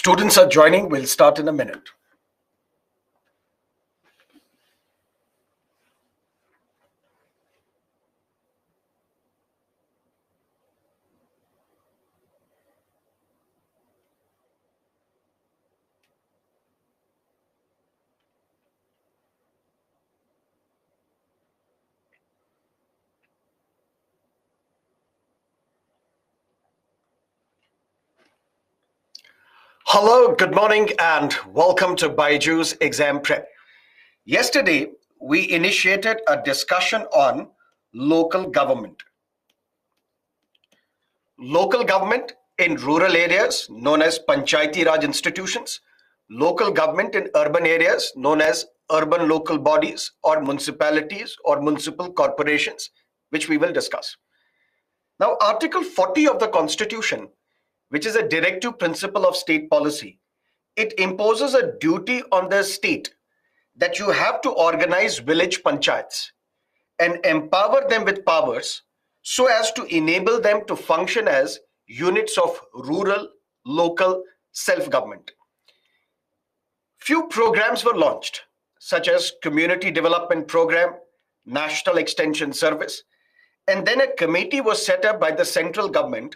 Students are joining. We'll start in a minute. Hello, good morning, and welcome to Byju's Exam Prep. Yesterday, we initiated a discussion on local government. Local government in rural areas, known as Panchayati Raj institutions, local government in urban areas, known as urban local bodies or municipalities or municipal corporations, which we will discuss. Now, Article 40 of the Constitution, which is a directive principle of state policy, it imposes a duty on the state that you have to organize village panchayats and empower them with powers so as to enable them to function as units of rural, local self-government. Few programs were launched, such as Community Development Program, National Extension Service, and then a committee was set up by the central government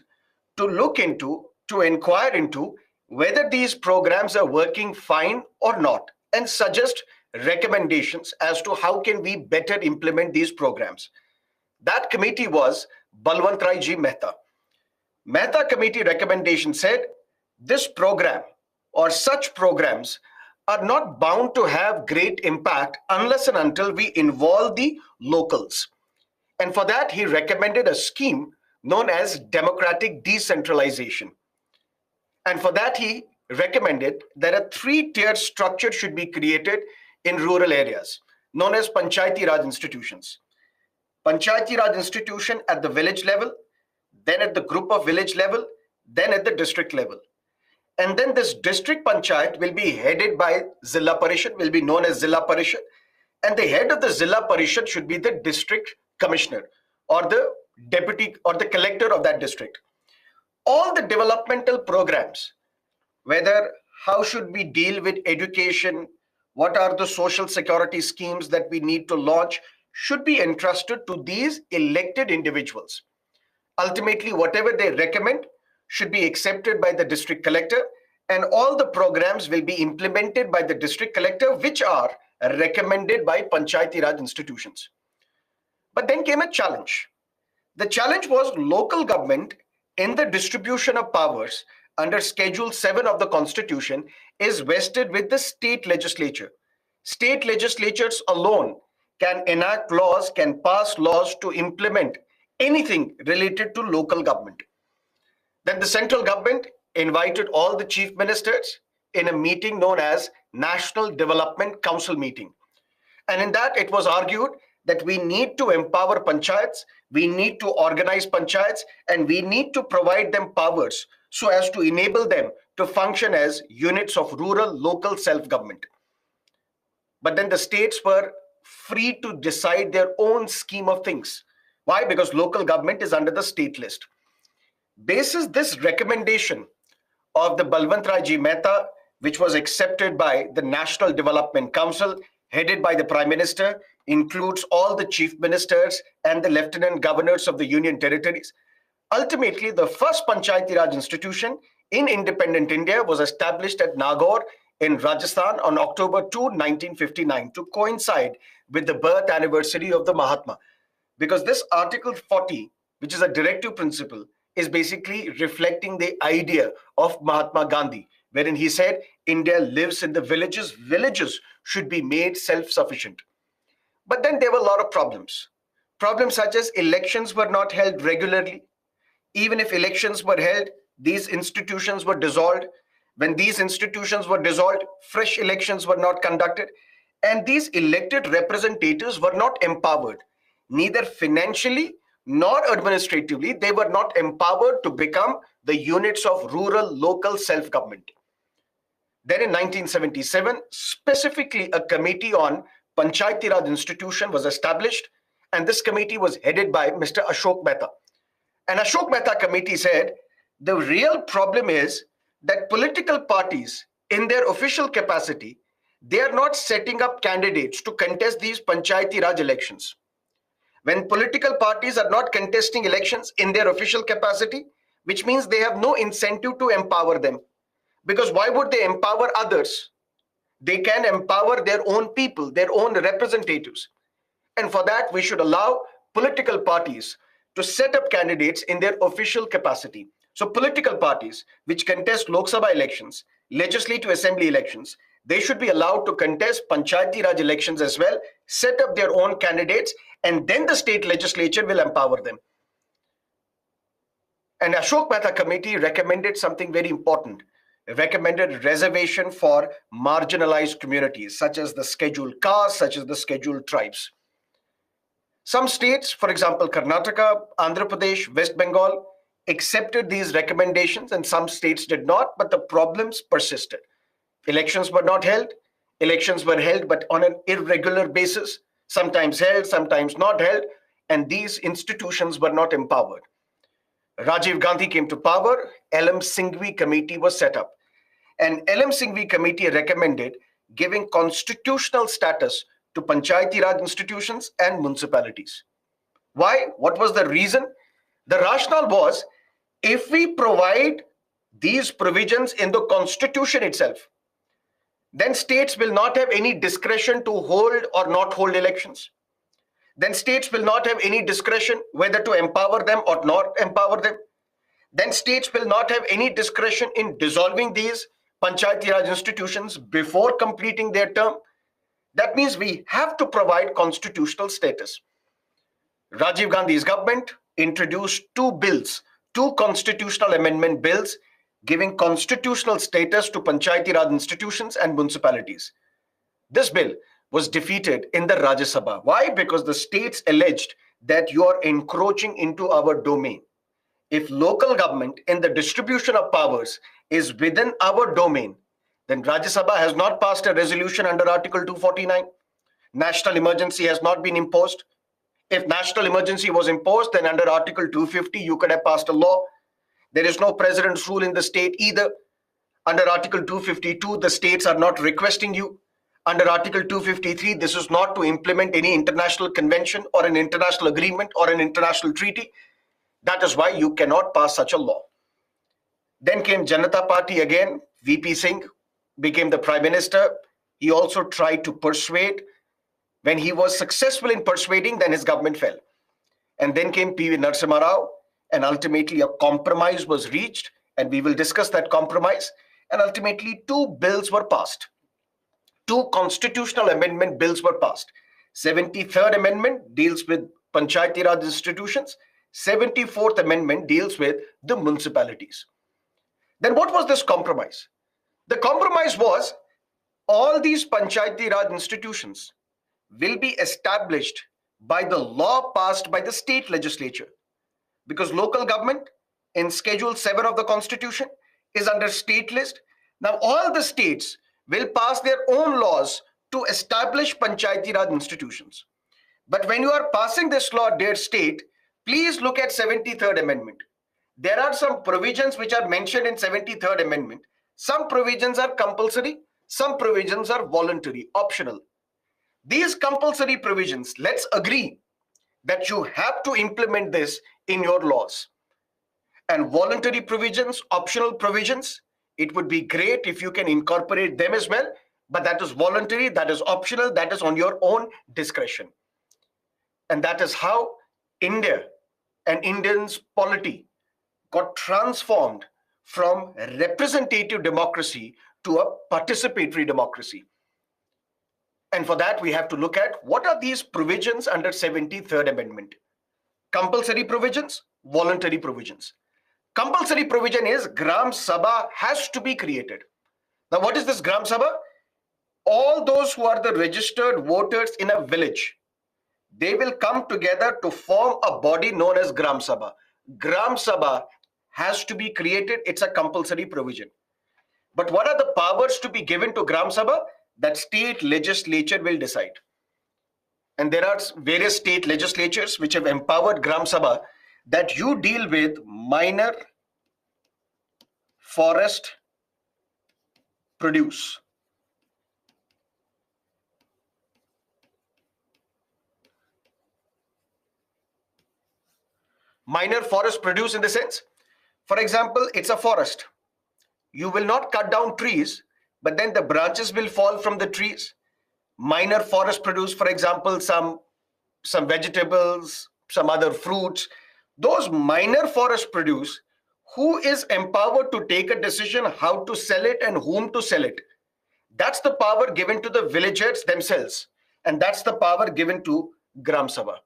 to inquire into whether these programs are working fine or not and suggest recommendations as to how can we better implement these programs. That committee was Balwant Rai Ji Mehta. Mehta committee recommendation said this program or such programs are not bound to have great impact unless and until we involve the locals. And for that, he recommended a scheme known as democratic decentralization. And for that, he recommended that a three-tiered structure should be created in rural areas, known as Panchayati Raj institutions. Panchayati Raj institution at the village level, then at the group of village level, then at the district level. And then this district panchayat will be headed by Zilla Parishad, will be known as Zilla Parishad. And the head of the Zilla Parishad should be the district commissioner or the deputy or the collector of that district. All the developmental programs, whether how should we deal with education, what are the social security schemes that we need to launch, should be entrusted to these elected individuals. Ultimately, whatever they recommend should be accepted by the district collector, and all the programs will be implemented by the district collector, which are recommended by Panchayati Raj institutions. But then came a challenge. The challenge was local government in the distribution of powers under Schedule 7 of the Constitution is vested with the state legislature. State legislatures alone can enact laws, can pass laws to implement anything related to local government. Then the central government invited all the chief ministers in a meeting known as National Development Council meeting. And in that, it was argued that we need to empower panchayats, we need to organize panchayats, and we need to provide them powers so as to enable them to function as units of rural local self-government. But then the states were free to decide their own scheme of things. Why? Because local government is under the state list. Basis this recommendation of the Balwant Rai Ji Mehta, which was accepted by the National Development Council, headed by the Prime Minister, includes all the chief ministers and the lieutenant governors of the union territories. Ultimately, the first Panchayati Raj institution in independent India was established at Nagaur in Rajasthan on October 2, 1959, to coincide with the birth anniversary of the Mahatma. Because this Article 40, which is a directive principle, is basically reflecting the idea of Mahatma Gandhi, wherein he said India lives in the villages. Villages should be made self-sufficient. But then there were a lot of problems. Problems such as elections were not held regularly. Even if elections were held, these institutions were dissolved. When these institutions were dissolved, fresh elections were not conducted. And these elected representatives were not empowered, neither financially nor administratively. They were not empowered to become the units of rural local self-government. Then in 1977, specifically a committee on Panchayati Raj institution was established, and this committee was headed by Mr. Ashok Mehta. And Ashok Mehta committee said, the real problem is that political parties in their official capacity, they are not setting up candidates to contest these Panchayati Raj elections. When political parties are not contesting elections in their official capacity, which means they have no incentive to empower them. Because why would they empower others? They can empower their own people, their own representatives. And for that, we should allow political parties to set up candidates in their official capacity. So political parties which contest Lok Sabha elections, legislative assembly elections, they should be allowed to contest Panchayati Raj elections as well, set up their own candidates, and then the state legislature will empower them. And Ashok Mehta committee recommended something very important. It recommended reservation for marginalized communities, such as the scheduled castes, such as the scheduled tribes. Some states, for example, Karnataka, Andhra Pradesh, West Bengal, accepted these recommendations and some states did not, but the problems persisted. Elections were not held. Elections were held, but on an irregular basis, sometimes held, sometimes not held, and these institutions were not empowered. Rajiv Gandhi came to power, LM Singhvi committee was set up. And LM Singhvi committee recommended giving constitutional status to Panchayati Raj institutions and municipalities. Why? What was the reason? The rationale was, if we provide these provisions in the constitution itself, then states will not have any discretion to hold or not hold elections. Then states will not have any discretion whether to empower them or not empower them. Then states will not have any discretion in dissolving these Panchayati Raj institutions before completing their term. That means we have to provide constitutional status. Rajiv Gandhi's government introduced two bills, two constitutional amendment bills, giving constitutional status to Panchayati Raj institutions and municipalities. This bill was defeated in the Rajya Sabha. Why? Because the states alleged that you are encroaching into our domain. If local government in the distribution of powers is within our domain, then Rajya Sabha has not passed a resolution under Article 249. National emergency has not been imposed. If national emergency was imposed, then under Article 250, you could have passed a law. There is no president's rule in the state either. Under Article 252, the states are not requesting you. Under Article 253, this is not to implement any international convention or an international agreement or an international treaty. That is why you cannot pass such a law. Then came Janata Party again. VP Singh became the Prime Minister. He also tried to persuade. When he was successful in persuading, then his government fell. And then came P.V. Narasimha Rao, and ultimately a compromise was reached, and we will discuss that compromise. And ultimately, two bills were passed. Two constitutional amendment bills were passed. 73rd Amendment deals with Panchayati Raj institutions. 74th Amendment deals with the municipalities. Then what was this compromise? The compromise was all these Panchayati Raj institutions will be established by the law passed by the state legislature. Because local government in Schedule 7 of the Constitution is under state list. Now all the states will pass their own laws to establish Panchayati Raj institutions. But when you are passing this law, dear state, please look at 73rd Amendment. There are some provisions which are mentioned in 73rd Amendment. Some provisions are compulsory, some provisions are voluntary, optional. These compulsory provisions, let's agree that you have to implement this in your laws. And voluntary provisions, optional provisions, it would be great if you can incorporate them as well, but that is voluntary, that is optional, that is on your own discretion. And that is how India and Indians' polity got transformed from representative democracy to a participatory democracy. And for that, we have to look at what are these provisions under 73rd Amendment. Compulsory provisions, voluntary provisions. Compulsory provision is Gram Sabha has to be created. Now, what is this Gram Sabha? All those who are the registered voters in a village, they will come together to form a body known as Gram Sabha. Gram Sabha has to be created. It's a compulsory provision. But what are the powers to be given to Gram Sabha? That state legislature will decide. And there are various state legislatures which have empowered Gram Sabha that you deal with minor forest produce. Minor forest produce in the sense, for example, it's a forest. You will not cut down trees, but then the branches will fall from the trees. Minor forest produce, for example, some vegetables, some other fruits. Those minor forest produce, who is empowered to take a decision how to sell it and whom to sell it? That's the power given to the villagers themselves. And that's the power given to Gram Sabha.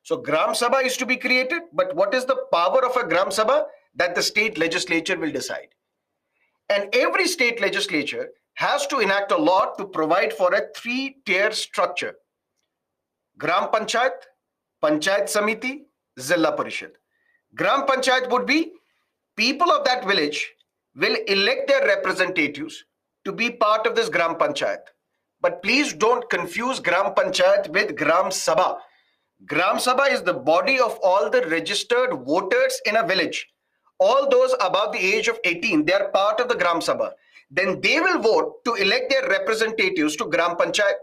So Gram Sabha is to be created, but what is the power of a Gram Sabha? That the state legislature will decide. And every state legislature has to enact a law to provide for a three-tier structure. Gram Panchayat, Panchayat Samiti, Zilla Parishad. Gram Panchayat would be people of that village will elect their representatives to be part of this Gram Panchayat. But please don't confuse Gram Panchayat with Gram Sabha. Gram Sabha is the body of all the registered voters in a village. All those above the age of 18, they are part of the Gram Sabha. Then they will vote to elect their representatives to Gram Panchayat.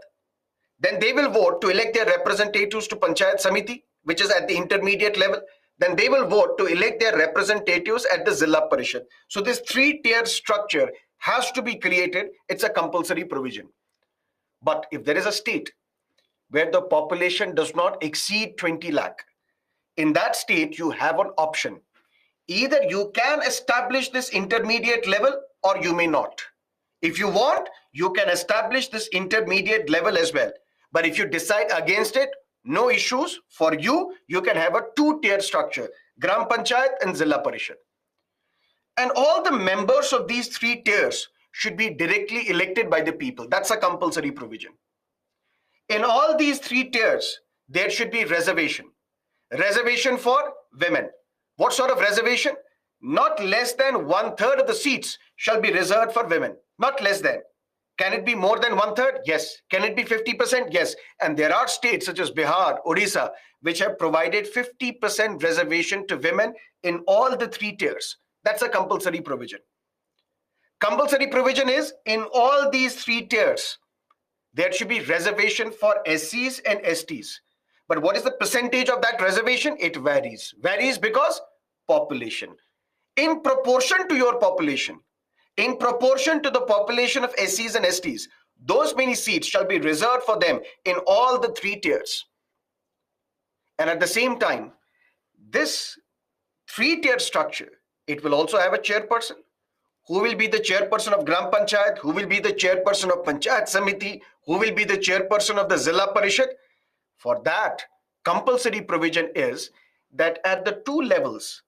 Then they will vote to elect their representatives to Panchayat Samiti, which is at the intermediate level. Then they will vote to elect their representatives at the Zilla Parishad. So this three-tier structure has to be created. It's a compulsory provision. But if there is a state where the population does not exceed 20 lakh, in that state you have an option. Either you can establish this intermediate level or you may not. If you want, you can establish this intermediate level as well. But if you decide against it, no issues. For you, you can have a two-tier structure, Gram Panchayat and Zilla Parishad. And all the members of these three tiers should be directly elected by the people. That's a compulsory provision. In all these three tiers, there should be reservation. Reservation for women. What sort of reservation? Not less than 1/3 of the seats shall be reserved for women. Not less than. Can it be more than 1/3? Yes. Can it be 50%? Yes. And there are states such as Bihar, Odisha, which have provided 50% reservation to women in all the three tiers. That's a compulsory provision. Compulsory provision is in all these three tiers, there should be reservation for SCs and STs. But what is the percentage of that reservation? It varies. Varies because population. In proportion to your population, in proportion to the population of SCs and STs, those many seats shall be reserved for them in all the three tiers. And at the same time, this three-tier structure, it will also have a chairperson. Who will be the chairperson of Gram Panchayat? Who will be the chairperson of Panchayat Samiti? Who will be the chairperson of the Zilla Parishad? For that, compulsory provision is that at the two levels,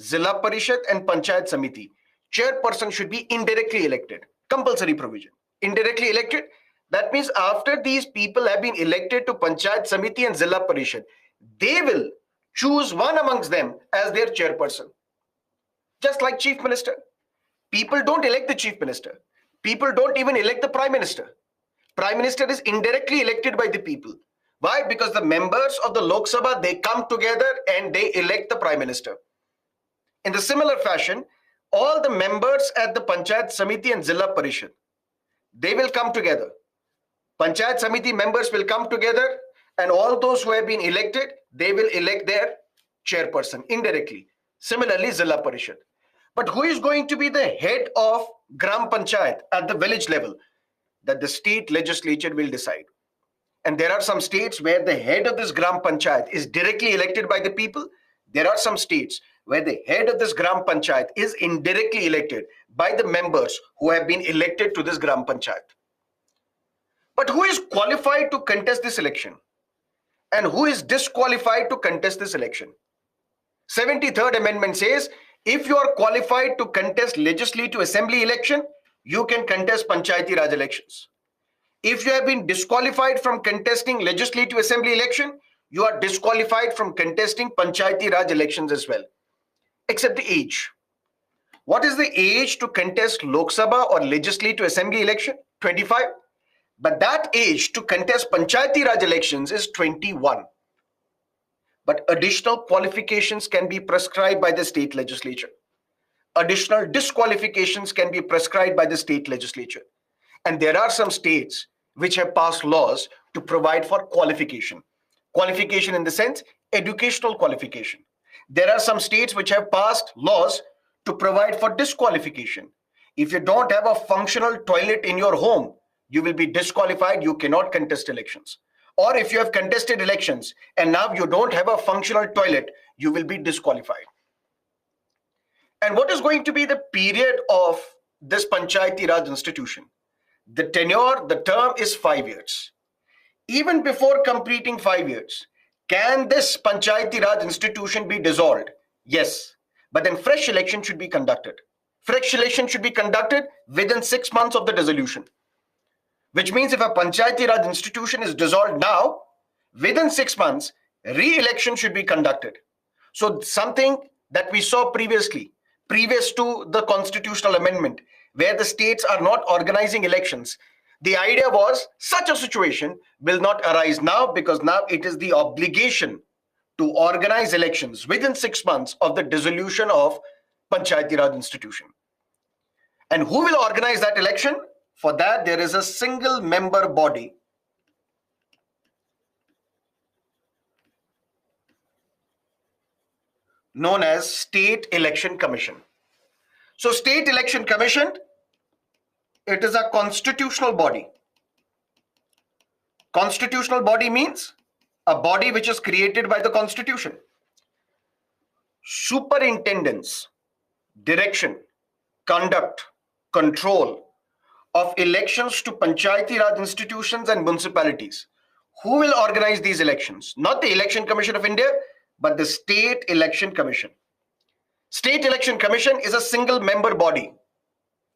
Zilla Parishad and Panchayat Samiti, chairperson should be indirectly elected. Compulsory provision. Indirectly elected, that means after these people have been elected to Panchayat Samiti and Zilla Parishad, they will choose one amongst them as their chairperson. Just like Chief Minister. People don't elect the Chief Minister. People don't even elect the Prime Minister. Prime Minister is indirectly elected by the people. Why? Because the members of the Lok Sabha, they come together and they elect the Prime Minister. In the similar fashion, all the members at the Panchayat Samiti and Zilla Parishad, they will come together. Panchayat Samiti members will come together, and all those who have been elected, they will elect their chairperson indirectly. Similarly, Zilla Parishad. But who is going to be the head of Gram Panchayat at the village level? That the state legislature will decide. And there are some states where the head of this Gram Panchayat is directly elected by the people. There are some states where the head of this Gram Panchayat is indirectly elected by the members who have been elected to this Gram Panchayat. But who is qualified to contest this election? And who is disqualified to contest this election? 73rd Amendment says, if you are qualified to contest Legislative Assembly election, you can contest Panchayati Raj elections. If you have been disqualified from contesting Legislative Assembly election, you are disqualified from contesting Panchayati Raj elections as well. Except the age. What is the age to contest Lok Sabha or Legislative Assembly election? 25. But that age to contest Panchayati Raj elections is 21. But additional qualifications can be prescribed by the state legislature. Additional disqualifications can be prescribed by the state legislature. And there are some states which have passed laws to provide for qualification. Qualification in the sense, educational qualification. There are some states which have passed laws to provide for disqualification. If you don't have a functional toilet in your home, you will be disqualified. You cannot contest elections. Or if you have contested elections and now you don't have a functional toilet, you will be disqualified. And what is going to be the period of this Panchayati Raj institution? The tenure, the term is 5 years. Even before completing 5 years, can this Panchayati Raj institution be dissolved? Yes, but then fresh election should be conducted. Fresh election should be conducted within 6 months of the dissolution. Which means if a Panchayati Raj institution is dissolved now, within 6 months, re-election should be conducted. So something that we saw previously, previous to the constitutional amendment, where the states are not organizing elections, the idea was such a situation will not arise now because now it is the obligation to organize elections within 6 months of the dissolution of Panchayati Raj institution. And who will organize that election? For that, there is a single member body known as State Election Commission. So State Election Commission, it is a constitutional body. Constitutional body means a body which is created by the Constitution. Superintendence, direction, conduct, control of elections to Panchayati Raj institutions and municipalities. Who will organize these elections? Not the Election Commission of India, but the State Election Commission. State Election Commission is a single member body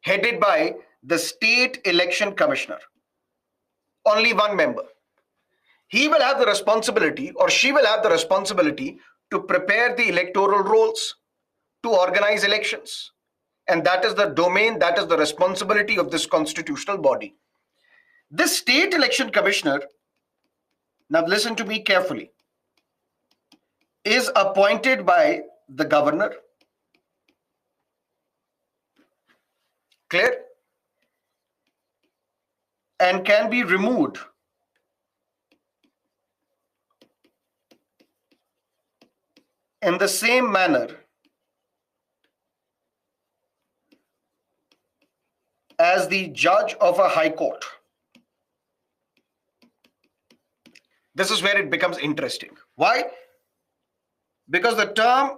headed by the State Election Commissioner. Only one member. He will have the responsibility, or she will have the responsibility, to prepare the electoral rolls, to organize elections. And that is the domain, that is the responsibility of this constitutional body. This State Election Commissioner, now listen to me carefully, is appointed by the governor. Clear? And can be removed in the same manner as the judge of a high court. This is where it becomes interesting. Why? Because the term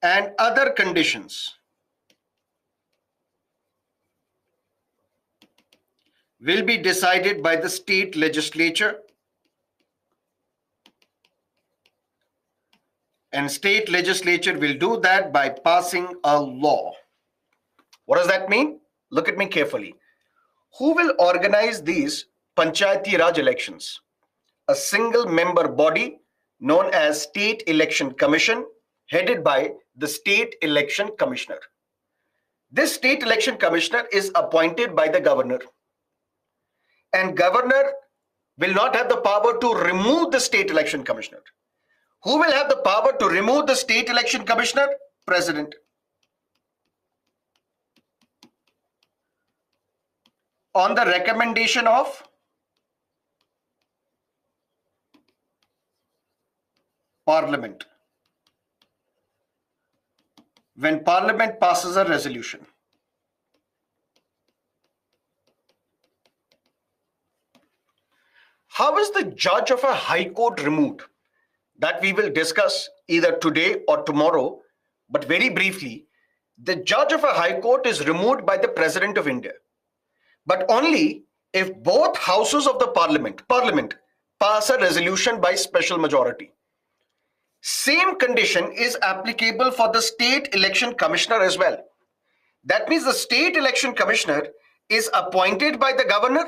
and other conditions will be decided by the state legislature, and state legislature will do that by passing a law. What does that mean? Look at me carefully. Who will organize these Panchayati Raj elections? A single member body known as State Election Commission, headed by the State Election Commissioner. This State Election Commissioner is appointed by the governor. And governor will not have the power to remove the State Election Commissioner. Who will have the power to remove the State Election Commissioner? President. On the recommendation of Parliament. When Parliament passes a resolution. How is the judge of a high court removed? That we will discuss either today or tomorrow, but very briefly, the judge of a high court is removed by the President of India, but only if both houses of the Parliament pass a resolution by special majority. Same condition is applicable for the State Election Commissioner as well. That means the State Election Commissioner is appointed by the governor,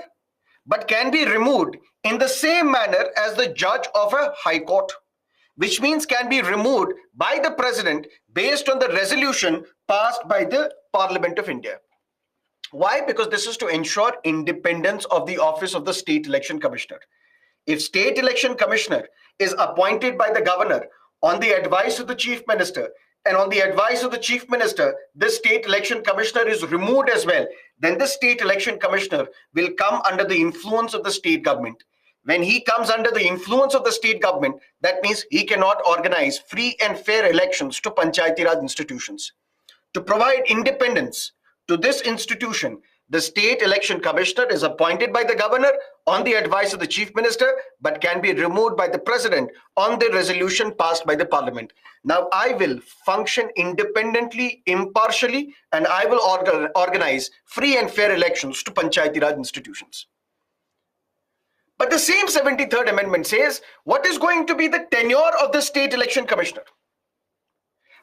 but can be removed in the same manner as the judge of a high court, which means can be removed by the President based on the resolution passed by the Parliament of India. Why? Because this is to ensure independence of the office of the State Election Commissioner. If State Election Commissioner is appointed by the governor on the advice of the Chief Minister, and on the advice of the Chief Minister, the State Election Commissioner is removed as well, then the state election commissioner will come under the influence of the state government. When he comes under the influence of the state government, that means he cannot organize free and fair elections to Panchayati Raj institutions. To provide independence to this institution, the state election commissioner is appointed by the governor on the advice of the chief minister, but can be removed by the president on the resolution passed by the parliament. Now, I will function independently, impartially, and I will organize free and fair elections to Panchayati Raj institutions. But the same 73rd Amendment says, what is going to be the tenure of the state election commissioner?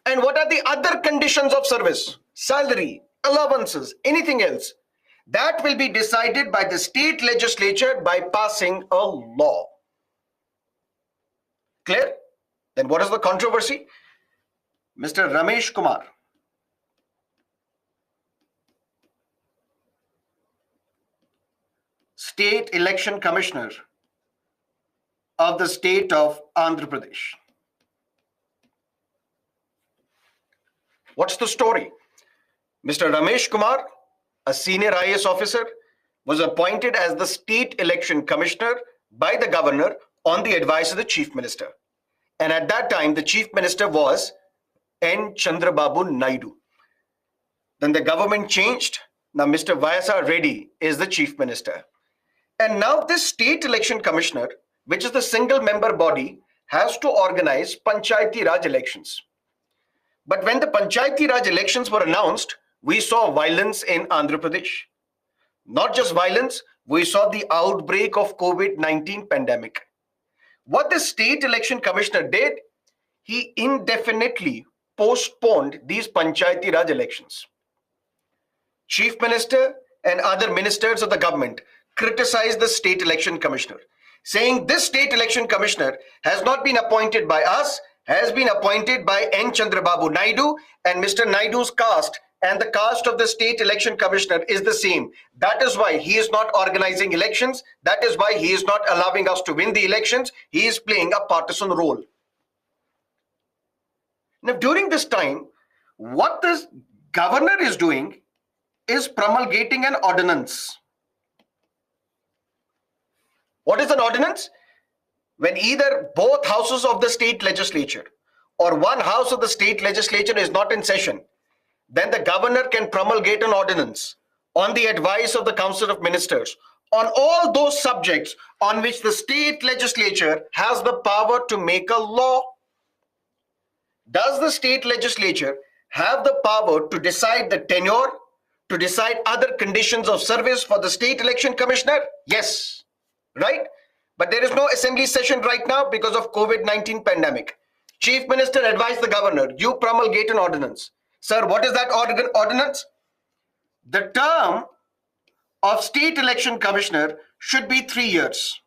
And what are the other conditions of service, salary, allowances, anything else? That will be decided by the state legislature by passing a law. Clear? Then what is the controversy? Mr. Ramesh Kumar, State Election Commissioner of the state of Andhra Pradesh. What's the story? Mr. Ramesh Kumar, a senior IAS officer, was appointed as the state election commissioner by the governor on the advice of the chief minister. And at that time, the chief minister was N. Chandrababu Naidu. Then the government changed. Now Mr. YSR Reddy is the chief minister. And now this state election commissioner, which is the single member body, has to organize Panchayati Raj elections. But when the Panchayati Raj elections were announced, we saw violence in Andhra Pradesh. Not just violence, we saw the outbreak of COVID-19 pandemic. What the state election commissioner did, he indefinitely postponed these Panchayati Raj elections. Chief Minister and other ministers of the government criticized the state election commissioner, saying this state election commissioner has not been appointed by us, has been appointed by N. Chandrababu Naidu, and Mr. Naidu's caste and the caste of the state election commissioner is the same. That is why he is not organizing elections. That is why he is not allowing us to win the elections. He is playing a partisan role. Now, during this time, what the governor is doing is promulgating an ordinance. What is an ordinance? When either both houses of the state legislature or one house of the state legislature is not in session, then the governor can promulgate an ordinance on the advice of the Council of Ministers on all those subjects on which the state legislature has the power to make a law. Does the state legislature have the power to decide the tenure, to decide other conditions of service for the state election commissioner? Yes. Right? But there is no assembly session right now because of COVID-19 pandemic. Chief Minister advised the governor, you promulgate an ordinance. Sir, what is that ordinance? The term of state election commissioner should be 3 years.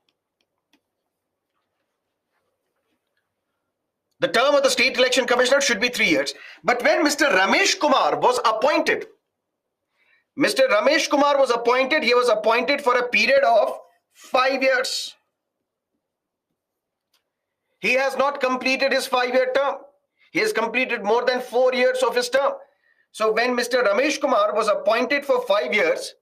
The term of the state election commissioner should be 3 years. But when Mr. Ramesh Kumar was appointed, he was appointed for a period of 5 years. He has not completed his 5-year term. He has completed more than 4 years of his term. So when Mr. Ramesh Kumar was appointed for 5 years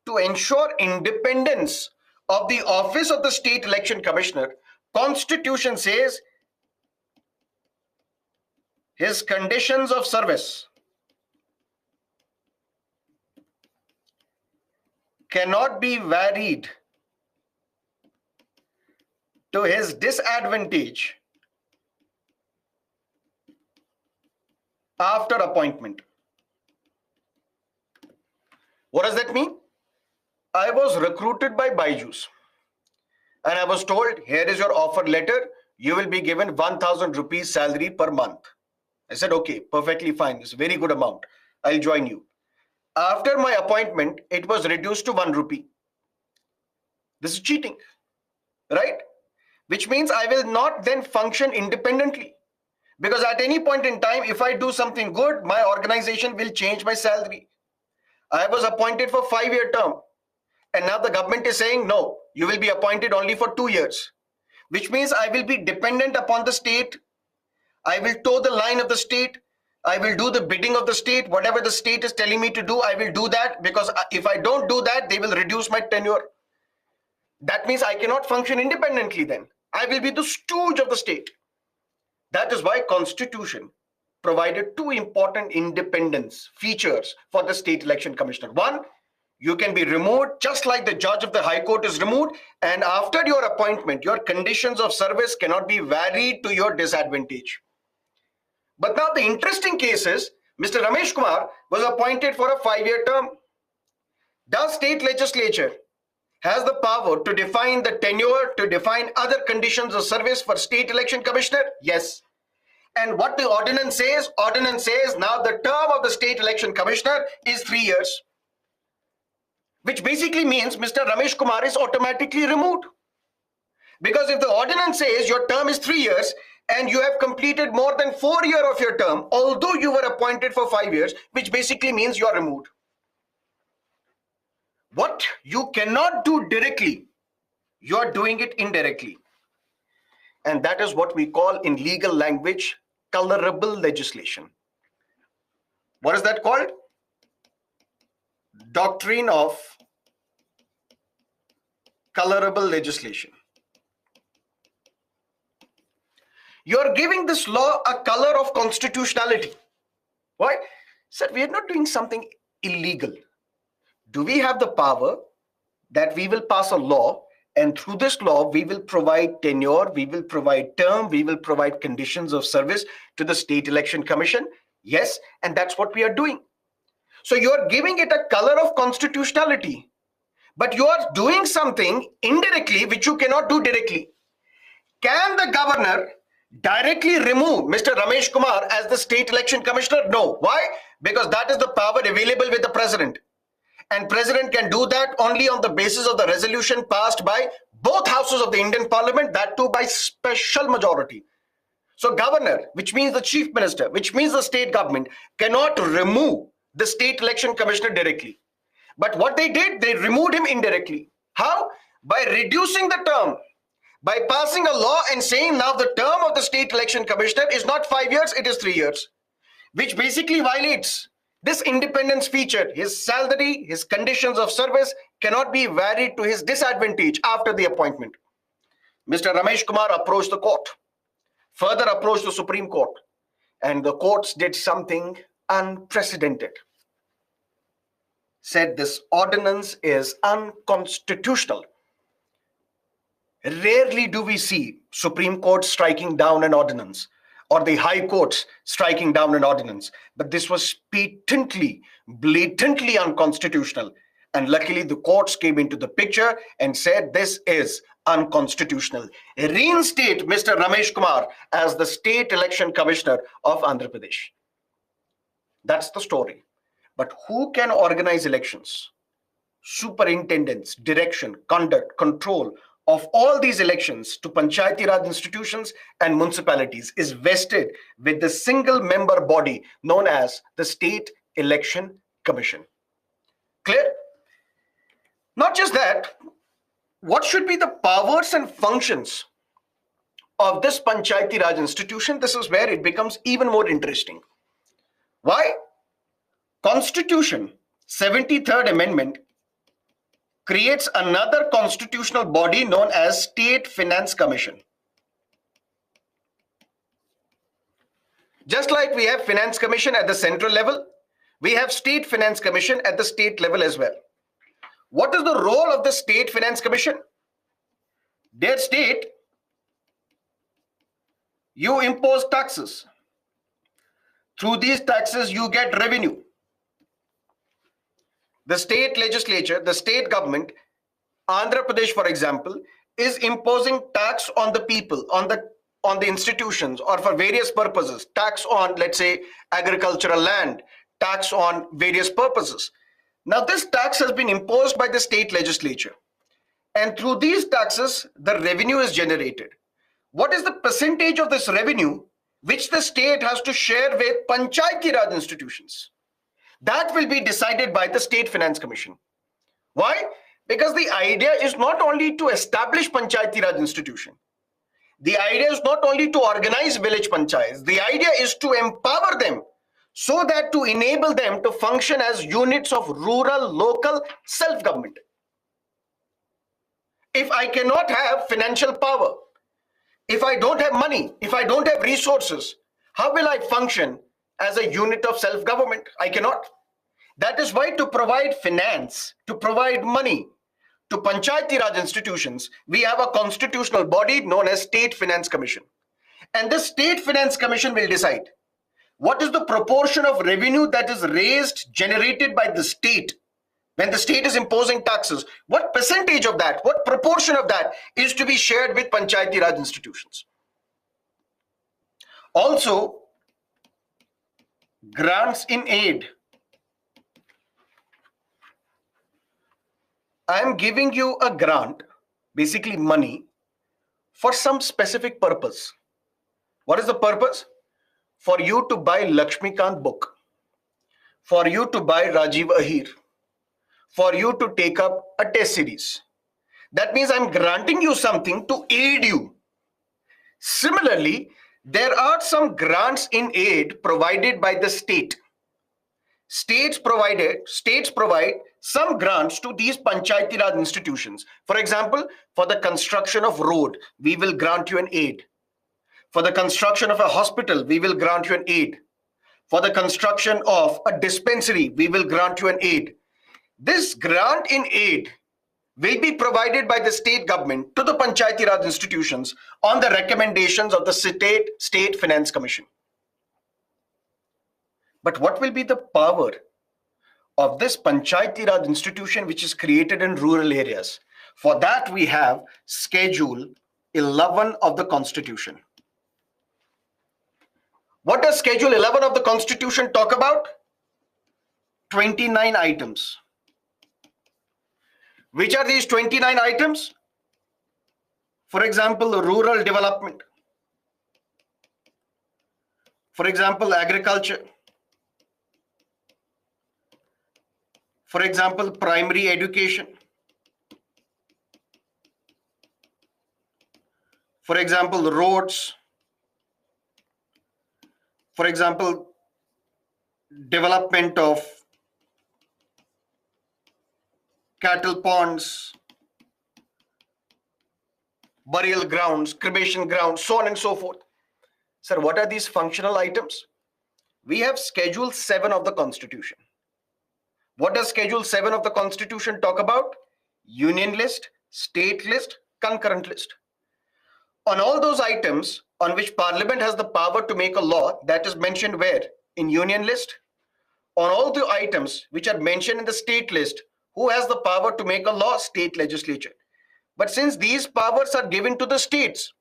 to ensure independence of the office of the state election commissioner, Constitution says his conditions of service cannot be varied to his disadvantage after appointment. What does that mean? I was recruited by Byju's and I was told, here is your offer letter. You will be given 1,000 rupees salary per month. I said, okay, perfectly fine. It's a very good amount. I'll join you. After my appointment, it was reduced to 1 rupee. This is cheating, right? Which means I will not then function independently. Because at any point in time, if I do something good, my organization will change my salary. I was appointed for 5-year term. And now the government is saying, no, you will be appointed only for 2 years. Which means I will be dependent upon the state. I will toe the line of the state. I will do the bidding of the state. Whatever the state is telling me to do, I will do that, because if I don't do that, they will reduce my tenure. That means I cannot function independently then. I will be the stooge of the state. That is why Constitution provided two important independence features for the State Election Commissioner. One, you can be removed just like the judge of the High Court is removed, and after your appointment, your conditions of service cannot be varied to your disadvantage. But now the interesting case is, Mr. Ramesh Kumar was appointed for a 5-year term. The state legislature has the power to define the tenure, to define other conditions of service for State Election Commissioner? Yes. And what the ordinance says now the term of the State Election Commissioner is 3 years. Which basically means Mr. Ramesh Kumar is automatically removed. Because if the ordinance says your term is 3 years and you have completed more than 4 years of your term, although you were appointed for 5 years, which basically means you are removed. What you cannot do directly, you are doing it indirectly. And that is what we call in legal language colorable legislation. What is that called? Doctrine of colorable legislation. You are giving this law a color of constitutionality. Why? Sir, we are not doing something illegal. Do we have the power that we will pass a law, and through this law, we will provide tenure, we will provide term, we will provide conditions of service to the State Election Commission? Yes, and that's what we are doing. So you are giving it a color of constitutionality, but you are doing something indirectly which you cannot do directly. Can the governor directly remove Mr. Ramesh Kumar as the State Election Commissioner? No. Why? Because that is the power available with the president. And president can do that only on the basis of the resolution passed by both houses of the Indian Parliament, that too by special majority. So governor, which means the chief minister, which means the state government, cannot remove the State Election Commissioner directly. But what they did, they removed him indirectly. How? By reducing the term. By passing a law and saying now the term of the State Election Commissioner is not 5 years, it is 3 years. Which basically violates this independence feature. His salary, his conditions of service cannot be varied to his disadvantage after the appointment. Mr. Ramesh Kumar approached the court, further approached the Supreme Court, and the courts did something unprecedented. Said this ordinance is unconstitutional. Rarely do we see Supreme Court striking down an ordinance or the High Courts striking down an ordinance. But this was patently, blatantly unconstitutional. And luckily, the courts came into the picture and said this is unconstitutional. Reinstate Mr. Ramesh Kumar as the State Election Commissioner of Andhra Pradesh. That's the story. But who can organize elections? Superintendents, direction, conduct, control of all these elections to Panchayati Raj institutions and municipalities is vested with the single member body known as the State Election Commission. Clear? Not just that, what should be the powers and functions of this Panchayati Raj institution? This is where it becomes even more interesting. Why? Constitution, 73rd Amendment, creates another constitutional body known as State Finance Commission. Just like we have Finance Commission at the central level, we have State Finance Commission at the state level as well. What is the role of the State Finance Commission? Dear state, you impose taxes. Through these taxes, you get revenue. The state legislature, the state government, Andhra Pradesh, for example, is imposing tax on the people, on the institutions, or for various purposes. Tax on, let's say, agricultural land, tax on various purposes. Now, this tax has been imposed by the state legislature. And through these taxes, the revenue is generated. What is the percentage of this revenue which the state has to share with Panchayati Raj institutions? That will be decided by the State Finance Commission. Why? Because the idea is not only to establish Panchayati Raj institution. The idea is not only to organize village panchayats. The idea is to empower them so that to enable them to function as units of rural local self-government. If I cannot have financial power, if I don't have money, if I don't have resources, how will I function as a unit of self-government? I cannot. That is why to provide finance, to provide money to Panchayati Raj institutions, we have a constitutional body known as State Finance Commission. And this State Finance Commission will decide what is the proportion of revenue that is raised, generated by the state when the state is imposing taxes. What percentage of that, what proportion of that is to be shared with Panchayati Raj institutions? Also, grants in aid. I am giving you a grant, basically money, for some specific purpose. What is the purpose? For you to buy Lakshmikant book, for you to buy Rajiv Ahir, for you to take up a test series. That means I'm granting you something to aid you. Similarly, there are some grants in aid provided by the state. States provide some grants to these Panchayati Raj institutions. For example, for the construction of road, we will grant you an aid. For the construction of a hospital, we will grant you an aid. For the construction of a dispensary, we will grant you an aid. This grant in aid will be provided by the state government to the Panchayati Raj institutions on the recommendations of the State Finance Commission. But what will be the power of this Panchayati Raj institution which is created in rural areas? For that, we have Schedule 11 of the Constitution. What does Schedule 11 of the Constitution talk about? 29 items. Which are these 29 items? For example, rural development. For example, agriculture. For example, primary education. For example, roads. For example, development of cattle ponds, burial grounds, cremation grounds, so on and so forth. Sir, what are these functional items? We have Schedule 7 of the Constitution. What does Schedule 7 of the Constitution talk about? Union list, state list, concurrent list. On all those items on which Parliament has the power to make a law, that is mentioned where? In Union list. On all the items which are mentioned in the state list, who has the power to make a law? State legislature. But since these powers are given to the states,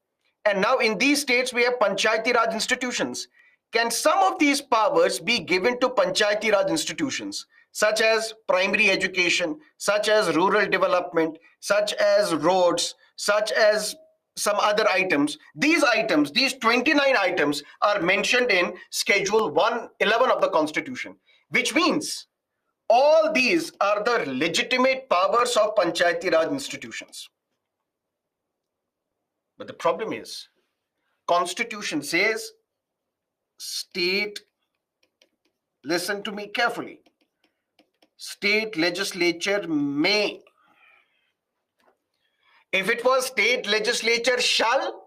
and now in these states we have Panchayati Raj institutions, can some of these powers be given to Panchayati Raj institutions, such as primary education, such as rural development, such as roads, such as some other items? These items, these 29 items are mentioned in Schedule 11 of the Constitution, which means all these are the legitimate powers of Panchayati Raj institutions. But the problem is, Constitution says, state, listen to me carefully, state legislature may. If it was state legislature shall,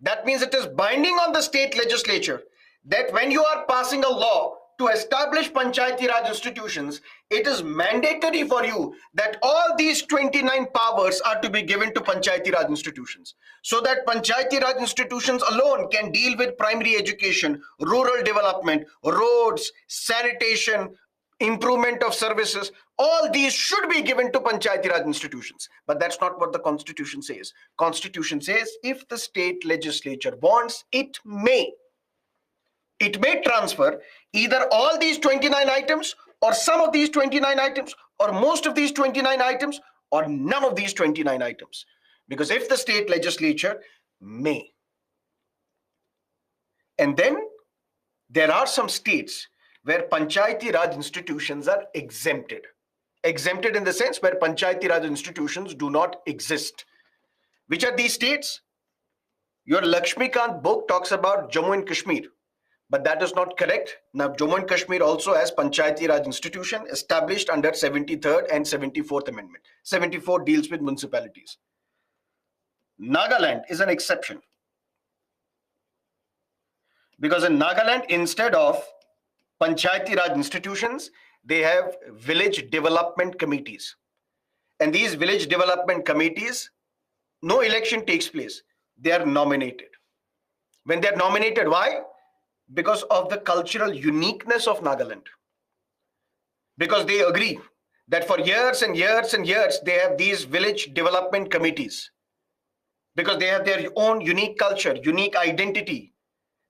that means it is binding on the state legislature that when you are passing a law to establish Panchayati Raj institutions, it is mandatory for you that all these 29 powers are to be given to Panchayati Raj institutions, so that Panchayati Raj institutions alone can deal with primary education, rural development, roads, sanitation, improvement of services. All these should be given to Panchayati Raj institutions. But that's not what the Constitution says. Constitution says if the state legislature wants, it may. It may transfer either all these 29 items or some of these 29 items or most of these 29 items or none of these 29 items. Because if the state legislature may. And then there are some states where Panchayati Raj institutions are exempted. Exempted in the sense where Panchayati Raj institutions do not exist. Which are these states? Your Lakshmikant book talks about Jammu and Kashmir. But that is not correct. Now, Jammu and Kashmir also has Panchayati Raj institution established under 73rd and 74th Amendment. 74 deals with municipalities. Nagaland is an exception. Because in Nagaland, instead of Panchayati Raj institutions, they have village development committees. And these village development committees, no election takes place. They are nominated. When they are nominated, why? Because of the cultural uniqueness of Nagaland. Because they agree that for years and years and years, they have these village development committees. Because they have their own unique culture, unique identity.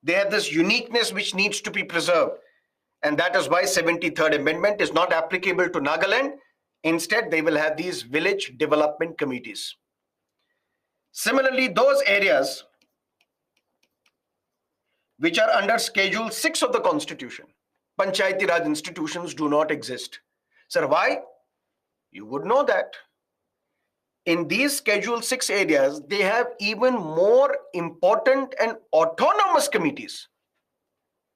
They have this uniqueness which needs to be preserved. And that is why 73rd Amendment is not applicable to Nagaland. Instead, they will have these village development committees. Similarly, those areas which are under Schedule 6 of the Constitution, Panchayati Raj institutions do not exist. Sir, why? You would know that. In these Schedule 6 areas, they have even more important and autonomous committees,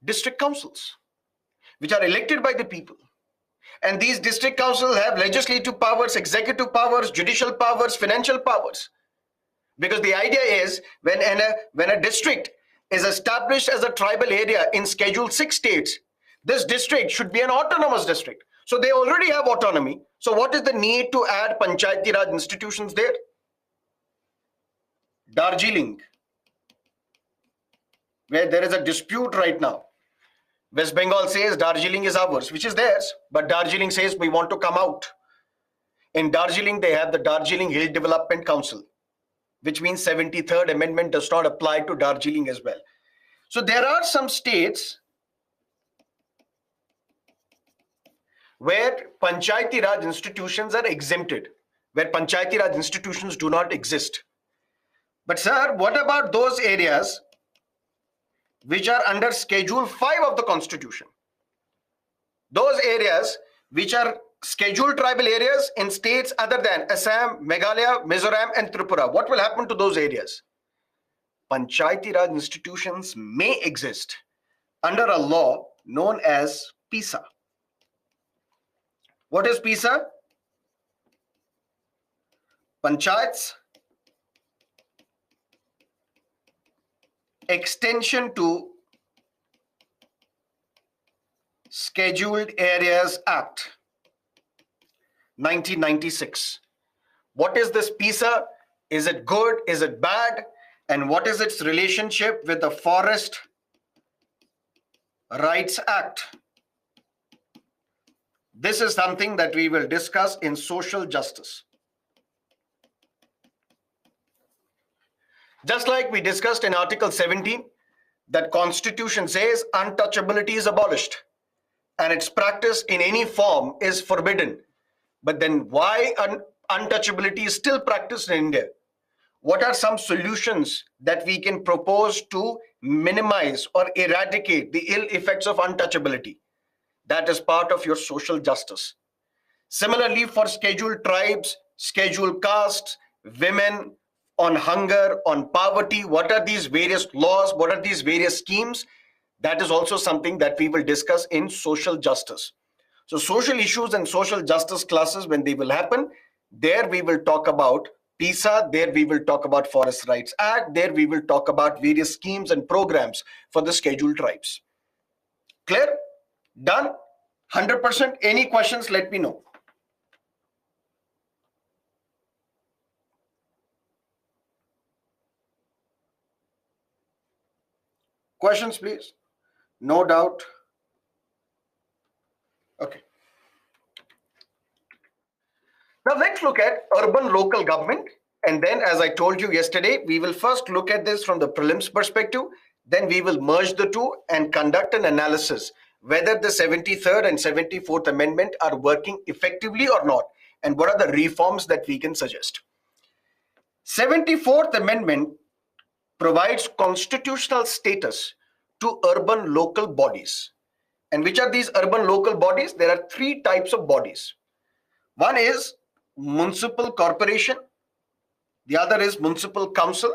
district councils, which are elected by the people. And these district councils have legislative powers, executive powers, judicial powers, financial powers. Because the idea is when a district is established as a tribal area in Schedule 6 states, this district should be an autonomous district. So they already have autonomy. So what is the need to add Panchayati Raj institutions there? Darjeeling, where there is a dispute right now. West Bengal says Darjeeling is ours, which is theirs. But Darjeeling says we want to come out. In Darjeeling, they have the Darjeeling Hill Development Council, which means 73rd Amendment does not apply to Darjeeling as well. So there are some states where Panchayati Raj institutions are exempted, where Panchayati Raj institutions do not exist. But sir, what about those areas which are under Schedule 5 of the Constitution? Those areas which are scheduled tribal areas in states other than Assam, Meghalaya, Mizoram, and Tripura. What will happen to those areas? Panchayati Raj institutions may exist under a law known as PISA. What is PISA? Panchayats Extension to Scheduled Areas Act, 1996. What is this PISA? Is it good? Is it bad? And what is its relationship with the Forest Rights Act? This is something that we will discuss in social justice. Just like we discussed in Article 17, that Constitution says untouchability is abolished and its practice in any form is forbidden. But then why untouchability is still practiced in India? What are some solutions that we can propose to minimize or eradicate the ill effects of untouchability? That is part of your social justice. Similarly, for scheduled tribes, scheduled castes, women, on hunger, on poverty, what are these various laws? What are these various schemes? That is also something that we will discuss in social justice. So social issues and social justice classes, when they will happen, there we will talk about PISA, there we will talk about Forest Rights Act, there we will talk about various schemes and programs for the scheduled tribes. Clear? Done? 100%? Any questions, let me know. Questions, please? No doubt. Okay. Now let's look at urban local government. And then, as I told you yesterday, we will first look at this from the prelims perspective. Then we will merge the two and conduct an analysis whether the 73rd and 74th Amendment are working effectively or not, and what are the reforms that we can suggest. 74th Amendment provides constitutional status to urban local bodies. And which are these urban local bodies? There are three types of bodies. One is municipal corporation, the other is municipal council,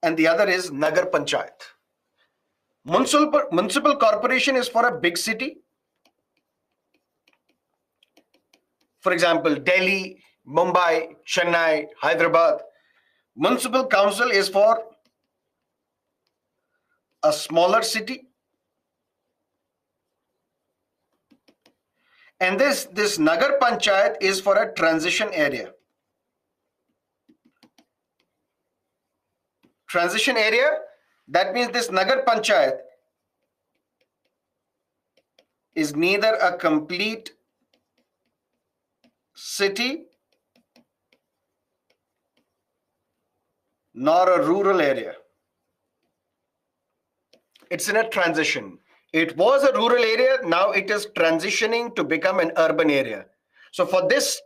and the other is Nagar Panchayat. Municipal corporation is for a big city. For example, Delhi, Mumbai, Chennai, Hyderabad. Municipal council is for a smaller city. And this Nagar Panchayat is for a transition area. Transition area, that means this Nagar Panchayat is neither a complete city nor a rural area. It's in a transition. It was a rural area, now it is transitioning to become an urban area. So for this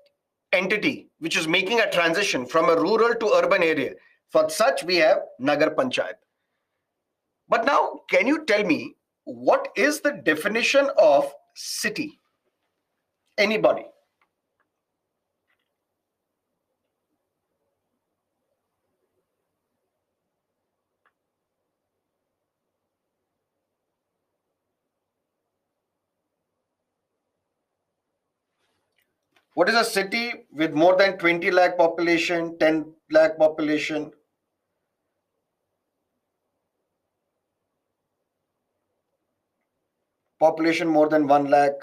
entity, which is making a transition from a rural to urban area, for such we have Nagar Panchayat. But now, can you tell me what is the definition of city? Anybody? What is a city with more than 20 lakh population, 10 lakh population? Population more than 1 lakh,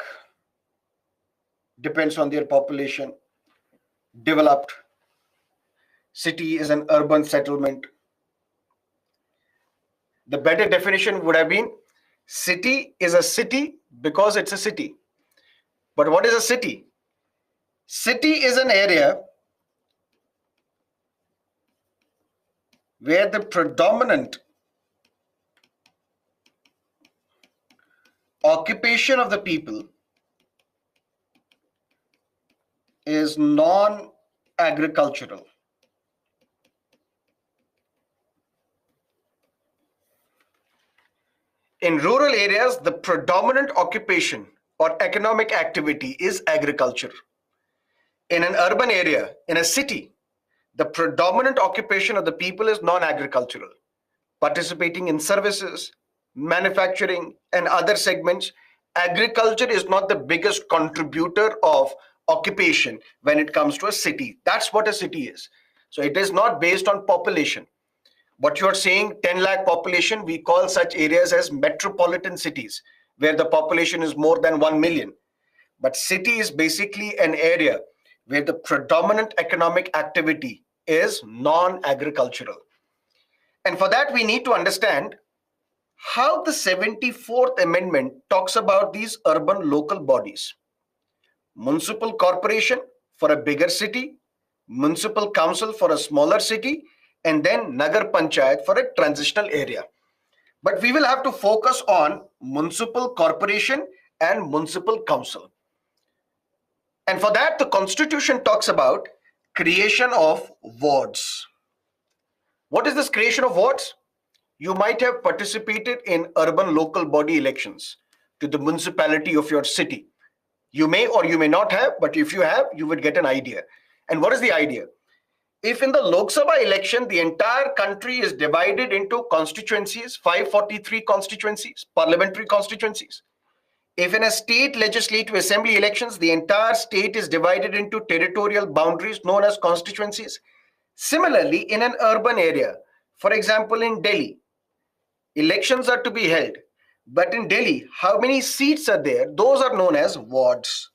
depends on their population. Developed. City is an urban settlement. The better definition would have been city is a city because it's a city. But what is a city? City is an area where the predominant occupation of the people is non-agricultural. In rural areas, the predominant occupation or economic activity is agriculture. In an urban area, in a city, the predominant occupation of the people is non-agricultural, participating in services, manufacturing, and other segments. Agriculture is not the biggest contributor of occupation when it comes to a city. That's what a city is. So it is not based on population. What you're saying, 10 lakh population, we call such areas as metropolitan cities, where the population is more than 1 million. But city is basically an area where the predominant economic activity is non-agricultural. And for that, we need to understand how the 74th Amendment talks about these urban local bodies. Municipal corporation for a bigger city, municipal council for a smaller city, and then Nagar Panchayat for a transitional area. But we will have to focus on municipal corporation and municipal council. And for that, the Constitution talks about creation of wards. What is this creation of wards? You might have participated in urban local body elections to the municipality of your city. You may or you may not have, but if you have, you would get an idea. And what is the idea? If in the Lok Sabha election, the entire country is divided into constituencies, 543 constituencies, parliamentary constituencies. If in a state legislative assembly elections, the entire state is divided into territorial boundaries known as constituencies. Similarly, in an urban area, for example, in Delhi, elections are to be held. But in Delhi, how many seats are there? Those are known as wards.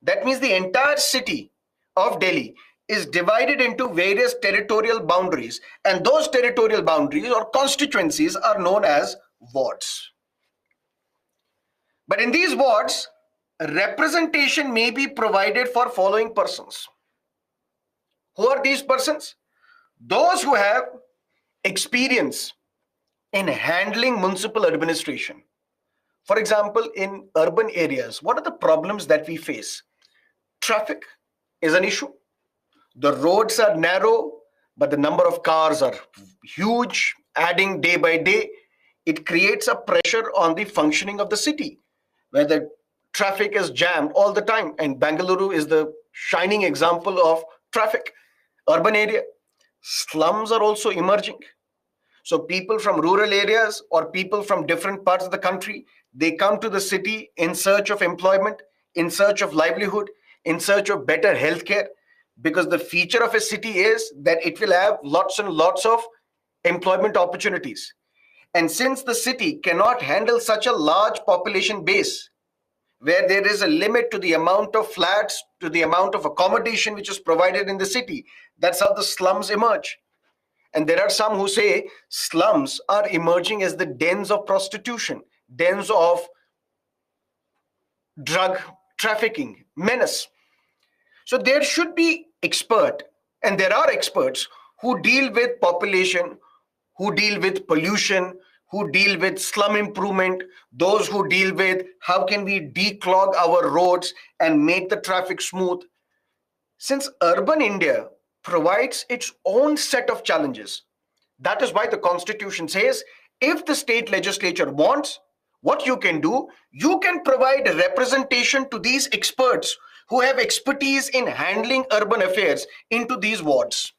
That means the entire city of Delhi is divided into various territorial boundaries, and those territorial boundaries or constituencies are known as wards. But in these wards, representation may be provided for following persons. Who are these persons? Those who have experience in handling municipal administration. For example, in urban areas, what are the problems that we face? Traffic is an issue. The roads are narrow, but the number of cars are huge, adding day by day. It creates a pressure on the functioning of the city, where the traffic is jammed all the time. And Bengaluru is the shining example of traffic. Urban area. Slums are also emerging. So people from rural areas or people from different parts of the country, they come to the city in search of employment, in search of livelihood, in search of better healthcare, because the feature of a city is that it will have lots and lots of employment opportunities. And since the city cannot handle such a large population base, where there is a limit to the amount of flats, to the amount of accommodation which is provided in the city, that's how the slums emerge. And there are some who say slums are emerging as the dens of prostitution, dens of drug trafficking, menace. So there should be expert, and there are experts who deal with population, who deal with pollution, who deal with slum improvement, those who deal with how can we declog our roads and make the traffic smooth. Since urban India provides its own set of challenges, that is why the constitution says if the state legislature wants, what you can do, you can provide representation to these experts who have expertise in handling urban affairs into these wards.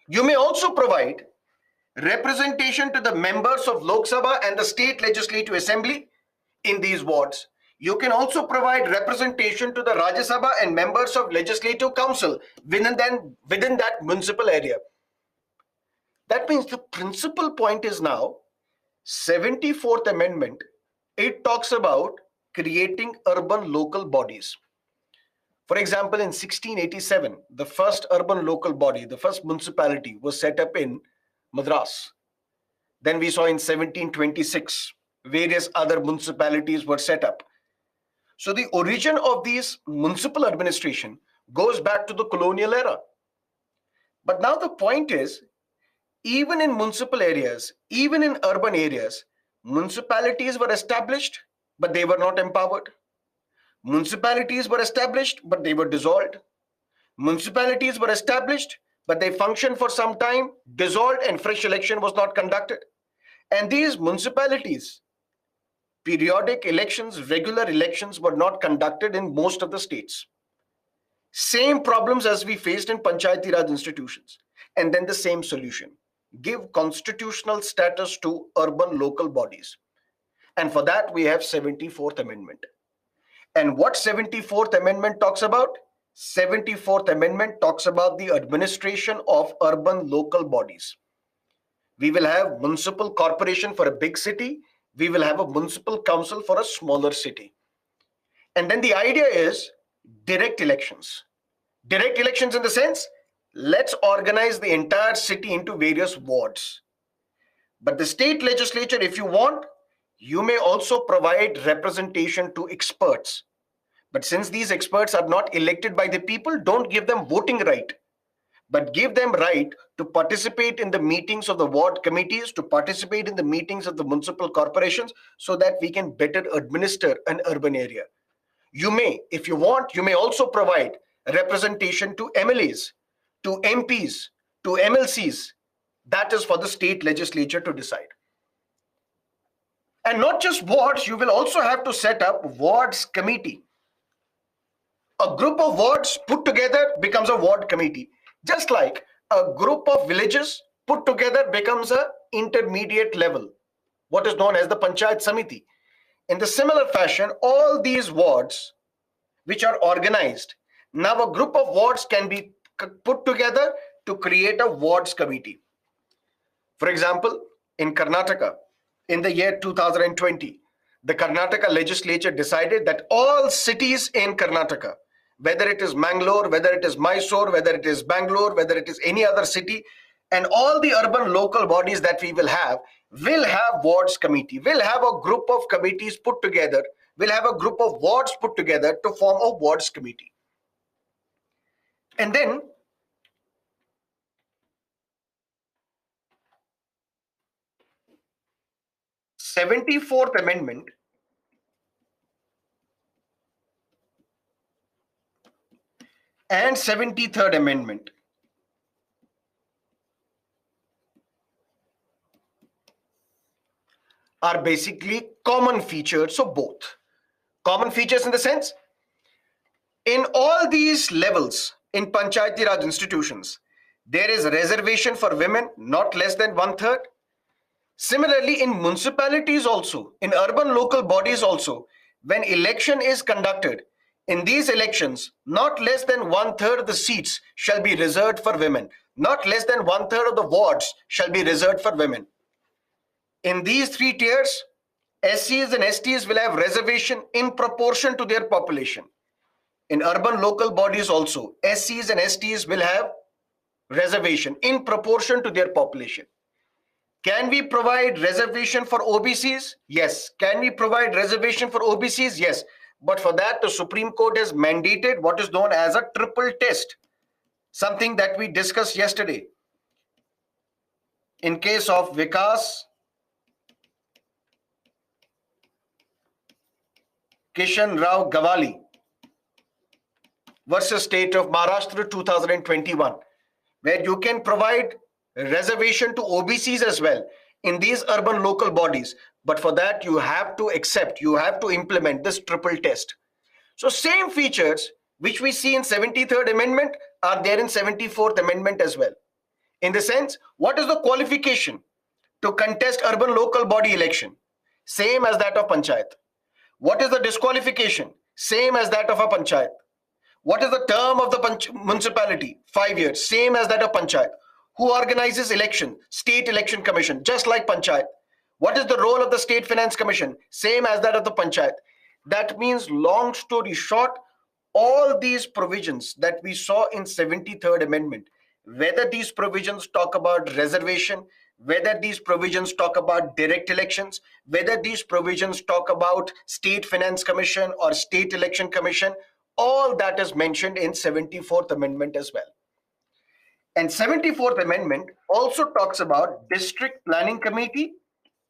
You may also provide representation to the members of Lok Sabha and the state legislative assembly in these wards. You can also provide representation to the Rajya Sabha and members of legislative council within that municipal area. That means the principal point is now 74th Amendment. It talks about creating urban local bodies. For example, in 1687, the first urban local body, the first municipality was set up in Madras. Then we saw in 1726, various other municipalities were set up. So the origin of these municipal administration goes back to the colonial era. But now the point is, even in municipal areas, even in urban areas, municipalities were established, but they were not empowered. Municipalities were established, but they were dissolved. Municipalities were established, but they functioned for some time, dissolved, and fresh election was not conducted. And these municipalities, periodic elections, regular elections were not conducted in most of the states. Same problems as we faced in Panchayati Raj institutions. And then the same solution. Give constitutional status to urban local bodies. And for that, we have 74th Amendment. And what 74th Amendment talks about? 74th Amendment talks about the administration of urban local bodies. We will have municipal corporation for a big city. We will have a municipal council for a smaller city. And then the idea is direct elections. Direct elections in the sense, let's organize the entire city into various wards. But the state legislature, if you want, you may also provide representation to experts. But since these experts are not elected by the people, don't give them voting right, but give them right to participate in the meetings of the ward committees, to participate in the meetings of the municipal corporations, so that we can better administer an urban area. You may, if you want, you may also provide representation to MLAs, to MPs, to MLCs. That is for the state legislature to decide. And not just wards, you will also have to set up wards committee. A group of wards put together becomes a ward committee. Just like a group of villages put together becomes an intermediate level, what is known as the Panchayat Samiti. In the similar fashion, all these wards which are organized, now a group of wards can be put together to create a wards committee. For example, in Karnataka, in the year 2020, the Karnataka legislature decided that all cities in Karnataka, whether it is Mangalore, whether it is Mysore, whether it is Bangalore, whether it is any other city, and all the urban local bodies that we will have wards committee, will have a group of committees put together, will have a group of wards put together to form a wards committee. And then 74th Amendment and 73rd Amendment are basically common features of both. Common features in the sense, in all these levels in Panchayati Raj institutions, There is a reservation for women, not less than 1/3. Similarly, in municipalities also, in urban local bodies also, when election is conducted, in these elections, not less than 1/3 of the seats shall be reserved for women. Not less than 1/3 of the wards shall be reserved for women. In these three tiers, SCs and STs will have reservation in proportion to their population. In urban local bodies also, SCs and STs will have reservation in proportion to their population. Can we provide reservation for OBCs? Yes. Can we provide reservation for OBCs? Yes. But for that, the Supreme Court has mandated what is known as a triple test, something that we discussed yesterday. In case of Vikas Kishan Rao Gawali versus State of Maharashtra 2021, where you can provide reservation to OBCs as well in these urban local bodies. But for that, you have to accept, you have to implement this triple test. So same features which we see in 73rd Amendment are there in 74th Amendment as well. In the sense, what is the qualification to contest urban local body election? Same as that of Panchayat. What is the disqualification? Same as that of a Panchayat. What is the term of the municipality? 5 years, same as that of Panchayat. Who organizes election? State Election Commission, just like Panchayat. What is the role of the State Finance Commission? Same as that of the Panchayat. That means, long story short, all these provisions that we saw in 73rd Amendment, whether these provisions talk about reservation, whether these provisions talk about direct elections, whether these provisions talk about State Finance Commission or State Election Commission, all that is mentioned in 74th Amendment as well. And 74th Amendment also talks about District Planning Committee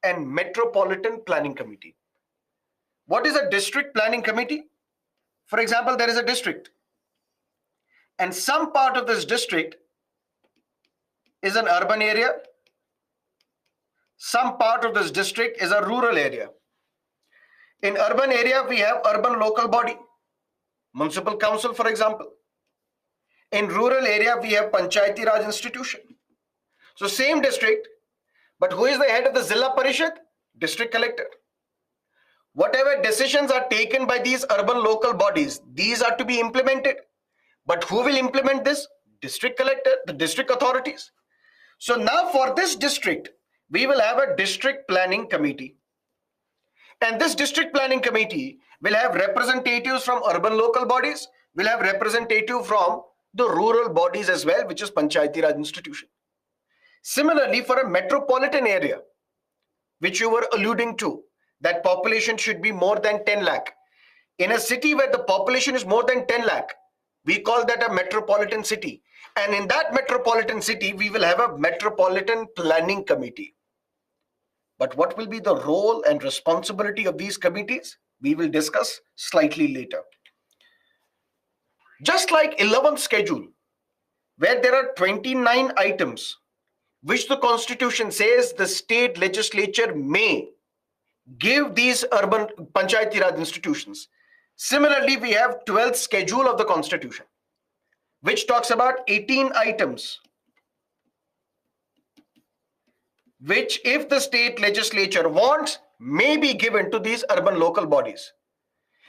and Metropolitan Planning Committee. What is a District Planning Committee? For example, there is a district, and some part of this district is an urban area, some part of this district is a rural area. In urban area, we have urban local body, municipal council, for example. In rural area, we have Panchayati Raj institution. So same district, but who is the head of the Zilla Parishad? District collector. Whatever decisions are taken by these urban local bodies, these are to be implemented. But who will implement this? District collector, the district authorities. So now for this district, we will have a district planning committee. And this district planning committee will have representatives from urban local bodies, will have representative from the rural bodies as well, which is Panchayati Raj institution. Similarly, for a metropolitan area, which you were alluding to, that population should be more than 10 lakh. In a city where the population is more than 10 lakh, we call that a metropolitan city. And in that metropolitan city, we will have a metropolitan planning committee. But what will be the role and responsibility of these committees? We will discuss slightly later. Just like 11th schedule, where there are 29 items, which the constitution says the state legislature may give these urban Panchayati Raj institutions. Similarly, we have 12th schedule of the constitution, which talks about 18 items, which if the state legislature wants, may be given to these urban local bodies.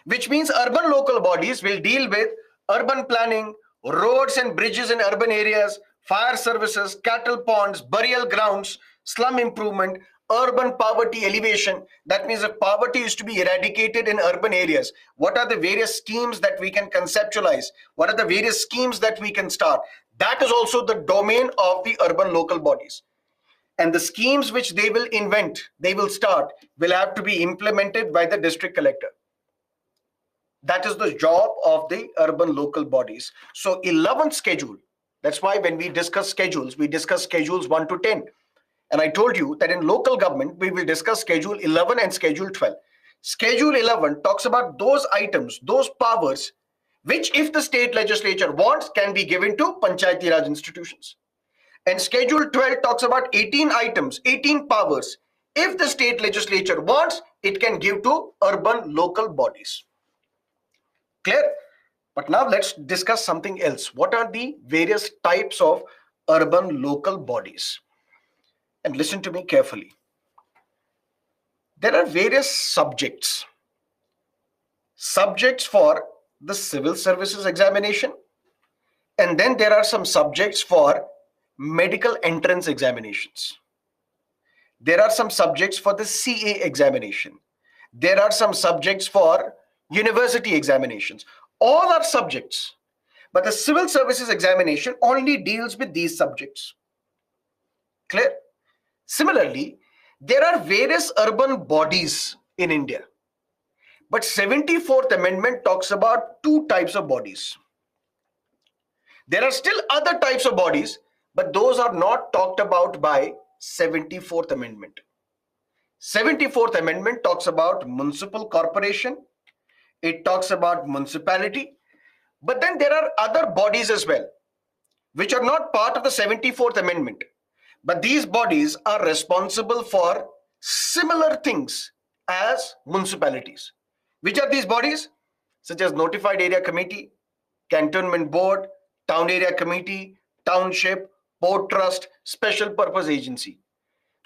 Which means urban local bodies will deal with urban planning, roads and bridges in urban areas, fire services, cattle ponds, burial grounds, slum improvement, urban poverty elevation. That means if poverty is to be eradicated in urban areas, what are the various schemes that we can conceptualize? What are the various schemes that we can start? That is also the domain of the urban local bodies. And the schemes which they will invent, they will start, will have to be implemented by the district collector. That is the job of the urban local bodies. So 11th schedule, that's why when we discuss schedules, we discuss schedules 1 to 10. And I told you that in local government, we will discuss schedule 11 and schedule 12. Schedule 11 talks about those items, those powers, which if the state legislature wants, can be given to Panchayati Raj institutions. And schedule 12 talks about 18 items, 18 powers. If the state legislature wants, it can give to urban local bodies. Clear? But now let's discuss something else. What are the various types of urban local bodies. And listen to me carefully. There are various subjects. Subjects for the civil services examination, and then there are some subjects for medical entrance examinations. There are some subjects for the CA examination. There are some subjects for university examinations. All are subjects, but the civil services examination only deals with these subjects. Clear? Similarly, there are various urban bodies in India, but 74th Amendment talks about two types of bodies. There are still other types of bodies, but those are not talked about by 74th Amendment. 74th Amendment talks about municipal corporation, it talks about municipality, but then there are other bodies as well, which are not part of the 74th Amendment. But these bodies are responsible for similar things as municipalities. Which are these bodies? Such as Notified Area Committee, Cantonment Board, Town Area Committee, Township, Port Trust, Special Purpose Agency.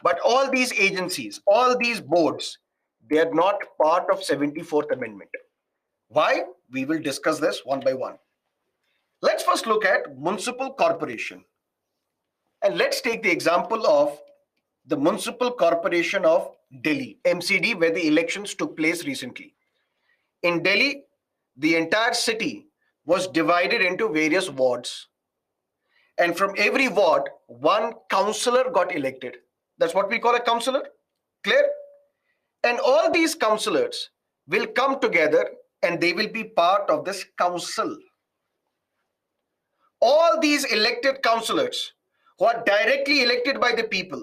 But all these agencies, all these boards, they are not part of 74th Amendment. Why? We will discuss this one by one. Let's first look at municipal corporation. And let's take the example of the Municipal Corporation of Delhi, MCD, where the elections took place recently. In Delhi, the entire city was divided into various wards. And from every ward, one councillor got elected. That's what we call a councillor. Clear? And all these councillors will come together and they will be part of this council. All these elected councillors who are directly elected by the people,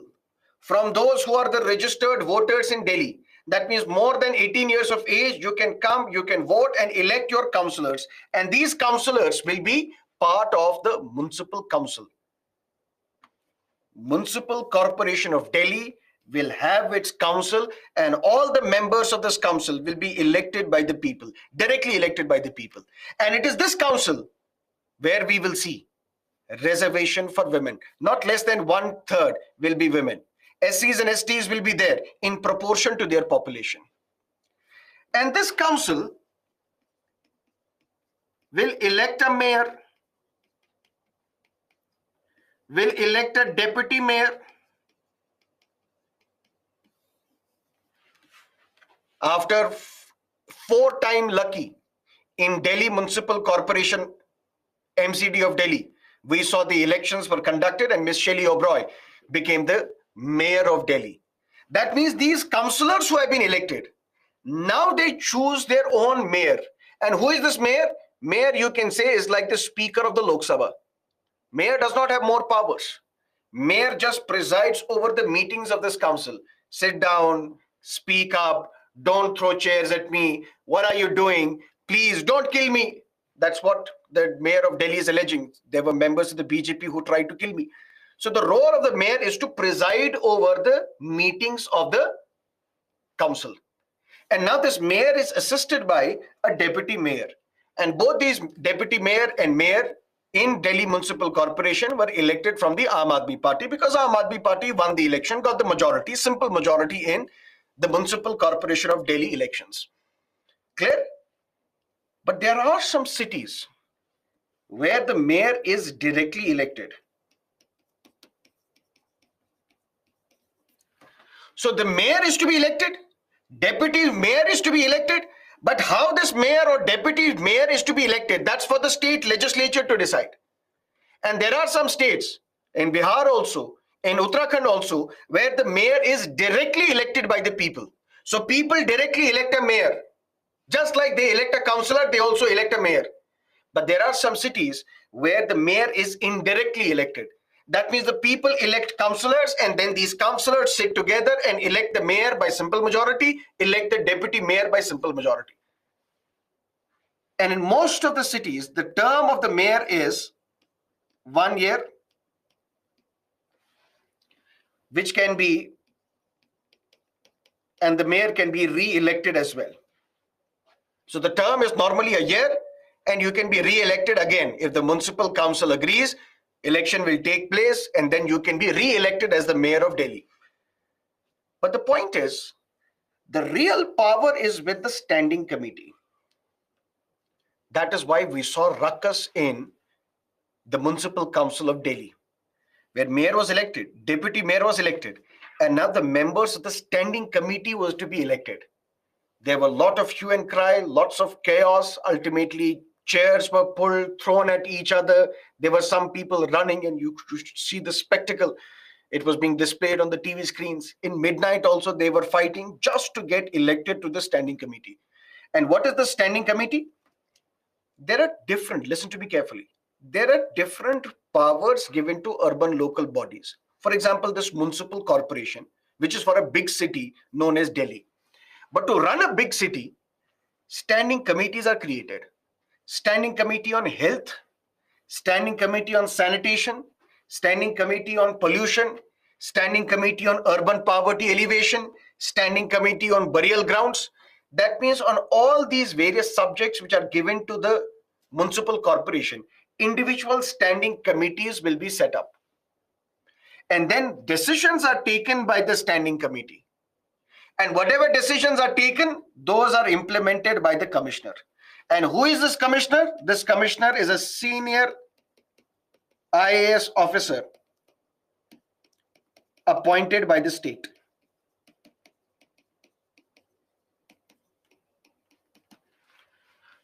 from those who are the registered voters in Delhi, that means more than 18 years of age, you can come, you can vote and elect your councillors. And these councillors will be part of the municipal council. Municipal Corporation of Delhi will have its council, and all the members of this council will be elected by the people, directly elected by the people. And it is this council where we will see reservation for women. Not less than 1/3 will be women. SCs and STs will be there in proportion to their population. And this council will elect a mayor, will elect a deputy mayor. After 4-time lucky in Delhi Municipal Corporation, MCD of Delhi, we saw the elections were conducted and Miss Shelley Oberoi became the mayor of Delhi. That means these councillors who have been elected, now they choose their own mayor. And who is this mayor? Mayor, you can say, is like the speaker of the Lok Sabha. Mayor does not have more powers. Mayor just presides over the meetings of this council. Sit down, speak up, don't throw chairs at me. What are you doing? Please don't kill me. That's what the mayor of Delhi is alleging. There were members of the BJP who tried to kill me. So the role of the mayor is to preside over the meetings of the council. And now this mayor is assisted by a deputy mayor. And both these deputy mayor and mayor in Delhi Municipal Corporation were elected from the Aam Aadmi Party, because Aam Aadmi Party won the election, got the majority, simple majority in the Municipal Corporation of Delhi elections. Clear? But there are some cities where the mayor is directly elected. So the mayor is to be elected, deputy mayor is to be elected, but how this mayor or deputy mayor is to be elected, that's for the state legislature to decide. And there are some states, in Bihar also, in Uttarakhand also, where the mayor is directly elected by the people. So people directly elect a mayor. Just like they elect a councillor, they also elect a mayor. But there are some cities where the mayor is indirectly elected. That means the people elect councillors, and then these councillors sit together and elect the mayor by simple majority, elect the deputy mayor by simple majority. And in most of the cities, the term of the mayor is 1 year, which can be, and the mayor can be re-elected as well. So the term is normally a year, and you can be re-elected again if the municipal council agrees. election will take place, and then you can be re-elected as the mayor of Delhi. But the point is, the real power is with the standing committee. That is why we saw ruckus in the Municipal Council of Delhi, where mayor was elected, deputy mayor was elected, and now the members of the standing committee was to be elected. There were a lot of hue and cry, lots of chaos. Ultimately, chairs were pulled, thrown at each other. There were some people running, and you should see the spectacle. It was being displayed on the TV screens. In midnight also, they were fighting just to get elected to the standing committee. And what is the standing committee? There are different, listen to me carefully. There are different powers given to urban local bodies. For example, this municipal corporation, which is for a big city known as Delhi. But to run a big city, standing committees are created. Standing committee on health, standing committee on sanitation, standing committee on pollution, standing committee on urban poverty elevation, standing committee on burial grounds. That means on all these various subjects which are given to the municipal corporation, individual standing committees will be set up. And then decisions are taken by the standing committee. And whatever decisions are taken, those are implemented by the commissioner. And who is this commissioner? This commissioner is a senior IAS officer appointed by the state.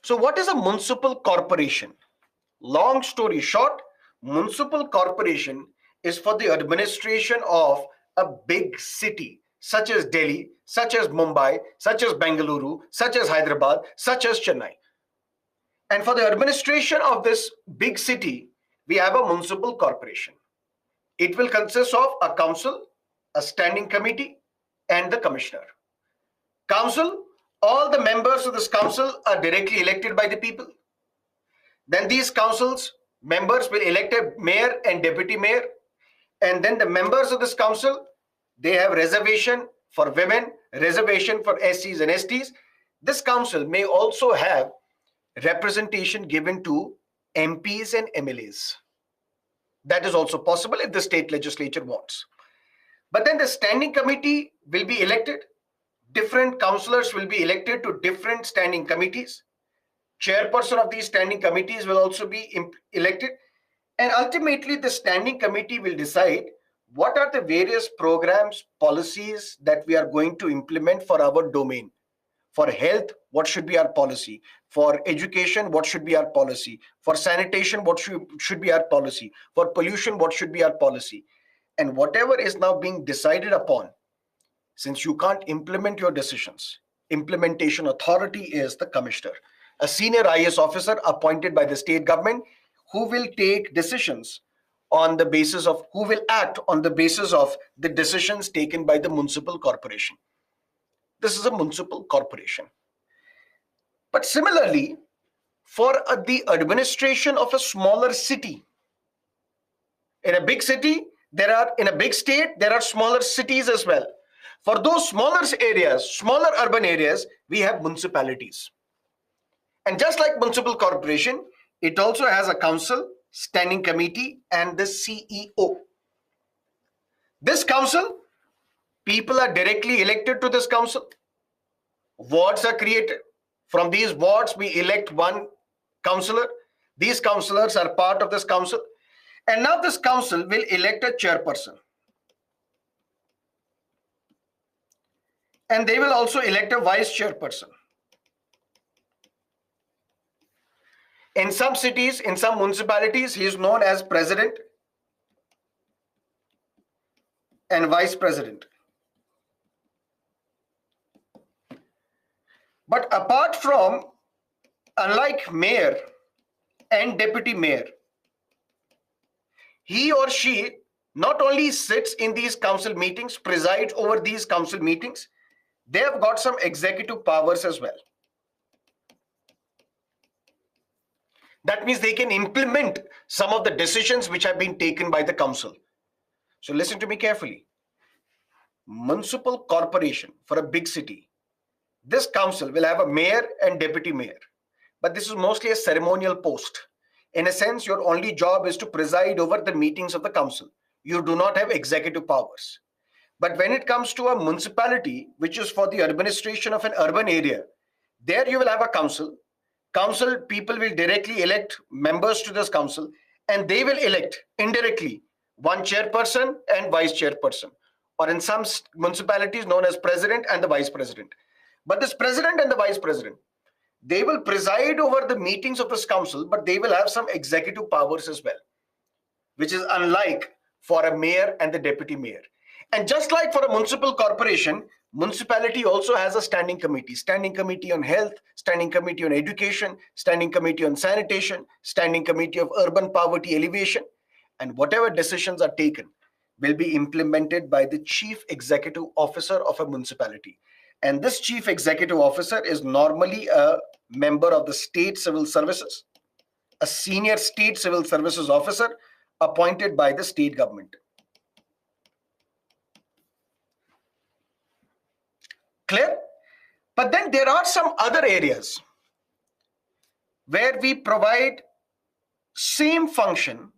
So what is a municipal corporation? Long story short, municipal corporation is for the administration of a big city, such as Delhi, such as Mumbai, such as Bengaluru, such as Hyderabad, such as Chennai. And for the administration of this big city, we have a municipal corporation. It will consist of a council, a standing committee, and the commissioner. Council, all the members of this council are directly elected by the people. Then these councils, members will elect a mayor and deputy mayor. And then the members of this council, they have reservation for women, reservation for SCs and STs. This council may also have representation given to MPs and MLAs. That is also possible if the state legislature wants. But then the standing committee will be elected. Different councillors will be elected to different standing committees. Chairperson of these standing committees will also be elected. And ultimately, the standing committee will decide what are the various programs, policies that we are going to implement for our domain. For health, what should be our policy? For education, what should be our policy? For sanitation, what should be our policy? For pollution, what should be our policy? And whatever is now being decided upon, since you can't implement your decisions, implementation authority is the commissioner, a senior IAS officer appointed by the state government who will take decisions on the basis of, who will act on the basis of the decisions taken by the municipal corporation. This is a municipal corporation. But similarly, for the administration of a smaller city, in a big city, in a big state, there are smaller cities as well. For those smaller areas, smaller urban areas, we have municipalities. And just like municipal corporation, it also has a council, standing committee, and the CEO. This council, people are directly elected to this council. Wards are created. From these wards, we elect one councillor. These councillors are part of this council. And now this council will elect a chairperson. And they will also elect a vice chairperson. In some cities, in some municipalities, he is known as president and vice president. But apart from, unlike mayor and deputy mayor, he or she not only sits in these council meetings, presides over these council meetings, they have got some executive powers as well. That means they can implement some of the decisions which have been taken by the council. So listen to me carefully. Municipal corporation for a big city. This council will have a mayor and deputy mayor. But this is mostly a ceremonial post. In a sense, your only job is to preside over the meetings of the council. You do not have executive powers. But when it comes to a municipality, which is for the administration of an urban area, there you will have a council. Council people will directly elect members to this council, and they will elect indirectly one chairperson and vice chairperson, or in some municipalities known as president and the vice president. But this president and the vice president, they will preside over the meetings of this council, but they will have some executive powers as well, which is unlike for a mayor and the deputy mayor. And just like for a municipal corporation, municipality also has a standing committee on health, standing committee on education, standing committee on sanitation, standing committee of urban poverty alleviation. And whatever decisions are taken will be implemented by the chief executive officer of a municipality. And this chief executive officer is normally a member of the state civil services, a senior state civil services officer appointed by the state government. Clear? But then there are some other areas where we provide same function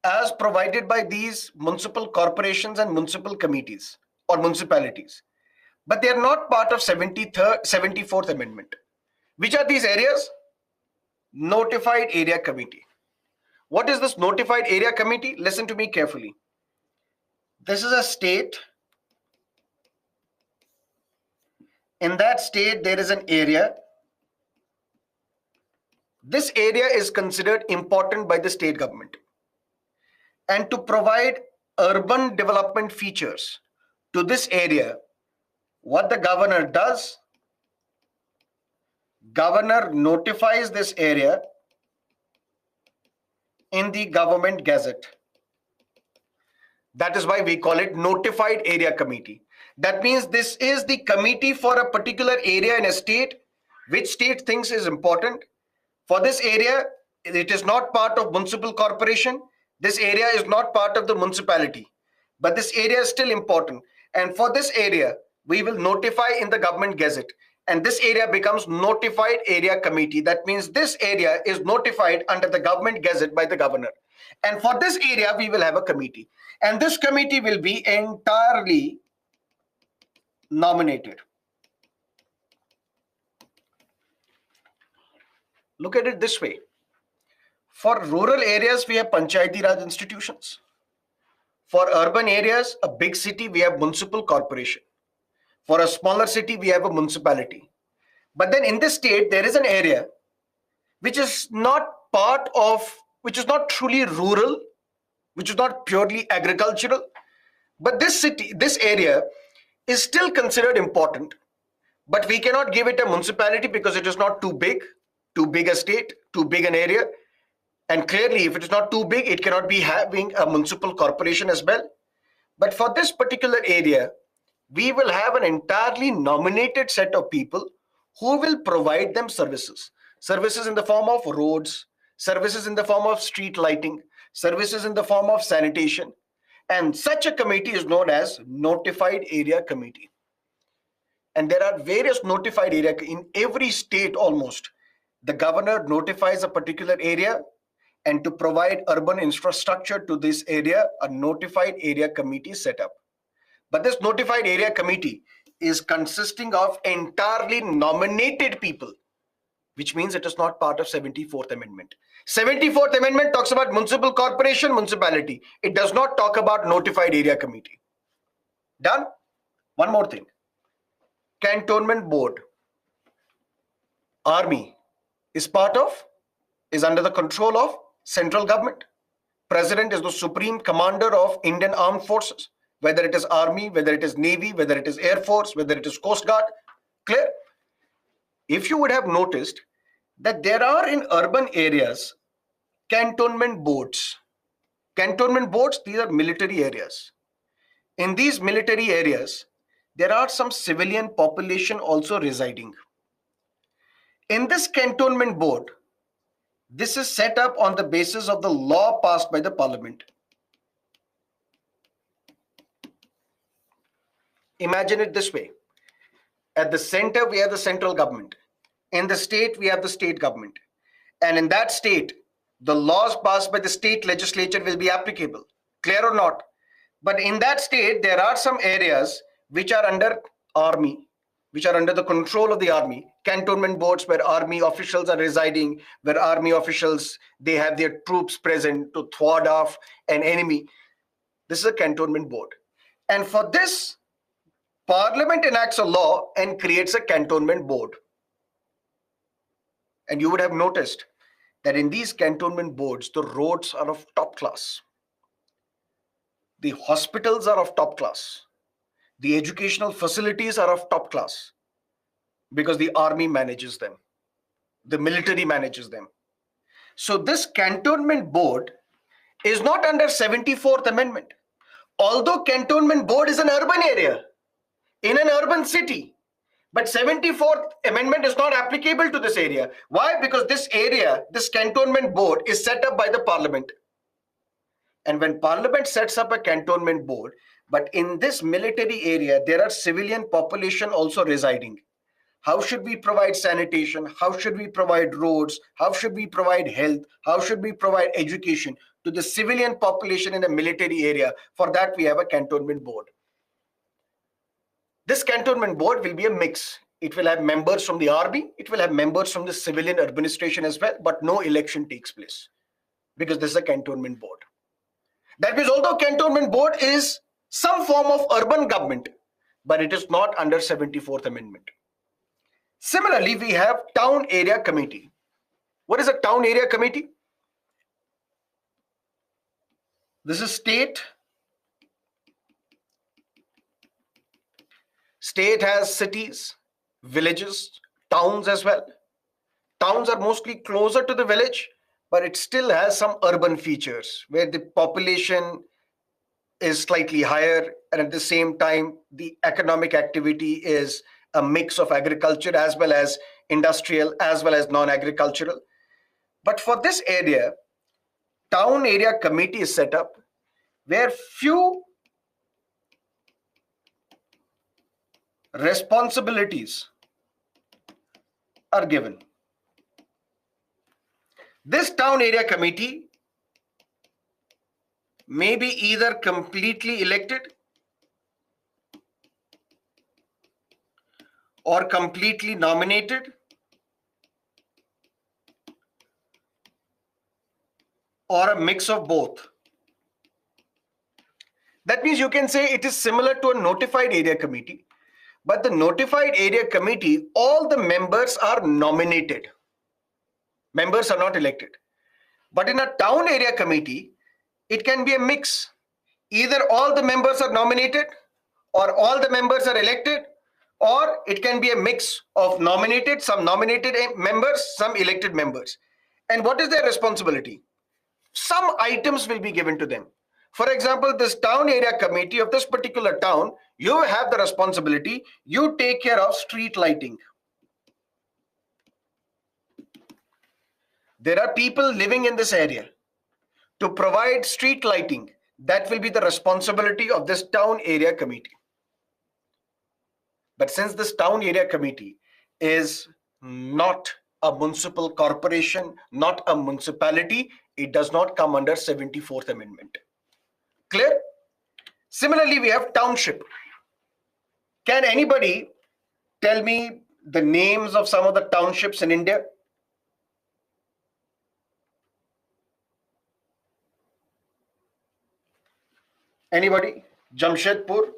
as provided by these municipal corporations and municipal committees or municipalities, but they are not part of 74th Amendment. Which are these areas? Notified Area Committee. What is this Notified Area Committee? Listen to me carefully. This is a state. In that state, there is an area. This area is considered important by the state government. And to provide urban development features to this area, what the governor does, governor notifies this area in the government gazette. That is why we call it Notified Area Committee. That means this is the committee for a particular area in a state, which state thinks is important. For this area, it is not part of municipal corporation. This area is not part of the municipality, but this area is still important. And for this area, we will notify in the government gazette. And this area becomes Notified Area Committee. That means this area is notified under the government gazette by the governor. And for this area, we will have a committee. And this committee will be entirely nominated. Look at it this way. For rural areas, we have Panchayati Raj institutions. For urban areas, a big city, we have municipal corporation. For a smaller city, we have a municipality. But then in this state, there is an area which is not part of, which is not truly rural, which is not purely agricultural. But this city, this area is still considered important. But we cannot give it a municipality because it is not too big a state, too big an area. And clearly, if it is not too big, it cannot be having a municipal corporation as well. But for this particular area, we will have an entirely nominated set of people who will provide them services. Services in the form of roads, services in the form of street lighting, services in the form of sanitation. And such a committee is known as Notified Area Committee. And there are various notified area in every state almost. The governor notifies a particular area, and to provide urban infrastructure to this area, a Notified Area Committee is set up. But this Notified Area Committee is consisting of entirely nominated people, which means it is not part of 74th Amendment. 74th Amendment talks about municipal corporation, municipality. It does not talk about Notified Area Committee. Done? One more thing. Cantonment Board, Army, is under the control of central government. President is the supreme commander of Indian Armed Forces, whether it is Army, whether it is Navy, whether it is Air Force, whether it is Coast Guard. Clear? If you would have noticed that there are in urban areas cantonment boards. Cantonment boards, these are military areas. In these military areas, there are some civilian population also residing. In this cantonment board, this is set up on the basis of the law passed by the parliament. Imagine it this way. At the center, we have the central government. In the state, we have the state government. And in that state, The laws passed by the state legislature will be applicable. Clear or not? But in that state, there are some areas which are under army, which are under the control of the army, cantonment boards where army officials are residing, where army officials, they have their troops present to thwart off an enemy. This is a cantonment board. And for this, Parliament enacts a law and creates a cantonment board. And you would have noticed that in these cantonment boards, the roads are of top class. The hospitals are of top class. The educational facilities are of top class because the army manages them. The military manages them. So this cantonment board is not under 74th Amendment. Although cantonment board is an urban area, in an urban city, but 74th Amendment is not applicable to this area. Why? Because this area, this cantonment board is set up by the Parliament. And when Parliament sets up a cantonment board, but in this military area, there are civilian population also residing. How should we provide sanitation? How should we provide roads? How should we provide health? How should we provide education to the civilian population in a military area? For that, we have a cantonment board. This cantonment board will be a mix. It will have members from the army. It will have members from the civilian administration as well, but no election takes place because this is a cantonment board. That means although cantonment board is some form of urban government, but it is not under 74th Amendment. Similarly, we have town area committee. What is a town area committee? This is state. State has cities, villages, towns as well. Towns are mostly closer to the village, but it still has some urban features where the population is slightly higher, and at the same time, the economic activity is a mix of agriculture as well as industrial as well as non-agricultural. But for this area, town area committee is set up where few responsibilities are given. This town area committee may be either completely elected or completely nominated or a mix of both. That means you can say it is similar to a notified area committee, but the notified area committee, all the members are nominated. Members are not elected. But in a town area committee, it can be a mix. Either all the members are nominated or all the members are elected, or it can be a mix of nominated, some nominated members, some elected members. And what is their responsibility? Some items will be given to them. For example, this town area committee of this particular town, you have the responsibility, you take care of street lighting. There are people living in this area. To provide street lighting, that will be the responsibility of this town area committee. But since this town area committee is not a municipal corporation, not a municipality, it does not come under 74th Amendment. Clear? Similarly, we have township. Can anybody tell me the names of some of the townships in India? Anybody? Jamshedpur?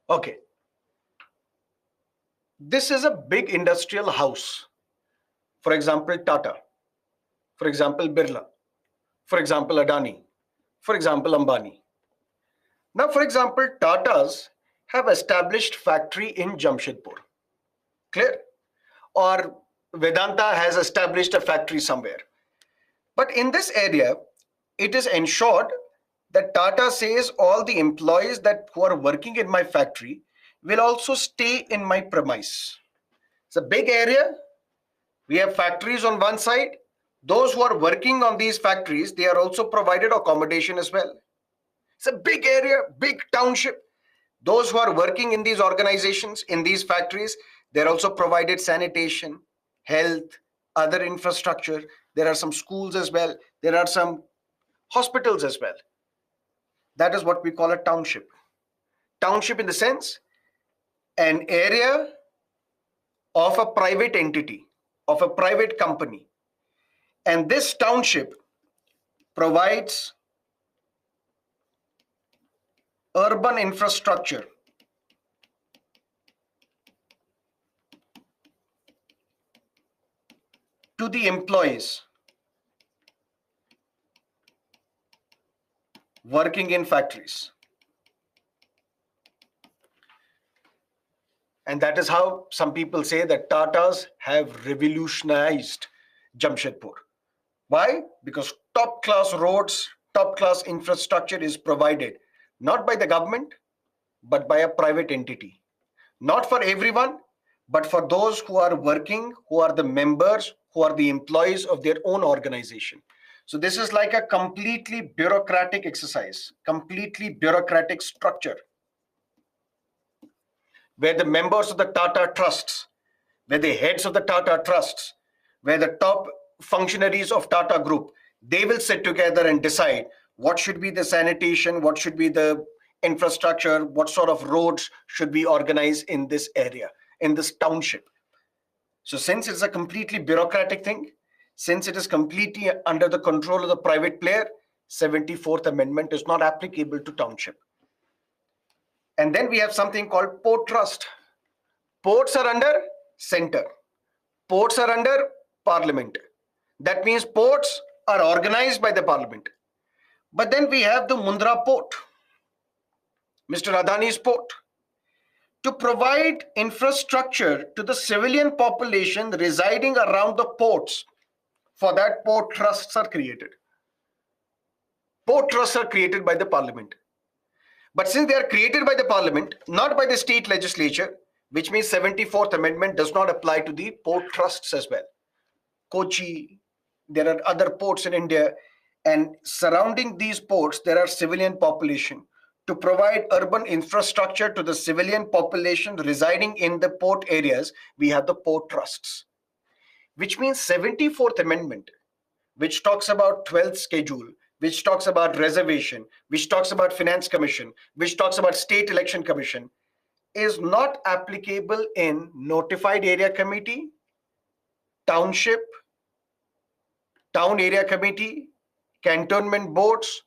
Okay. This is a big industrial house. For example, Tata. For example, Birla. For example, Adani. For example, Ambani. Now, for example, Tatas have established factory in Jamshedpur. Clear? Or Vedanta has established a factory somewhere. But in this area, it is ensured that Tata says all the employees that who are working in my factory will also stay in my premise. It's a big area. We have factories on one side. Those who are working on these factories, they are also provided accommodation as well. It's a big area, big township. Those who are working in these organizations, in these factories, they're also provided sanitation, health, other infrastructure. There are some schools as well. There are some hospitals as well. That is what we call a township. Township in the sense, an area of a private entity, of a private company. And this township provides urban infrastructure to the employees working in factories. And that is how some people say that Tatas have revolutionized Jamshedpur. Why? Because top class roads, top class infrastructure is provided not by the government, but by a private entity. Not for everyone, but for those who are working, who are the members, who are the employees of their own organization. So this is like a completely bureaucratic exercise, completely bureaucratic structure, where the members of the Tata trusts, where the heads of the Tata trusts, where the top functionaries of Tata Group, they will sit together and decide what should be the sanitation, what should be the infrastructure, what sort of roads should be organized in this area, in this township. So since it's a completely bureaucratic thing, since it is completely under the control of the private player, 74th Amendment is not applicable to township. And then we have something called Port Trust. Ports are under center. Ports are under parliament. That means ports are organized by the parliament. But then we have the Mundra port, Mr. Adani's port, to provide infrastructure to the civilian population residing around the ports. For that, port trusts are created. Port trusts are created by the parliament. But since they are created by the parliament, not by the state legislature, which means 74th Amendment does not apply to the port trusts as well. Kochi, there are other ports in India, and surrounding these ports, there are civilian population. To provide urban infrastructure to the civilian population residing in the port areas, we have the port trusts, which means 74th Amendment, which talks about 12th schedule, which talks about reservation, which talks about finance commission, which talks about state election commission, is not applicable in notified area committee, township, town area committee, cantonment boards,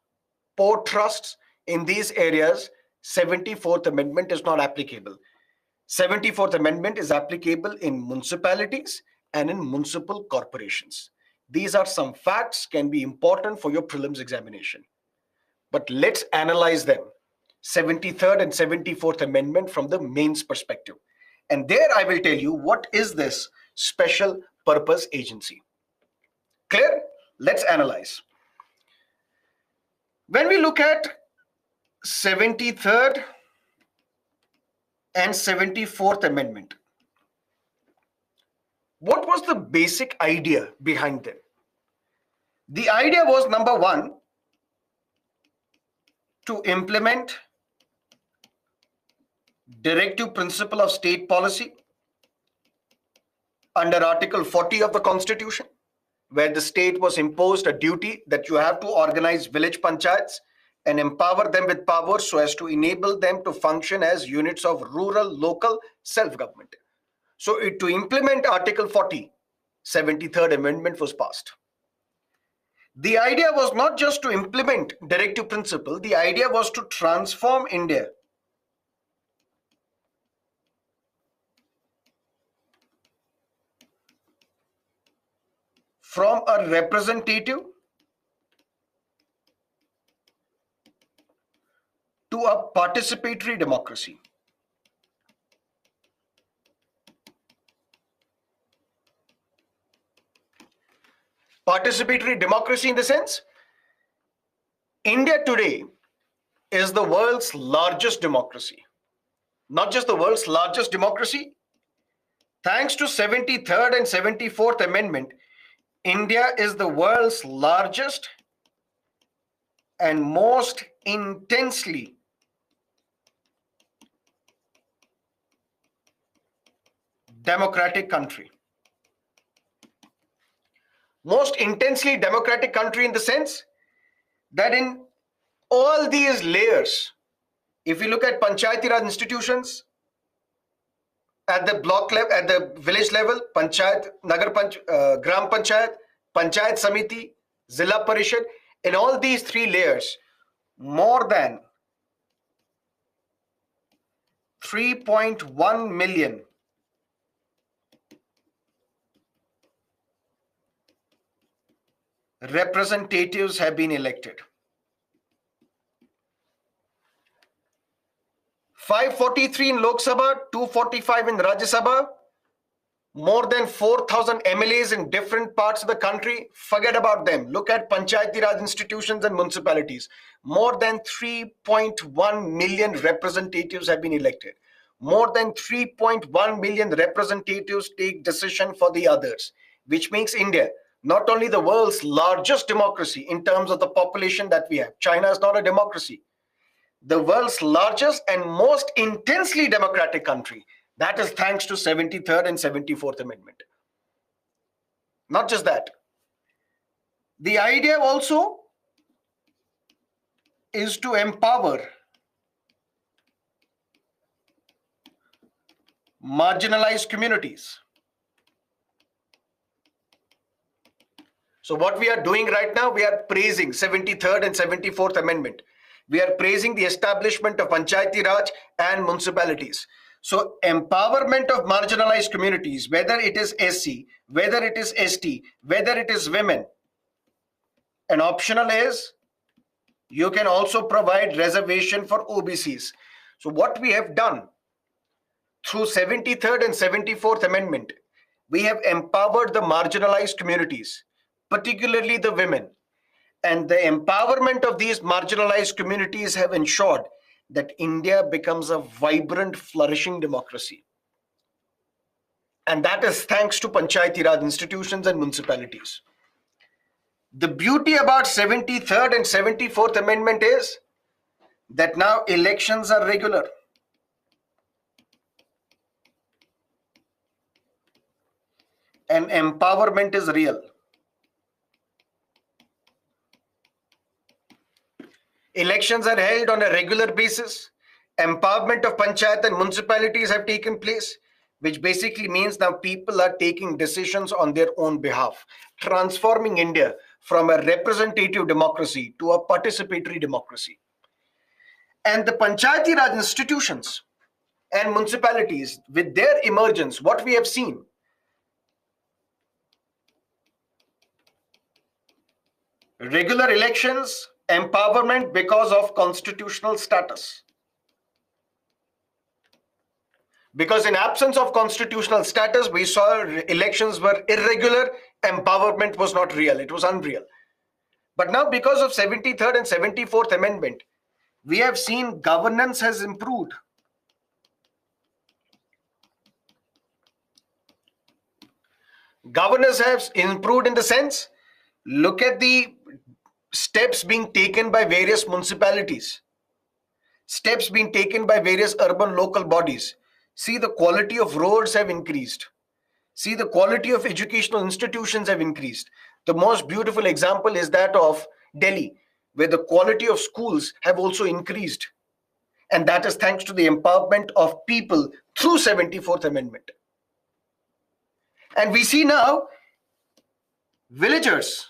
port trusts. In these areas, 74th Amendment is not applicable. 74th Amendment is applicable in municipalities and in municipal corporations. These are some facts, can be important for your prelims examination. But let's analyze them, 73rd and 74th Amendment from the mains perspective. And there I will tell you what is this special purpose agency. Clear? Let's analyze. When we look at 73rd and 74th Amendment, what was the basic idea behind them? The idea was, number one, to implement directive principle of state policy under Article 40 of the Constitution, where the state was imposed a duty that you have to organize village panchayats and empower them with powers so as to enable them to function as units of rural local self-government. So to implement Article 40, 73rd Amendment was passed. The idea was not just to implement directive principle, the idea was to transform India from a representative to a participatory democracy. Participatory democracy in the sense, India today is the world's largest democracy. Not just the world's largest democracy. Thanks to 73rd and 74th Amendment, India is the world's largest and most intensely democratic country. Most intensely democratic country in the sense that in all these layers, if you look at Panchayati Raj institutions, at the block level, at the village level, Panchayat, Gram Panchayat, Panchayat Samiti, Zilla Parishad, in all these three layers, more than 3.1 million representatives have been elected. 543 in Lok Sabha, 245 in Rajya Sabha, more than 4,000 MLAs in different parts of the country. Forget about them. Look at Panchayati Raj institutions and municipalities. More than 3.1 million representatives have been elected. More than 3.1 million representatives take decision for the others, which makes India not only the world's largest democracy in terms of the population that we have. China is not a democracy. The world's largest and most intensely democratic country. That is thanks to 73rd and 74th Amendment. Not just that. The idea also is to empower marginalized communities. So what we are doing right now, we are praising 73rd and 74th Amendment. We are praising the establishment of Panchayati Raj and municipalities. So empowerment of marginalized communities, whether it is SC, whether it is ST, whether it is women, and optional is you can also provide reservation for OBCs. So what we have done through 73rd and 74th Amendment, we have empowered the marginalized communities, particularly the women. And the empowerment of these marginalized communities have ensured that India becomes a vibrant, flourishing democracy. And that is thanks to Panchayati Raj institutions and municipalities. The beauty about 73rd and 74th Amendment is that now elections are regular. And empowerment is real. Elections are held on a regular basis. Empowerment of panchayat and municipalities have taken place, which basically means now people are taking decisions on their own behalf, transforming India from a representative democracy to a participatory democracy. And the Panchayati Raj institutions and municipalities, with their emergence, what we have seen, regular elections, empowerment because of constitutional status. Because in absence of constitutional status, we saw elections were irregular, empowerment was not real, it was unreal. But now because of 73rd and 74th Amendment, we have seen governance has improved. Governance has improved in the sense, look at the steps being taken by various municipalities, steps being taken by various urban local bodies. See, the quality of roads have increased. See, the quality of educational institutions have increased. The most beautiful example is that of Delhi, where the quality of schools have also increased. And that is thanks to the empowerment of people through 74th Amendment. And we see now villagers,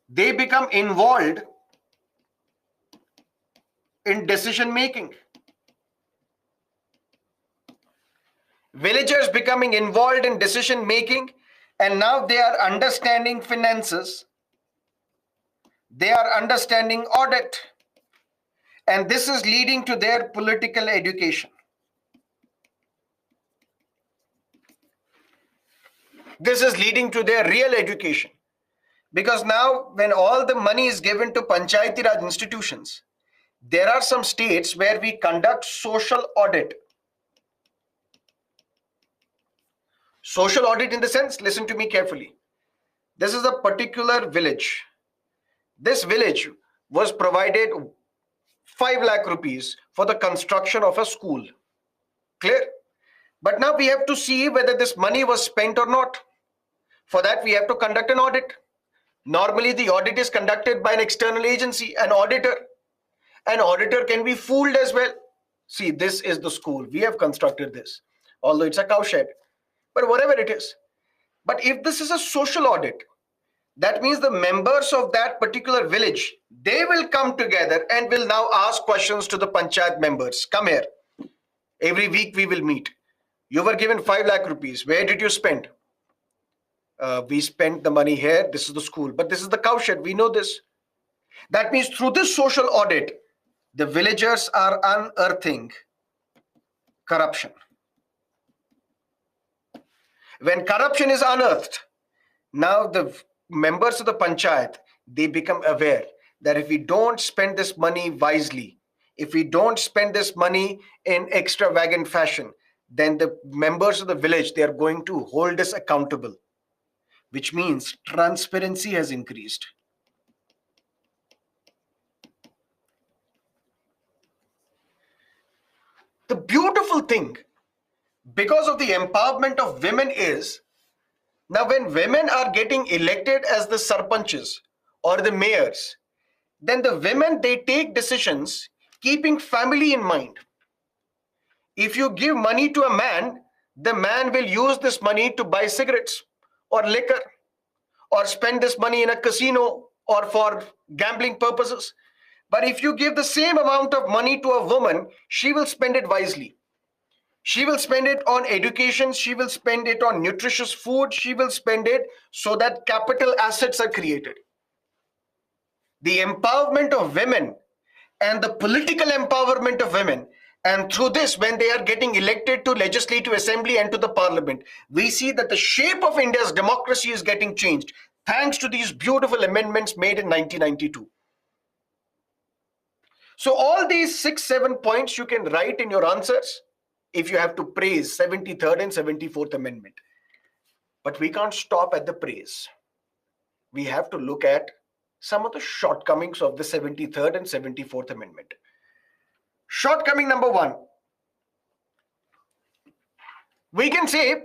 they become involved in decision making. Villagers becoming involved in decision making, and now they are understanding finances, they are understanding audit, and this is leading to their political education. This is leading to their real education. Because now when all the money is given to Panchayati Raj institutions, there are some states where we conduct social audit. Social audit in the sense, listen to me carefully. This is a particular village. this village was provided 5 lakh rupees for the construction of a school. Clear? But now we have to see whether this money was spent or not. For that, we have to conduct an audit. Normally, the audit is conducted by an external agency, an auditor. An auditor can be fooled as well. See, this is the school. We have constructed this, although it's a cowshed. But whatever it is. But if this is a social audit, that means the members of that particular village, they will come together and will now ask questions to the panchayat members. Come here. Every week we will meet. You were given 5 lakh rupees. Where did you spend? We spent the money here. This is the school. But this is the cowshed. We know this. That means through this social audit, the villagers are unearthing corruption. When corruption is unearthed, now the members of the panchayat, they become aware that if we don't spend this money wisely, if we don't spend this money in extravagant fashion, then the members of the village, they are going to hold us accountable, which means transparency has increased. The beautiful thing, because of the empowerment of women, is now when women are getting elected as the sarpanches or the mayors, then the women, they take decisions keeping family in mind. If you give money to a man, the man will use this money to buy cigarettes or liquor or spend this money in a casino or for gambling purposes. But if you give the same amount of money to a woman, she will spend it wisely. She will spend it on education. She will spend it on nutritious food. She will spend it so that capital assets are created. The empowerment of women and the political empowerment of women, and through this, when they are getting elected to legislative assembly and to the parliament, we see that the shape of India's democracy is getting changed thanks to these beautiful amendments made in 1992. So all these 6-7 points you can write in your answers if you have to praise 73rd and 74th Amendment. But we can't stop at the praise. We have to look at some of the shortcomings of the 73rd and 74th Amendment. Shortcoming number 1. We can say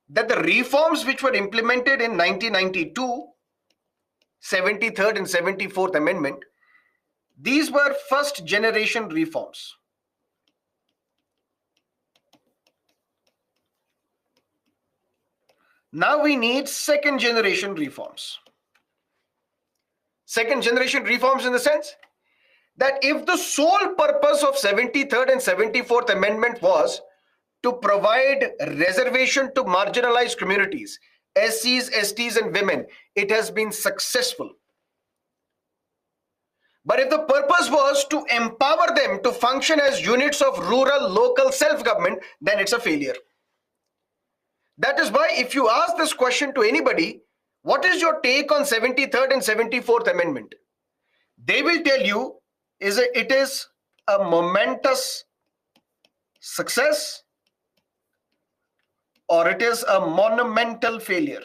that the reforms which were implemented in 1992, 73rd and 74th Amendment, these were first generation reforms. Now we need second generation reforms. Second generation reforms in the sense that if the sole purpose of 73rd and 74th Amendment was to provide reservation to marginalized communities, SCs, STs and women, it has been successful. But if the purpose was to empower them to function as units of rural local self-government, then it's a failure. That is why if you ask this question to anybody, what is your take on 73rd and 74th Amendment? They will tell you it is a momentous success or it is a monumental failure.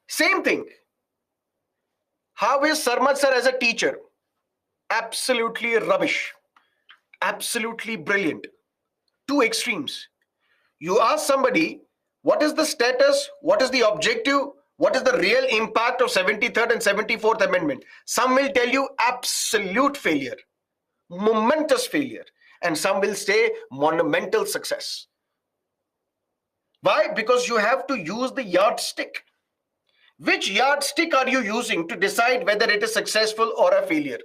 Same thing. How is Sarmad sir as a teacher? Absolutely rubbish. Absolutely brilliant. Two extremes. You ask somebody, what is the status? What is the objective? What is the real impact of 73rd and 74th Amendment? Some will tell you absolute failure, momentous failure, and some will say monumental success. Why? Because you have to use the yardstick. Which yardstick are you using to decide whether it is successful or a failure?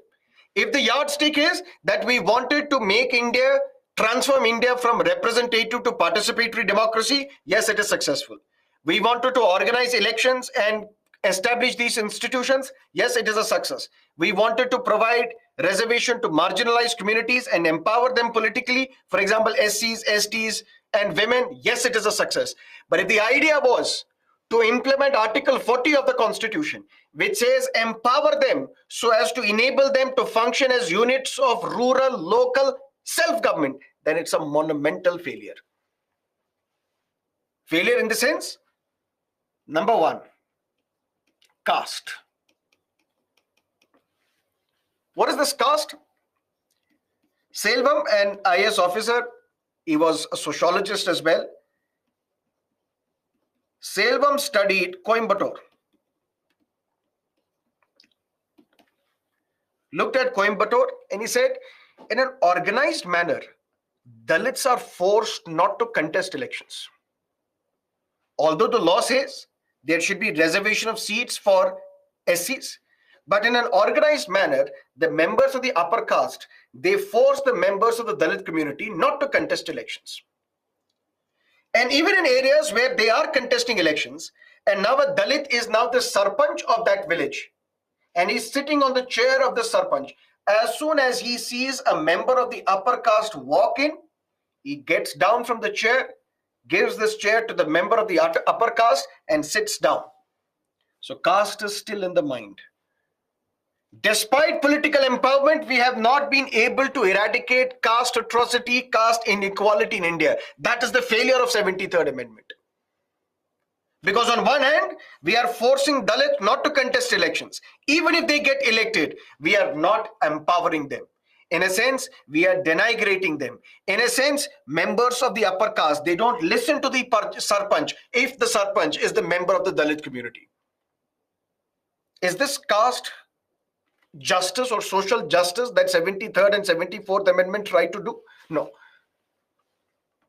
If the yardstick is that we wanted to make India, transform India from representative to participatory democracy, yes, it is successful. We wanted to organize elections and establish these institutions, yes, it is a success. We wanted to provide reservation to marginalized communities and empower them politically, for example, SCs, STs, and women, yes, it is a success. But if the idea was to implement Article 40 of the Constitution, which says empower them so as to enable them to function as units of rural, local self-government, then it's a monumental failure. Failure in the sense, number 1, caste. What is this caste? Selvam, an IAS officer, he was a sociologist as well. Selvam studied Coimbatore, looked at Coimbatore, and he said, in an organized manner, Dalits are forced not to contest elections. Although the law says there should be reservation of seats for SCs, but in an organized manner, the members of the upper caste, they force the members of the Dalit community not to contest elections. And even in areas where they are contesting elections, and now a Dalit is now the Sarpanch of that village, and he's sitting on the chair of the Sarpanch. As soon as he sees a member of the upper caste walk in, he gets down from the chair, gives this chair to the member of the upper caste and sits down. So caste is still in the mind. Despite political empowerment, we have not been able to eradicate caste atrocity, caste inequality in India. That is the failure of 73rd Amendment. Because on one hand, we are forcing Dalit not to contest elections. Even if they get elected, we are not empowering them. In a sense, we are denigrating them. In a sense, members of the upper caste, they don't listen to the Sarpanch if the Sarpanch is the member of the Dalit community. Is this caste justice or social justice that 73rd and 74th Amendment try to do? No.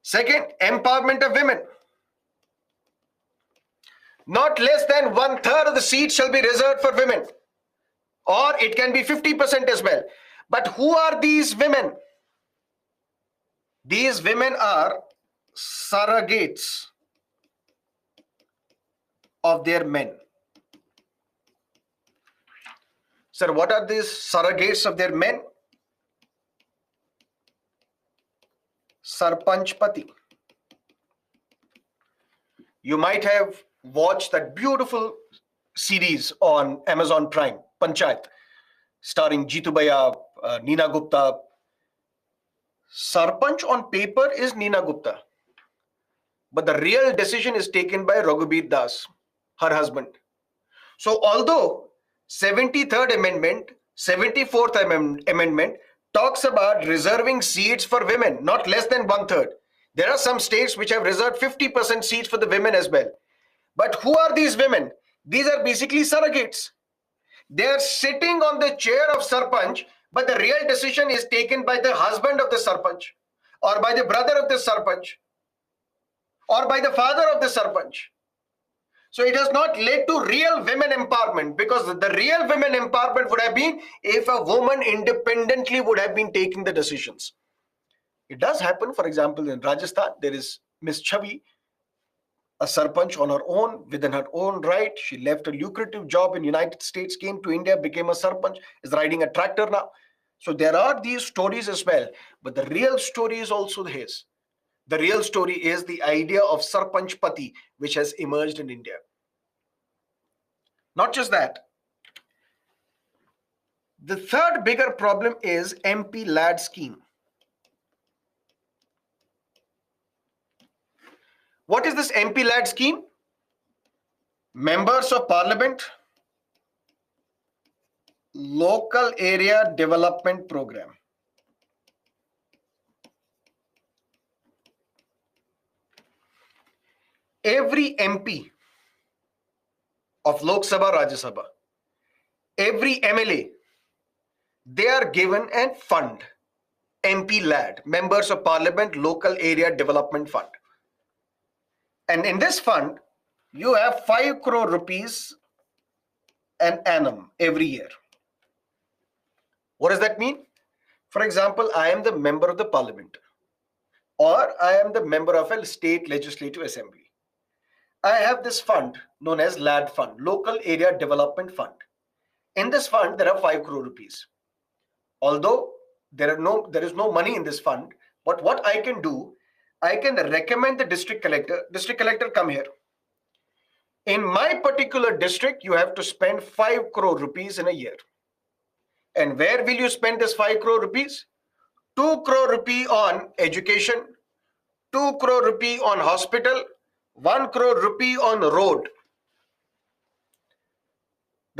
Second, empowerment of women. Not less than 1/3 of the seats shall be reserved for women, or it can be 50% as well. But who are these women? These women are surrogates of their men. Sir, what are these surrogates of their men? Sarpanchpati. You might have watched that beautiful series on Amazon Prime, Panchayat, starring Jeetu Bhaiya, Neena Gupta. Sarpanch on paper is Neena Gupta, but the real decision is taken by Raghubeer Das, her husband. So although 73rd Amendment, 74th Amendment talks about reserving seats for women, not less than 1/3. There are some states which have reserved 50% seats for the women as well. But who are these women? These are basically surrogates. They are sitting on the chair of Sarpanch, but the real decision is taken by the husband of the Sarpanch, or by the brother of the Sarpanch, or by the father of the Sarpanch. So it has not led to real women empowerment, because the real women empowerment would have been if a woman independently would have been taking the decisions. It does happen. For example, in Rajasthan, there is Miss Chavi, a Sarpanch on her own, within her own right. She left a lucrative job in United States, came to India, became a Sarpanch, is riding a tractor now. So there are these stories as well. But the real story is also his. The real story is the idea of Sarpanchpati, which has emerged in India. Not just that. The third bigger problem is MP Lad scheme. What is this MP Lad scheme? Members of Parliament, Local Area Development Program. Every MP of Lok Sabha, Rajya Sabha, every MLA, they are given a fund, MP Lad, Members of Parliament Local Area Development Fund. And in this fund, you have 5 crore rupees an annum every year. What does that mean? For example, I am the member of the parliament, or I am the member of a state legislative assembly. I have this fund known as LAD fund, Local Area Development Fund. In this fund, there are 5 crore rupees. Although there is no money in this fund, but what I can do, I can recommend the district collector, come here. In my particular district, you have to spend 5 crore rupees in a year. And where will you spend this 5 crore rupees? 2 crore rupee on education, 2 crore rupee on hospital, 1 crore rupee on road.